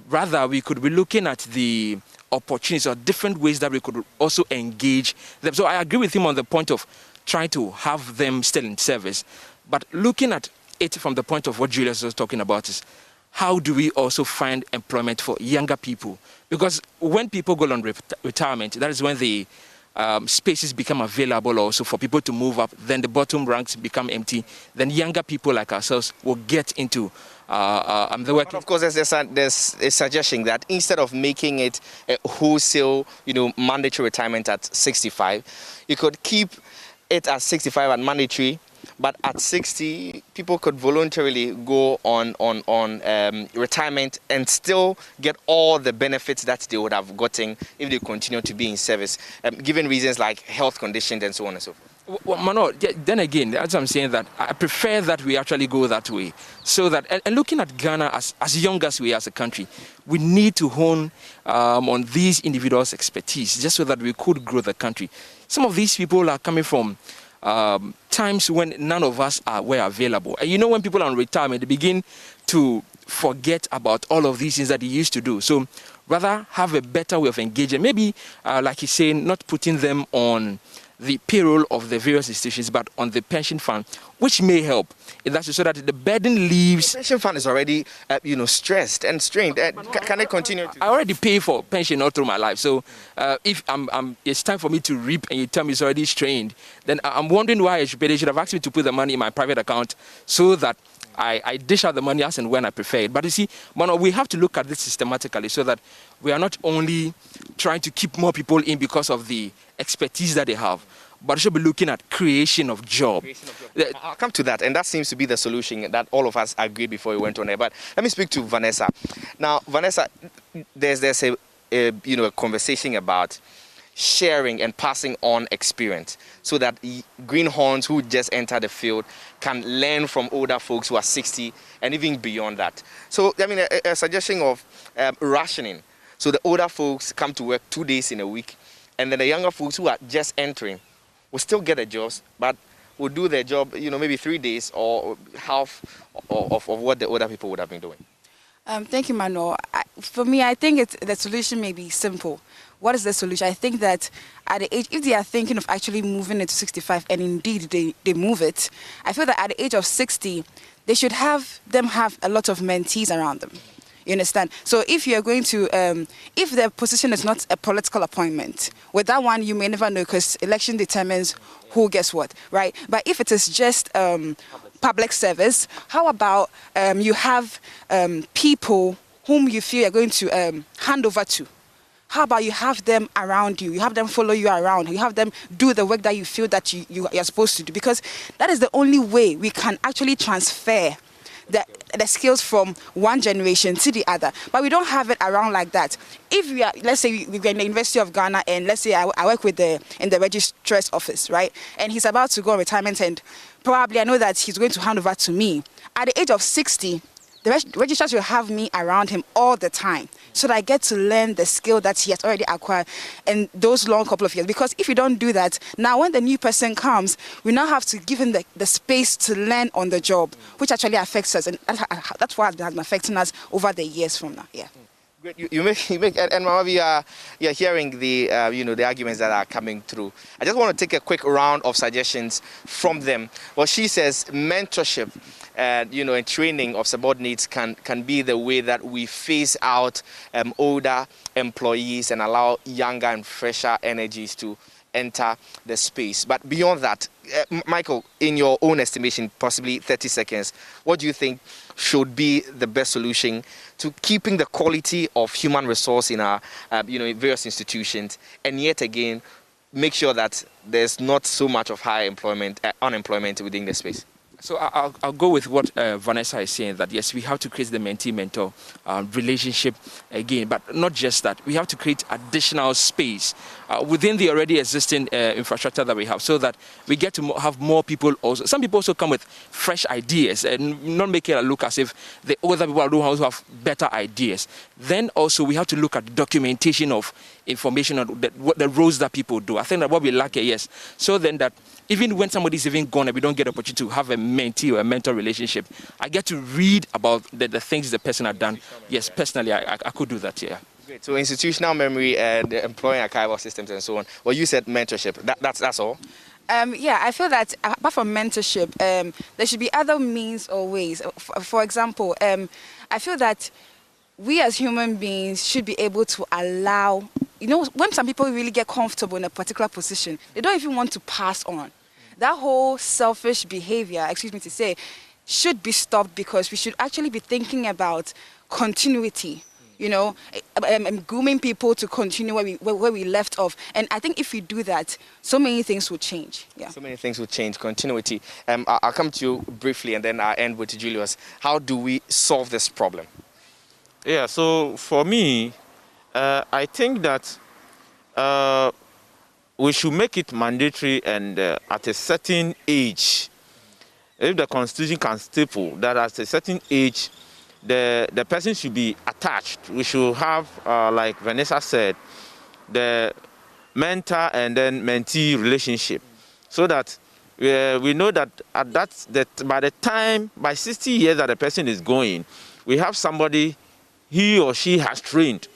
rather we could be looking at the opportunities or different ways that we could also engage them. So I agree with him on the point of trying to have them still in service. But looking at it from the point of what Julius was talking about is how do we also find employment for younger people? Because when people go on retirement, that is when the spaces become available also for people to move up. Then the bottom ranks become empty. Then younger people like ourselves will get into the work. But of course, there's a suggestion that instead of making it a wholesale, mandatory retirement at 65, you could keep it at 65 and mandatory, but at 60, people could voluntarily go on retirement and still get all the benefits that they would have gotten if they continue to be in service, given reasons like health conditions and so on and so forth. Well, Mano, then again, that's what I'm saying, that I prefer that we actually go that way. So that, and looking at Ghana as young as we are as a country, we need to hone on these individuals' expertise just so that we could grow the country. Some of these people are coming from times when none of us were available. And you know, when people are on retirement, they begin to forget about all of these things that they used to do. So rather have a better way of engaging. Maybe, like he's saying, not putting them on the payroll of the various institutions, but on the pension fund, which may help. That's so that the burden leaves. The pension fund is already, stressed and strained. Can I continue? I already pay for pension all through my life. So if it's time for me to reap and you tell me it's already strained, then I'm wondering why they should have asked me to put the money in my private account so that I dish out the money as and when I prefer it. But you see, Mano, we have to look at this systematically so that we are not only trying to keep more people in because of the expertise that they have, but we should be looking at creation of job. I'll come to that, and that seems to be the solution that all of us agreed before we went on there. But let me speak to Vanessa. Now, Vanessa, there's a conversation about sharing and passing on experience so that greenhorns who just enter the field can learn from older folks who are 60 and even beyond that. So, I mean, a suggestion of rationing. So the older folks come to work 2 days in a week, and then the younger folks who are just entering will still get their jobs, but will do their job, maybe 3 days or half of what the older people would have been doing. Thank you, Mano. For me, I think the solution may be simple. What is the solution? I think that at the age, if they are thinking of actually moving it to 65, and indeed they move it, I feel that at the age of 60, they should have a lot of mentees around them. You understand? So if you're going to, if the position is not a political appointment, with that one you may never know because election determines who gets what, right? But if it is just public service, how about you have people whom you feel you're going to hand over to? How about you have them around you? You have them follow you around. You have them do the work that you feel that you're supposed to do, because that is the only way we can actually transfer the skills from one generation to the other. But we don't have it around like that. If we are, let's say we're in the University of Ghana, and let's say I work in the registrar's office, right? And he's about to go on retirement, and probably I know that he's going to hand over to me. At the age of 60, the registrars will have me around him all the time, so that I get to learn the skill that he has already acquired in those long couple of years. Because if you don't do that, now when the new person comes, we now have to give him the space to learn on the job, which actually affects us, and that's why it has been affecting us over the years from now. Yeah. Great. You make, and Mama, you're hearing the the arguments that are coming through. I just want to take a quick round of suggestions from them. Well, she says mentorship and training of subordinates can be the way that we phase out older employees and allow younger and fresher energies to enter the space. But beyond that, Michael, in your own estimation, possibly 30 seconds, what do you think should be the best solution to keeping the quality of human resource in our various institutions, and yet again make sure that there's not so much of high unemployment within the space? So I'll go with what Vanessa is saying, that yes, we have to create the mentee-mentor relationship again, but not just that. We have to create additional space within the already existing infrastructure that we have, so that we get to have more people also. Some people also come with fresh ideas and not make it look as if the older people are the ones who have better ideas. Then also we have to look at documentation of information on the roles that people do. I think that what we lack here, yes. So then that even when somebody's even gone and we don't get the opportunity to have a mentee or a mentor relationship, I get to read about the things the person had done. Yes, personally, I could do that, yeah. Great. So institutional memory and employing archival systems and so on. Well, you said mentorship. That's all? Yeah, I feel that apart from mentorship, there should be other means or ways. For example, I feel that we as human beings should be able to allow, when some people really get comfortable in a particular position, they don't even want to pass on. That whole selfish behavior, excuse me to say, should be stopped, because we should actually be thinking about continuity, grooming people to continue where we left off. And I think if we do that, so many things will change. Yeah. So many things will change. Continuity. I'll come to you briefly, and then I'll end with Julius. How do we solve this problem? Yeah, so for me, I think that we should make it mandatory, and at a certain age, if the Constitution can staple that at a certain age, the person should be attached. We should have, like Vanessa said, the mentor and then mentee relationship, so that We know that by 60 years that the person is going, we have somebody he or she has trained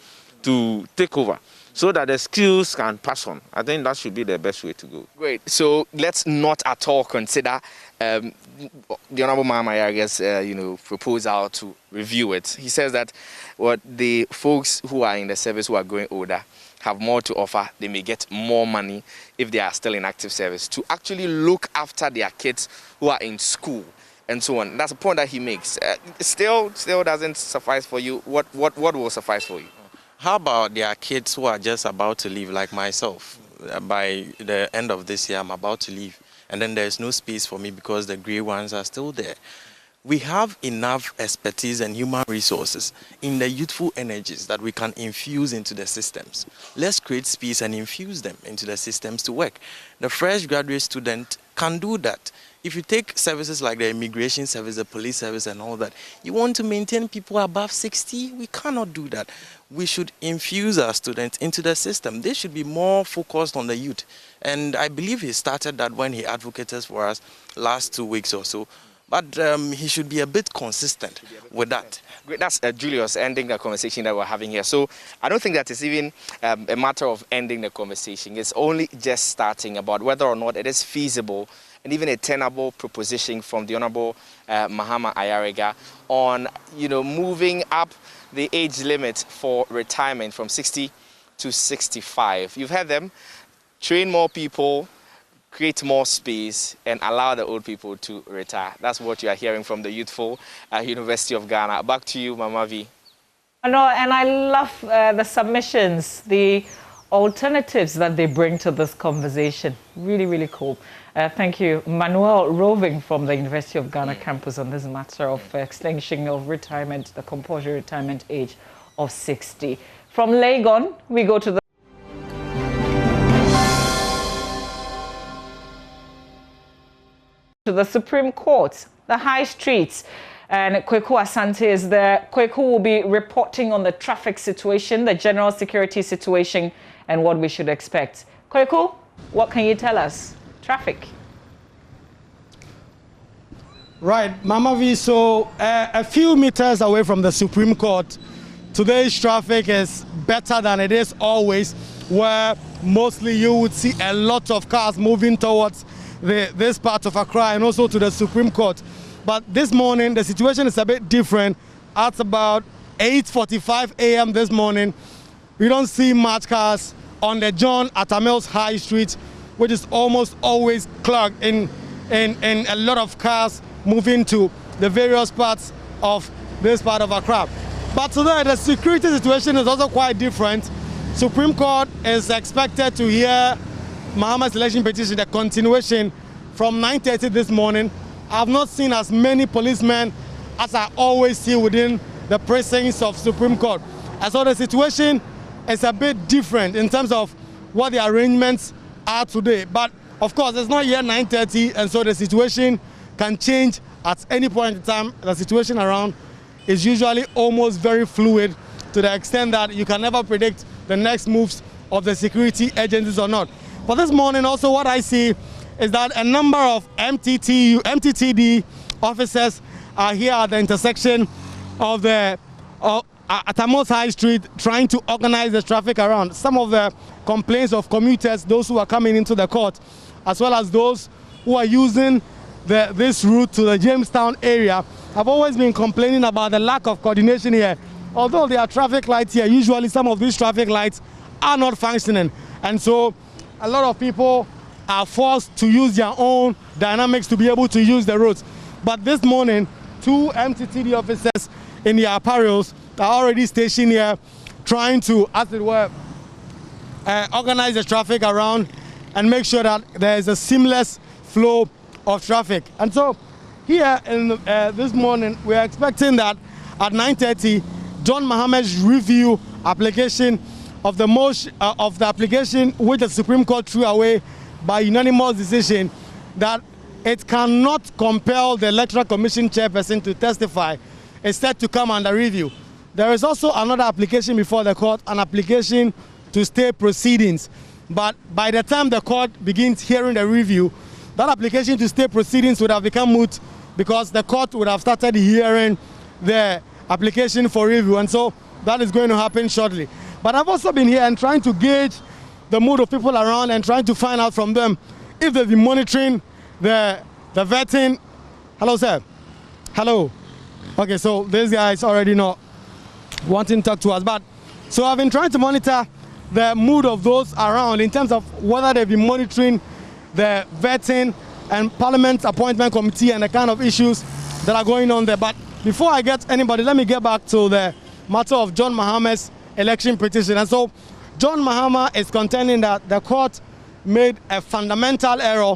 to take over so that the skills can pass on. I think that should be the best way to go. Great. So let's not at all consider the Honorable Mahama Ayariga's proposal to review it. He says that what the folks who are in the service who are growing older have more to offer. They may get more money if they are still in active service to actually look after their kids who are in school and so on. That's a point that he makes. Still doesn't suffice for you. What will suffice for you? How about their kids who are just about to leave, like myself? By the end of this year, I'm about to leave. And then there's no space for me because the gray ones are still there. We have enough expertise and human resources in the youthful energies that we can infuse into the systems. Let's create space and infuse them into the systems to work. The fresh graduate student can do that. If you take services like the immigration service, the police service and all that, you want to maintain people above 60? We cannot do that. We should infuse our students into the system. They should be more focused on the youth. And I believe he started that when he advocated for us last 2 weeks or so. But he should be a bit consistent with that. Great. That's Julius ending the conversation that we're having here. So I don't think that it's even a matter of ending the conversation. It's only just starting about whether or not it is feasible and even a tenable proposition from the Honorable Mahama Ayariga on, moving up the age limit for retirement from 60 to 65. You've heard them. Train more people, create more space, and allow the old people to retire. That's what you are hearing from the youthful University of Ghana. Back to you, Mama V. And I love the submissions, the alternatives that they bring to this conversation. Really, really cool. Thank you, Manuel Roving from the University of Ghana campus on this matter of extension of retirement, the compulsory retirement age of 60. From Legon, we go to the Supreme Court, the high streets. And Kweku Asante is there. Kweku will be reporting on the traffic situation, the general security situation, and what we should expect. Kweku, what can you tell us? Traffic. Right, Mama V, so a few meters away from the Supreme Court, today's traffic is better than it is always, where mostly you would see a lot of cars moving towards this part of Accra and also to the Supreme Court. But this morning, the situation is a bit different. At about 8:45 a.m. this morning, we don't see much cars on the John Atamils High Street, which is almost always clogged in a lot of cars moving to the various parts of this part of Accra. But today, the security situation is also quite different. Supreme Court is expected to hear Mahama's election petition, the continuation, from 9:30 this morning. I've not seen as many policemen as I always see within the precincts of Supreme Court. And so the situation is a bit different in terms of what the arrangements are today. But of course, it's not yet 9:30, and so the situation can change at any point in time. The situation around is usually almost very fluid to the extent that you can never predict the next moves of the security agencies or not. For this morning, also what I see is that a number of MTTD officers are here at the intersection of the Atamos High Street trying to organize the traffic around. Some of the complaints of commuters, those who are coming into the court, as well as those who are using this route to the Jamestown area, have always been complaining about the lack of coordination here. Although there are traffic lights here, usually some of these traffic lights are not functioning. And so a lot of people are forced to use their own dynamics to be able to use the roads. But this morning, 2 MTTD officers in their apparels are already stationed here trying to, as it were, organize the traffic around and make sure that there is a seamless flow of traffic. And so here in this morning, we are expecting that at 9:30, John Mahama's review application of the application which the Supreme Court threw away by unanimous decision, that it cannot compel the Electoral Commission chairperson to testify, is set to come under review. There is also another application before the court, an application to stay proceedings. But by the time the court begins hearing the review, that application to stay proceedings would have become moot because the court would have started hearing the application for review, and so that is going to happen shortly. But I've also been here and trying to gauge the mood of people around and trying to find out from them if they've been monitoring the vetting. Hello, sir. Hello. Okay, so this guy is already not wanting to talk to us, but so I've been trying to monitor the mood of those around in terms of whether they've been monitoring the vetting and Parliament Appointment Committee and the kind of issues that are going on there. But before I get anybody, let me get back to the matter of John Mahama's election petition. And so John Mahama is contending that the court made a fundamental error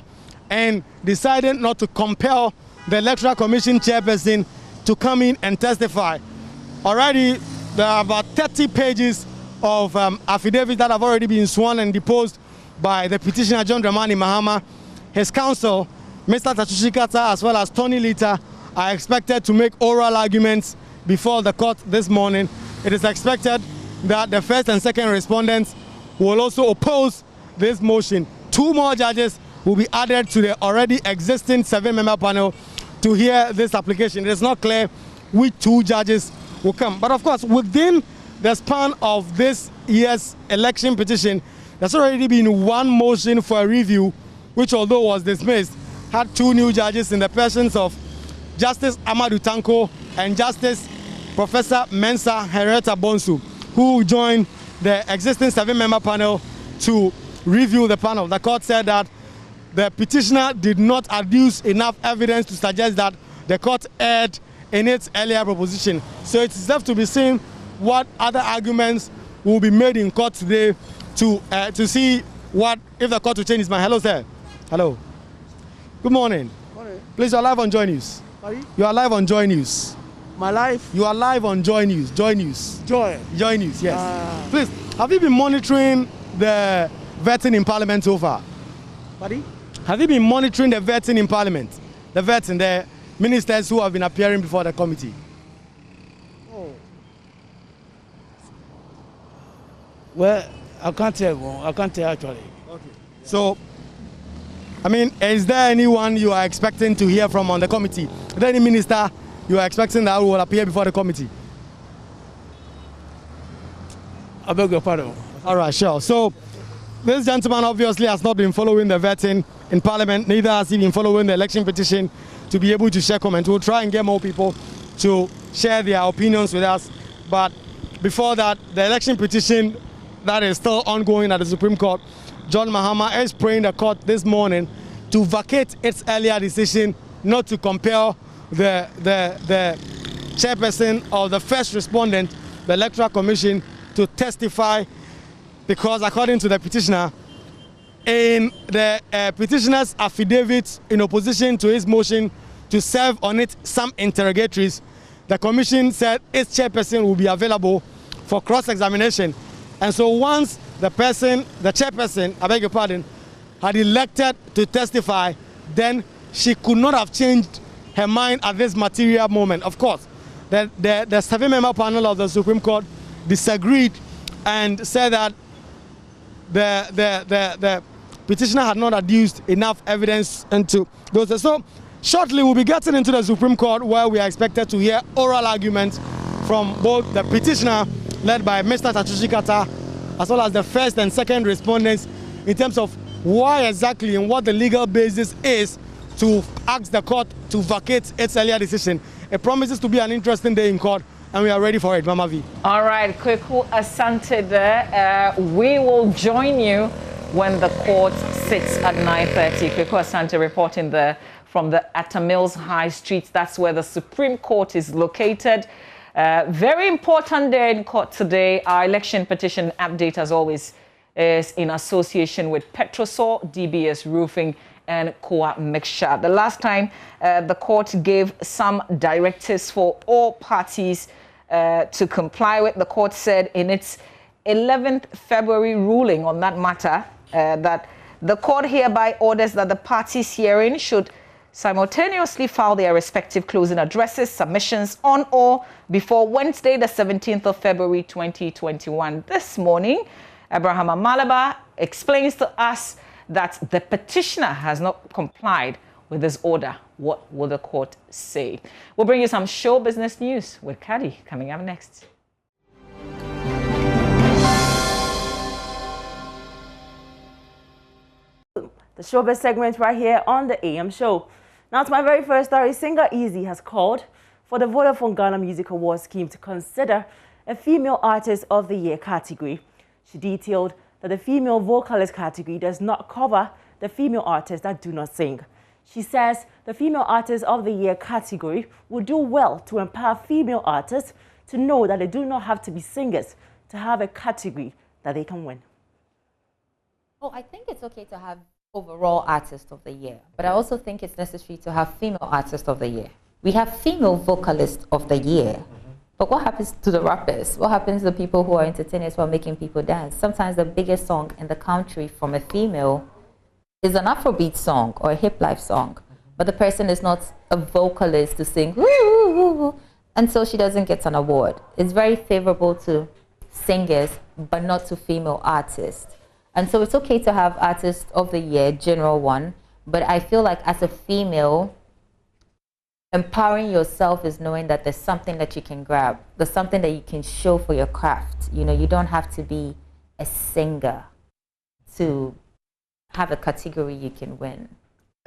and decided not to compel the Electoral Commission chairperson to come in and testify. Already, there are about 30 pages of affidavits that have already been sworn and deposed by the petitioner John Dramani Mahama. His counsel, Mr. Tachushi Kata, as well as Tony Lita, are expected to make oral arguments before the court this morning. It is expected that the first and second respondents will also oppose this motion. 2 more judges will be added to the already existing 7-member panel to hear this application. It is not clear which 2 judges will come. But of course, within the span of this year's election petition, there's already been 1 motion for a review, which although was dismissed, had 2 new judges in the persons of Justice Amadou Tanko and Justice Professor Mensa Henrietta Bonsu, who joined the existing 7-member panel to review the panel. The court said that the petitioner did not adduce enough evidence to suggest that the court erred in its earlier proposition. So it is left to be seen what other arguments will be made in court today to see what, if the court will change its mind. Hello, sir. Hello. Good morning. Morning. Please, you are live on Joy News. Sorry? You are live on Joy News. My life? You are live on Joy News. Joy News. Joy? Joy News, yes. Please, have you been monitoring the vetting in Parliament so far? Pardon? Have you been monitoring the vetting in Parliament? The vetting, the ministers who have been appearing before the committee? Oh. Well, I can't tell. I can't tell actually. Okay. So, I mean, is there anyone you are expecting to hear from on the committee? Is there any minister you are expecting that will appear before the committee? I beg your pardon. All right, sure. So, this gentleman obviously has not been following the vetting in Parliament, neither has he been following the election petition to be able to share comment. We'll try and get more people to share their opinions with us. But before that, the election petition that is still ongoing at the Supreme Court, John Mahama is praying the court this morning to vacate its earlier decision not to compel the chairperson or the first respondent, the Electoral Commission, to testify, because according to the petitioner, in the petitioner's affidavit in opposition to his motion to serve on it some interrogatories, the commission said its chairperson will be available for cross-examination. And so once the chairperson, I beg your pardon, had elected to testify, then she could not have changed her mind at this material moment. Of course, the 7-member panel of the Supreme Court disagreed and said that the petitioner had not adduced enough evidence into those. So shortly we'll be getting into the Supreme Court, where we are expected to hear oral arguments from both the petitioner, led by Mr. Tachushi Kata, as well as the first and second respondents, in terms of why exactly and what the legal basis is to ask the court to vacate its earlier decision. It promises to be an interesting day in court, and we are ready for it, Mama V. All right, Kweku Asante there. We will join you when the court sits at 9:30. Kweku Asante reporting there from the Atta Mills High Street. That's where the Supreme Court is located. Very important day in court today. Our election petition update, as always, is in association with Petrosol, DBS Roofing, and Koa Mixture. The last time the court gave some directives for all parties to comply with. The court said in its 11th February ruling on that matter that the court hereby orders that the parties herein should simultaneously file their respective closing addresses, submissions on or before Wednesday, the 17th of February, 2021. This morning, Abraham Amalaba explains to us that the petitioner has not complied with this order. What will the court say? We'll bring you some show business news with Kadi coming up next. The showbiz segment right here on the AM show. Now to my very first story, singer Easy has called for the Vodafone Ghana Music Awards scheme to consider a Female Artist of the Year category. She detailed that the Female Vocalist category does not cover the female artists that do not sing. She says the Female Artist of the Year category would do well to empower female artists to know that they do not have to be singers to have a category that they can win. Oh, I think it's okay to have overall Artist of the Year, but I also think it's necessary to have Female Artist of the Year. We have Female Vocalist of the Year, but what happens to the rappers? What happens to the people who are entertainers who are making people dance? Sometimes the biggest song in the country from a female is an Afrobeat song or a hip life song, but the person is not a vocalist to sing, and so she doesn't get an award. It's very favorable to singers, but not to female artists. And so it's okay to have Artist of the Year, general one, but I feel like as a female, empowering yourself is knowing that there's something that you can grab. There's something that you can show for your craft. You know, you don't have to be a singer to have a category you can win.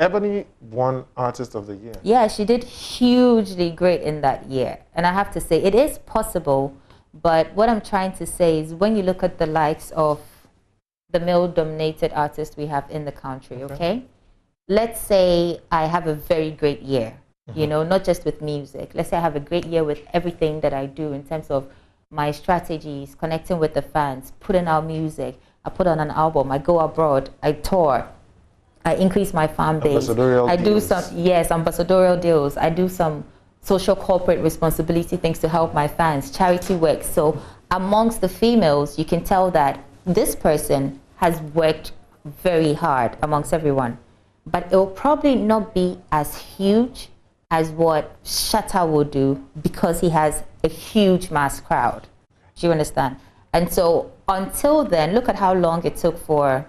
Ebony won Artist of the Year. Yeah, she did hugely great in that year. And I have to say, it is possible, but what I'm trying to say is when you look at the likes of the male-dominated artists we have in the country, okay? Let's say I have a very great year, you know, not just with music. Let's say I have a great year with everything that I do in terms of my strategies, connecting with the fans, putting out music. I put on an album, I go abroad, I tour, I increase my fan base. I do some, yes, ambassadorial deals. I do some social corporate responsibility things to help my fans, charity work. So amongst the females, you can tell that this person has worked very hard amongst everyone, but it will probably not be as huge as what Shatta will do because he has a huge mass crowd. Do you understand? And so until then, look at how long it took for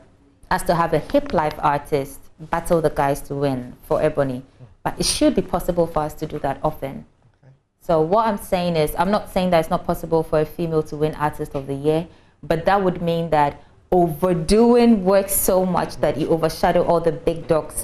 us to have a hip life artist battle the guys to win for Ebony. But it should be possible for us to do that often. So what I'm saying is, I'm not saying that it's not possible for a female to win Artist of the Year, but that would mean that overdoing work so much that you overshadow all the big dogs